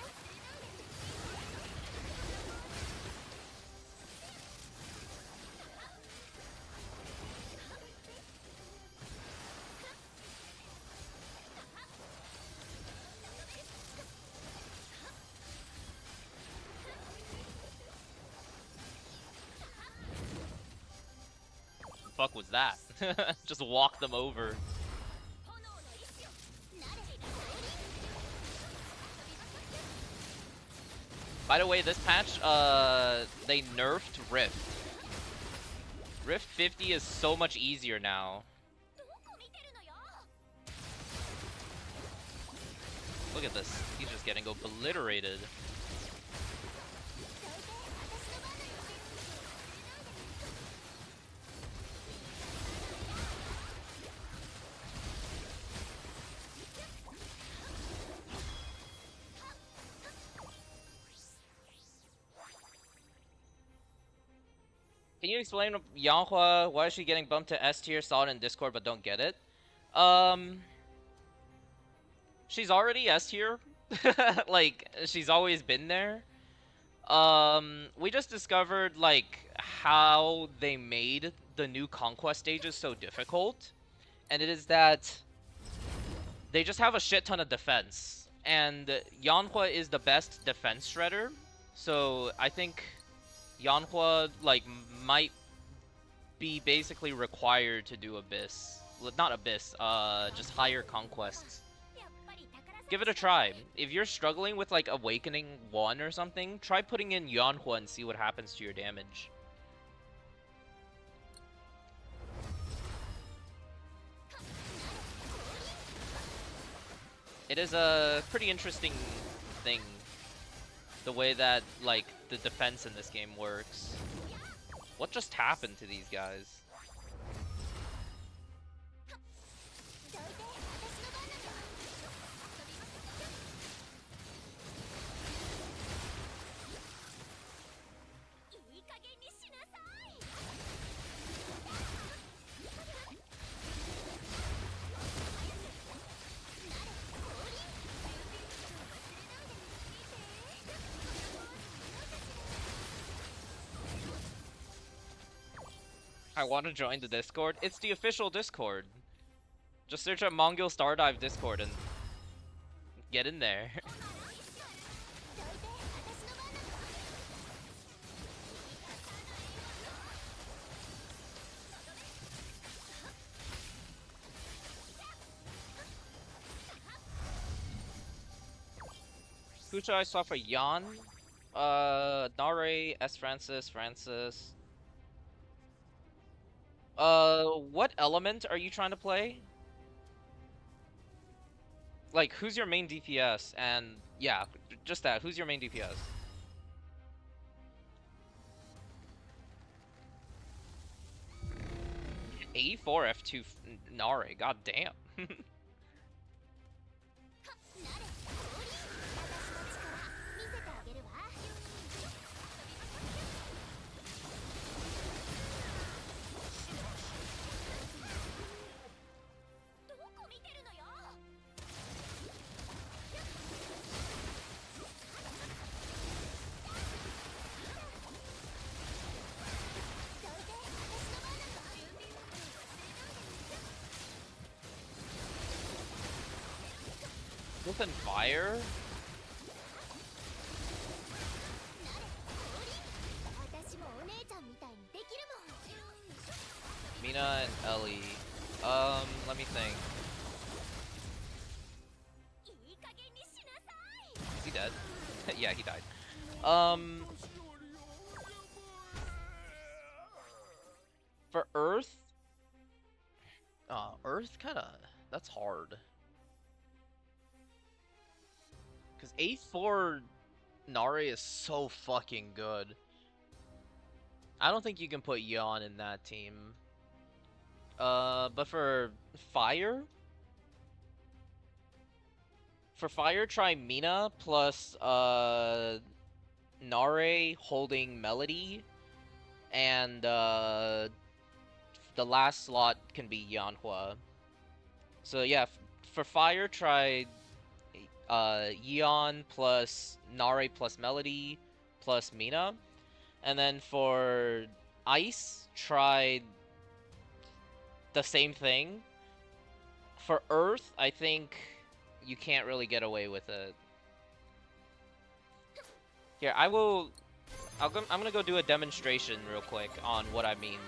Fuck was that? Just walk them over. By the way, this patch, they nerfed Rift. Rift 50 is so much easier now. Look at this. He's just getting obliterated. Can you explain Yanhua, why is she getting bumped to S tier? Saw it in Discord but don't get it. She's already S tier. Like, she's always been there. We just discovered, like, how they made the new conquest stages so difficult. And it is that they just have a shit ton of defense. And Yanhua is the best defense shredder. So I think Yanhua, like, might be basically required to do Abyss. Not Abyss, just higher conquests. Give it a try. If you're struggling with, like, Awakening 1 or something, try putting in Yanhua and see what happens to your damage. It is a pretty interesting thing, the way that, like, the defense in this game works. What just happened to these guys? I want to join the Discord. It's the official Discord. Just search up Mongil Stardive Discord and get in there. Who should I swap for? Yan? Nare, S. Francis. What element are you trying to play? Like, who's your main DPS? And, yeah, just that. Who's your main DPS? A4 F2 Nare, god damn. Open fire? Mina and Ellie. Let me think. Is he dead? Yeah, he died. For Earth, Earth that's hard. Because A4 Nare is so fucking good. I don't think you can put Yon in that team. But for Fire? For Fire, try Mina plus, Nare holding Melody, and, the last slot can be Yanhua. So yeah, for Fire, try Yeon plus Nare plus Melody plus Mina. And then for Ice, try the same thing. For Earth, I think you can't really get away with it. Here, I'm gonna go do a demonstration real quick on what I mean.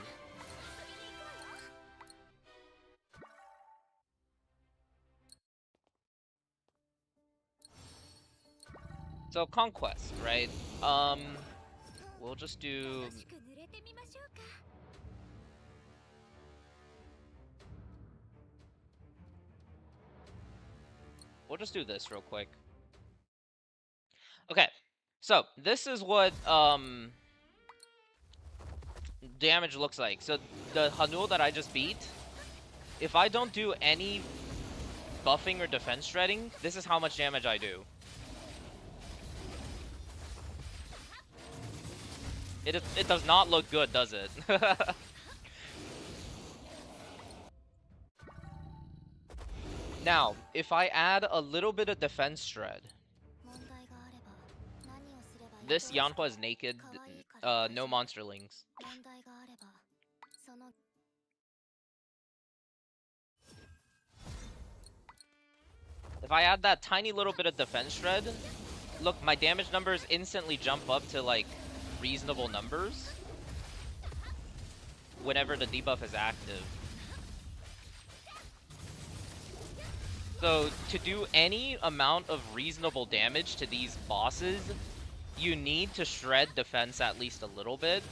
So Conquest, right? We'll just do... We'll just do this real quick. Okay, so this is what damage looks like. So the Hanul that I just beat, if I don't do any buffing or defense shredding, this is how much damage I do. It does not look good, does it? Now, if I add a little bit of defense shred, this Yanhua is naked, no monsterlings. If I add that tiny little bit of defense shred, look, my damage numbers instantly jump up to, like, reasonable numbers whenever the debuff is active. So, to do any amount of reasonable damage to these bosses, you need to shred defense at least a little bit.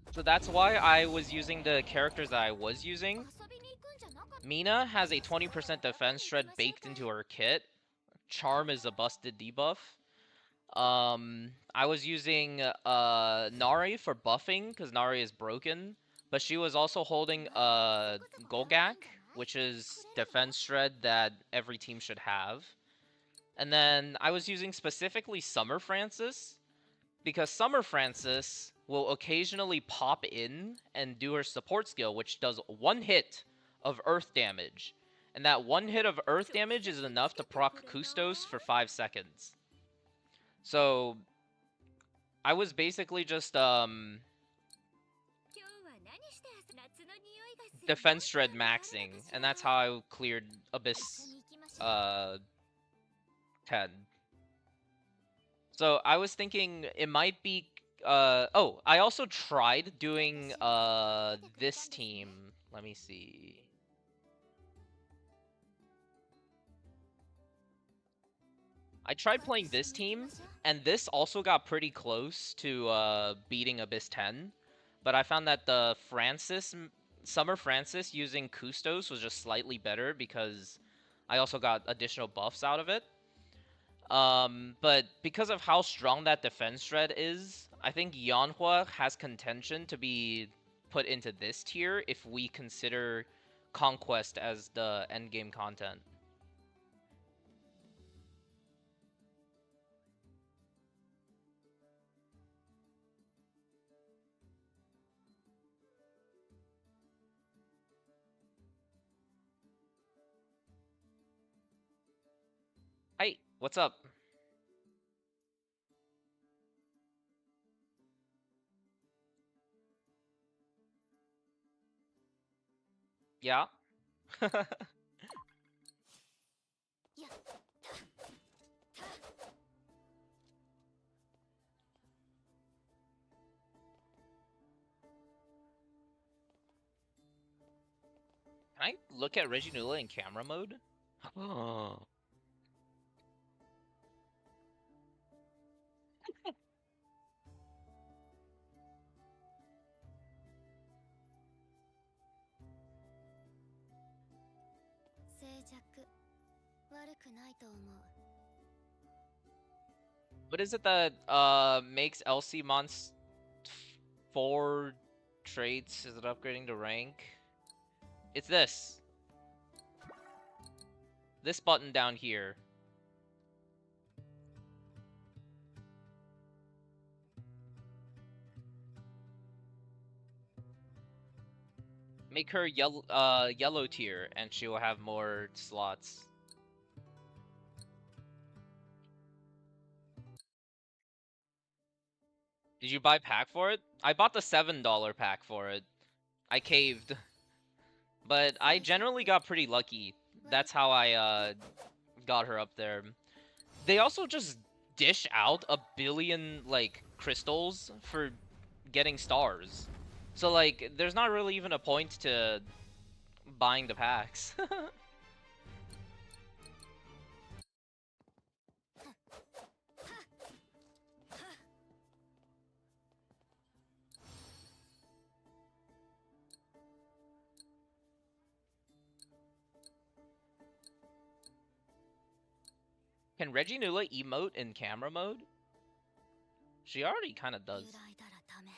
So that's why I was using the characters that I was using. Mina has a 20% defense shred baked into her kit. Charm is a busted debuff. I was using Nari for buffing, because Nari is broken. But she was also holding Golgak, which is defense shred that every team should have. And then I was using specifically Summer Francis, because Summer Francis will occasionally pop in and do her support skill, which does one hit of earth damage. And that one hit of earth damage is enough to proc Kustos for 5 seconds. So, I was basically just, defense shred maxing, and that's how I cleared Abyss, 10. So, I was thinking it might be, oh, I also tried doing, this team. Let me see. I tried playing this team, and this also got pretty close to, beating Abyss 10. But I found that the Summer Francis using Kustos was just slightly better because I also got additional buffs out of it. But because of how strong that defense shred is, I think Yanhua has contention to be put into this tier if we consider Conquest as the endgame content. Hey, what's up? Yeah? Can I look at Reginula in camera mode? Oh. くないと思う。 What is it that makes LC Mons 4 traits? Is it upgrading to rank? It's this. This button down here. Make her yellow tier, and she will have more slots. Did you buy pack for it? I bought the $7 pack for it. I caved. But I generally got pretty lucky. That's how I got her up there. They also just dish out a billion, like, crystals for getting stars. So, like, there's not really even a point to buying the packs. Can Reginula emote in camera mode? She already kind of does. 揺らいだらダメ。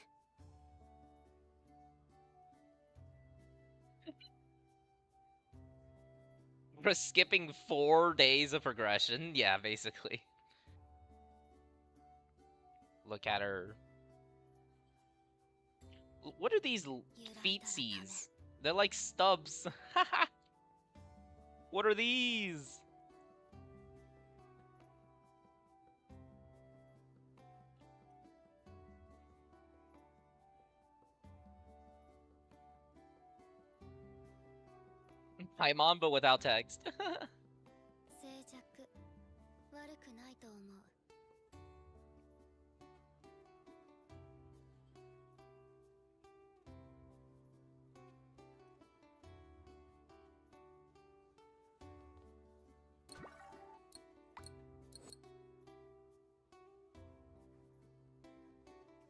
For skipping 4 days of progression? Yeah, basically. Look at her. What are these feetsies? They're like stubs. What are these? Paimon, but without text. 静寂悪くないと思う。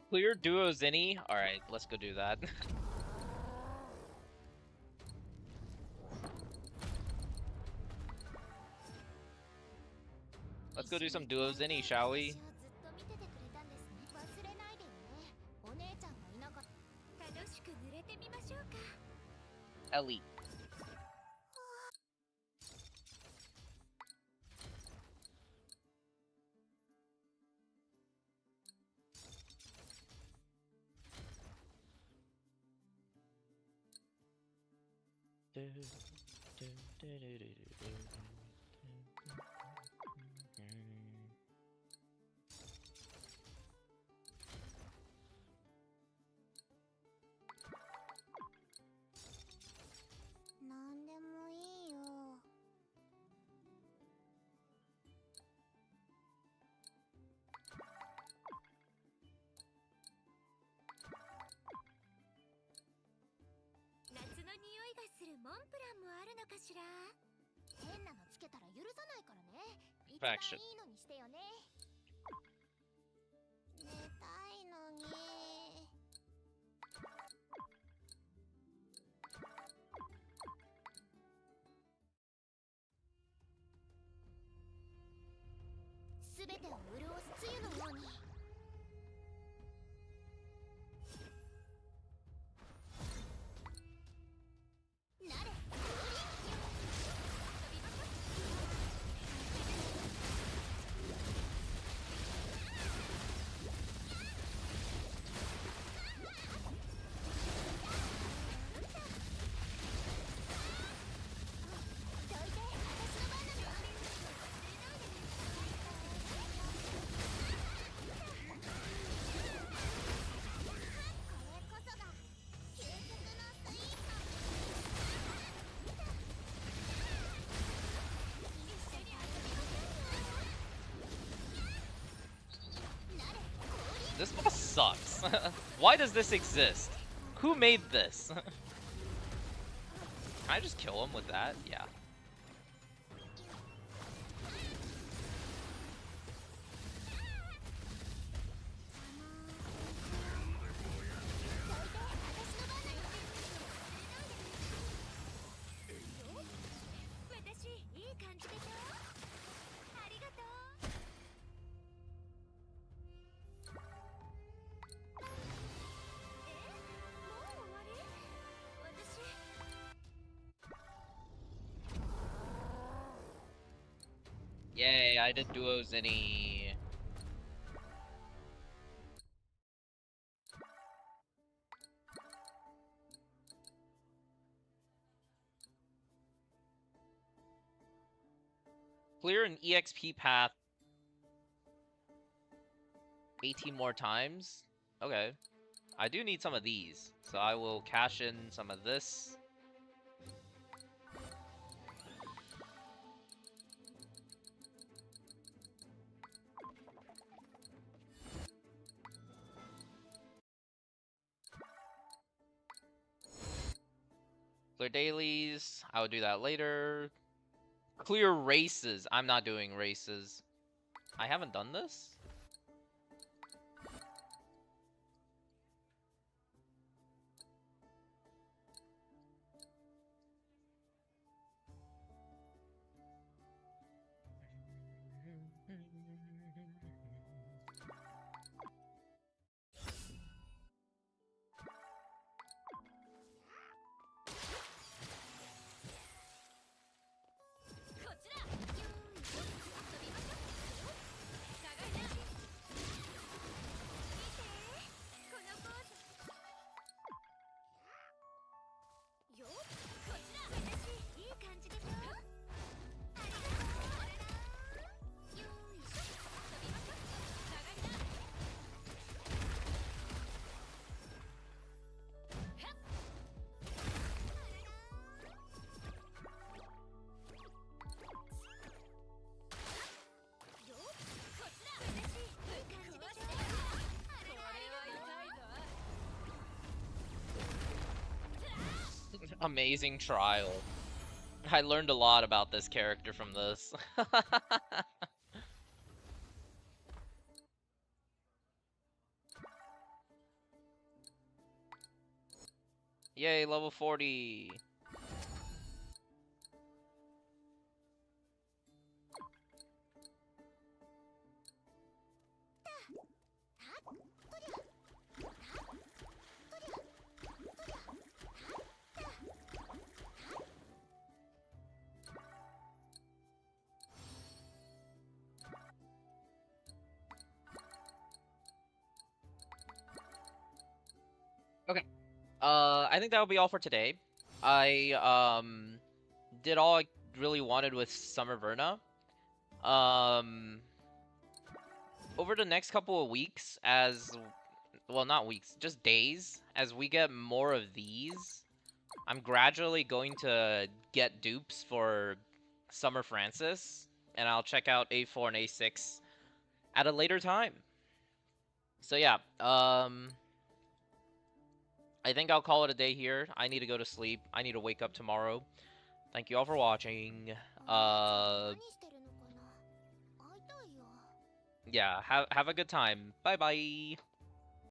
Clear duo Zinni? Alright, let's go do that. Let's go do some duo Zinni, shall we? 私をずっと見ててくれたんですね。忘れないでよね。お姉ちゃんがいなかった。楽しく濡れてみましょうか。 Ellie. Faction. This boss sucks. Why does this exist? Who made this? Can I just kill him with that? Yeah. Yay, I did duos any. Clear an EXP path 18 more times? Okay. I do need some of these, so I will cash in some of this. Clear dailies, I will do that later. Clear races, I'm not doing races. I haven't done this? Amazing trial. I learned a lot about this character from this. Yay, level 40. Okay. I think that'll be all for today. I did all I really wanted with Summer Verna. Over the next couple of weeks, well, not weeks, just days, as we get more of these, I'm gradually going to get dupes for Summer Francis, and I'll check out A4 and A6 at a later time. So yeah, I think I'll call it a day here. I need to go to sleep. I need to wake up tomorrow. Thank you all for watching. Yeah, have a good time. Bye bye.